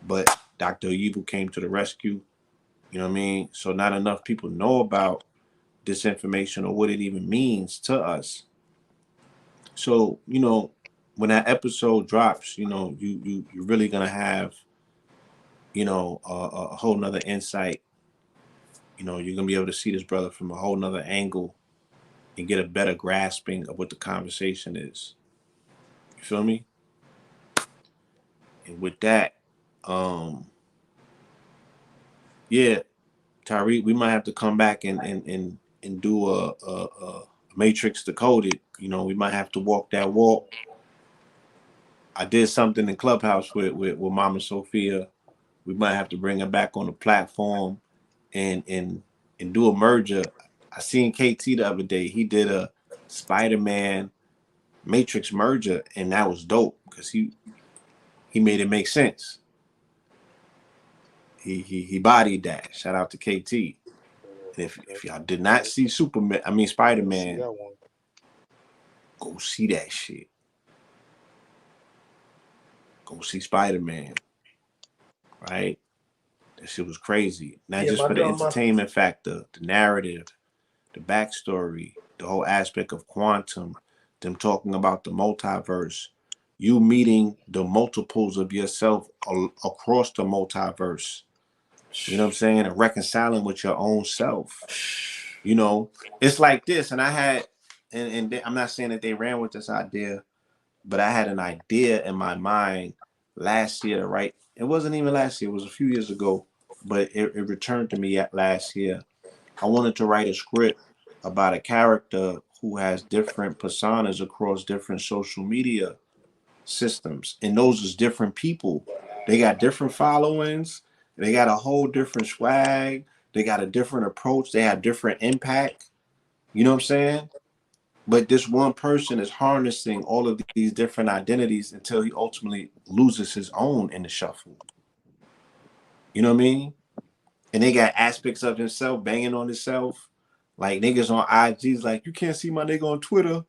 But Dr. Oyibo came to the rescue. You know what I mean? So not enough people know about this information or what it even means to us. So, when that episode drops, you're really gonna have, a whole nother insight. You're gonna be able to see this brother from a whole nother angle and get a better grasping of what the conversation is. You feel me? And with that, yeah, Tariq, we might have to come back and do a Matrix Decoded. We might have to walk that walk. I did something in Clubhouse with Mama Sophia. We might have to bring her back on the platform and do a merger. I seen KT the other day. He did a Spider-Man Matrix merger, and that was dope because he made it make sense. He bodied that. Shout out to KT. And if y'all did not see Spider-Man, go see that shit. Go see Spider-Man. Right? That shit was crazy. Not just for the entertainment factor, the narrative, the backstory, the whole aspect of quantum, them talking about the multiverse, you meeting the multiples of yourself across the multiverse. You know what I'm saying? And reconciling with your own self. You know, it's like this. And I had, and I'm not saying that they ran with this idea, but I had an idea in my mind last year, right? It wasn't even last year. It was a few years ago, but it returned to me last year. I wanted to write a script about a character who has different personas across different social media systems. And those is different people. They got different followings. They got a whole different swag. They got a different approach. They have different impact. You know what I'm saying? But this one person is harnessing all of these different identities until he ultimately loses his own in the shuffle. You know what I mean? And they got aspects of himself banging on himself. Like niggas on IG's like, you can't see my nigga on Twitter.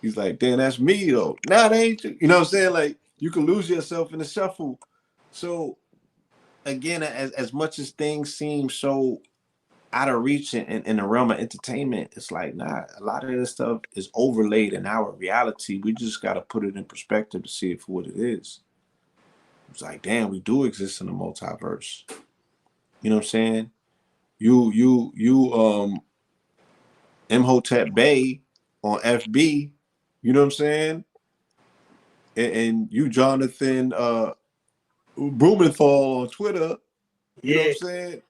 He's like, damn, that's me though. Nah, that ain't you. You know what I'm saying? Like, you can lose yourself in the shuffle. So again, as much as things seem so out of reach in the realm of entertainment, it's like, nah, a lot of this stuff is overlaid in our reality. We just got to put it in perspective to see it for what it is. It's like, damn, we do exist in a multiverse. You know what I'm saying? You Imhotep Bey on FB, you know what I'm saying? And you Jonathan Blumenthal on Twitter, you know what I'm saying?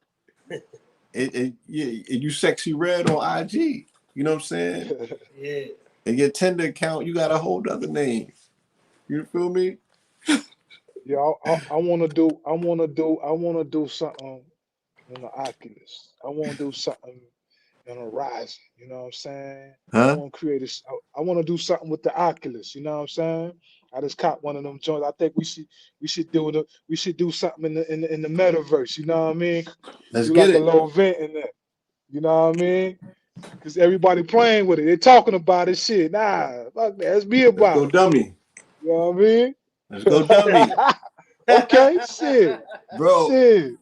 And you Sexy Red on IG, you know what I'm saying? Yeah. And your Tinder account, you got a whole other name. You feel me? Yeah, I want to do something in the Oculus. I want to do something in Horizon. You know what I'm saying? I Huh? want to create a. I want to do something with the Oculus. You know what I'm saying? I just caught one of them joints. I think we should do something in the metaverse. You know what I mean? Let's Do get like a it. little event in there. You know what I mean? Because everybody playing with it. They're talking about it. Shit, nah, fuck that. Let's be Let's go about it. dummy. You know what I mean? Let's go dummy. Okay, shit. Bro, Shit.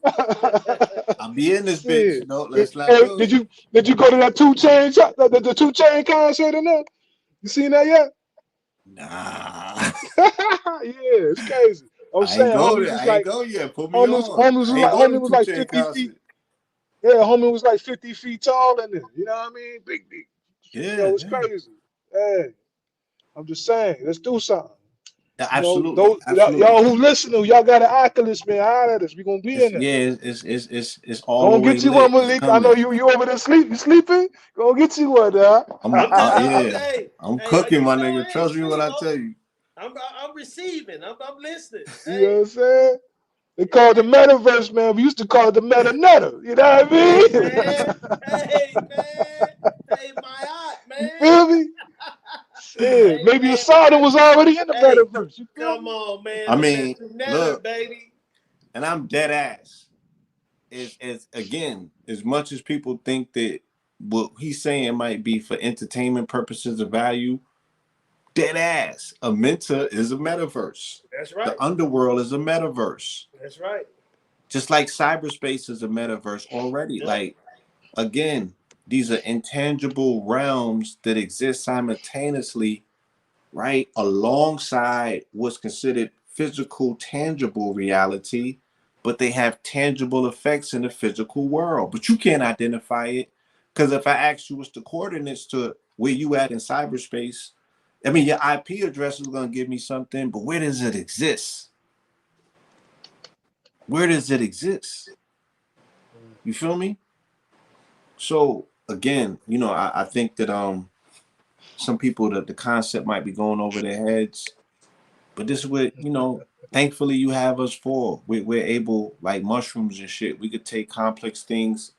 I'll be in this bitch, Shit. you know. Let's Hey, go. did you go to that 2 Chain the 2 Chain concert or not? You seen that yet? Nah. Yeah, it's crazy. I'm I ain't saying go there. I ain't go yet. Put me on. I ain't go to homie the was 2 like Chain 50 feet. concert. Yeah, homie was like 50 feet tall in there. You know what I mean? Big. You know, Yeah, it's yeah. crazy. Hey, I'm just saying, let's do something. Yeah, You know, absolutely. Absolutely. y'all who listening, y'all got an Oculus, man. Holler at us. We gonna be in there. It's all Go the and way get you one, lit. It's Malik. I know coming. you over there sleep. You sleeping? Go and get you one, dog. Yeah. Hey, I'm hey, cooking, you my know, nigga. hey, Trust me when sleep. I tell you. I'm receiving. I'm listening. You know Hey, what I'm saying? They call it the metaverse, man. We used to call it the meta nutter. You know what I hey, mean? man. Hey, man. Hey, my aunt, You man. feel me? Shit. Hey, Maybe man. Asada was already in the Hey, metaverse. You feel come me? on, man. I The mean, Mr. Netter, look, baby. and I'm dead ass. Is again, as much as people think that what he's saying might be for entertainment purposes of value, dead ass. A Menta is a metaverse. That's The right. underworld is a metaverse. That's right. Just like cyberspace is a metaverse already. Yep. Like, again, these are intangible realms that exist simultaneously, right? Alongside what's considered physical, tangible reality, but they have tangible effects in the physical world. But you can't identify it. Because if I ask you what's the coordinates to where you at in cyberspace, I mean, your IP address is going to give me something, but where does it exist? Where does it exist? You feel me? So again, you know, I think that some people that the concept might be going over their heads, but this is what, you know, thankfully you have us for. We're able, like mushrooms and shit, we could take complex things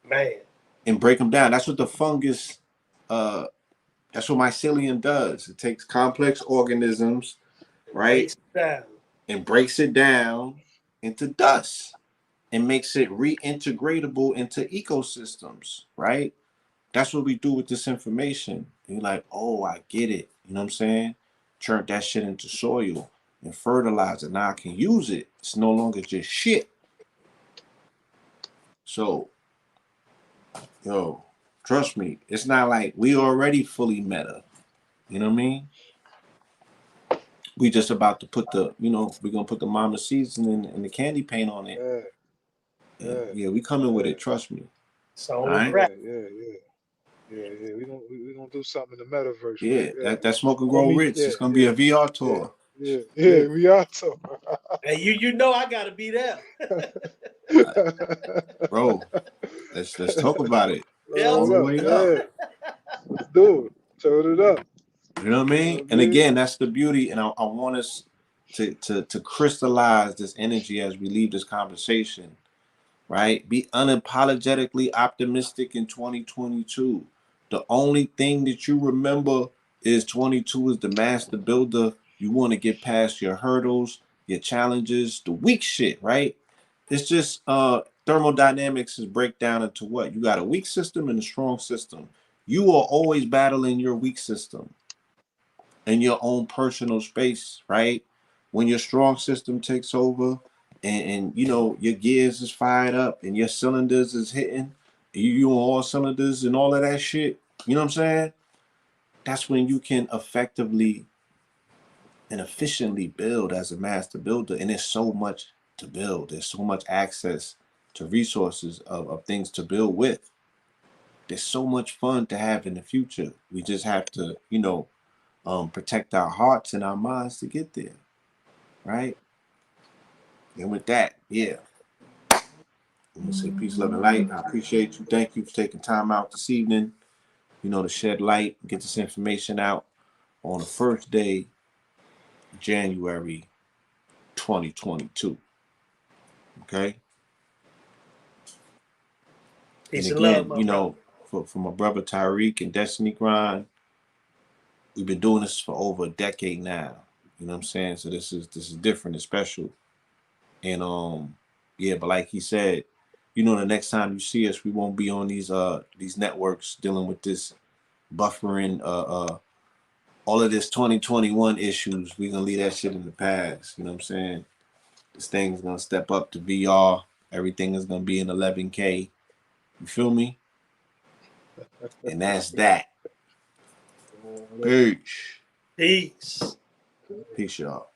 Man. and break them down. That's what the fungus That's what mycelium does. It takes complex organisms, right, Breaks it down. and breaks it down into dust and makes it reintegratable into ecosystems, right? That's what we do with this information. And you're like, oh, I get it. You know what I'm saying? Turn that shit into soil and fertilizer. Now I can use it. It's no longer just shit. So, yo, trust me, it's not like we already fully meta. You know what I mean? We just about to put the, we're gonna put the mama seasoning and the candy paint on it. Yeah, we coming with it, trust me. So All we right. crack. Yeah. We gonna do something in the metaverse, Yeah, man. that Smoke and Grow Rich. It's gonna be a VR tour. We are so. Hey, you know I gotta be there. Bro, let's talk about it. All Delta, the way up. Let's do it. Turn it up. You know what I mean? And again, that's the beauty. And I want us to crystallize this energy as we leave this conversation, right? Be unapologetically optimistic in 2022. The only thing that you remember is 22 is the master builder. You want to get past your hurdles, your challenges, the weak shit, right? It's just thermodynamics is break down into what? You got a weak system and a strong system. You are always battling your weak system in your own personal space, right? When your strong system takes over and your gears is fired up and your cylinders is hitting, you on all cylinders and all of that shit, you know what I'm saying? That's when you can effectively and efficiently build as a master builder. And there's so much to build. There's so much access to resources of things to build with. There's so much fun to have in the future. We just have to, protect our hearts and our minds to get there, right? And with that, yeah, I'm gonna say peace, love, and light. I appreciate you. Thank you for taking time out this evening, to shed light, get this information out on the first day, January 2022. Okay. Peace And and love, again, my brother. for my brother Tariq and Destiny Grind, we've been doing this for over a decade now. You know what I'm saying? So this is different, it's special. And yeah, but like he said, the next time you see us, we won't be on these networks dealing with this buffering, all of this 2021 issues. We're gonna leave that shit in the past. You know what I'm saying? This thing's gonna step up to VR. Everything is gonna be in 11K. You feel me? And that's that. Peace. Peace. Peace, y'all.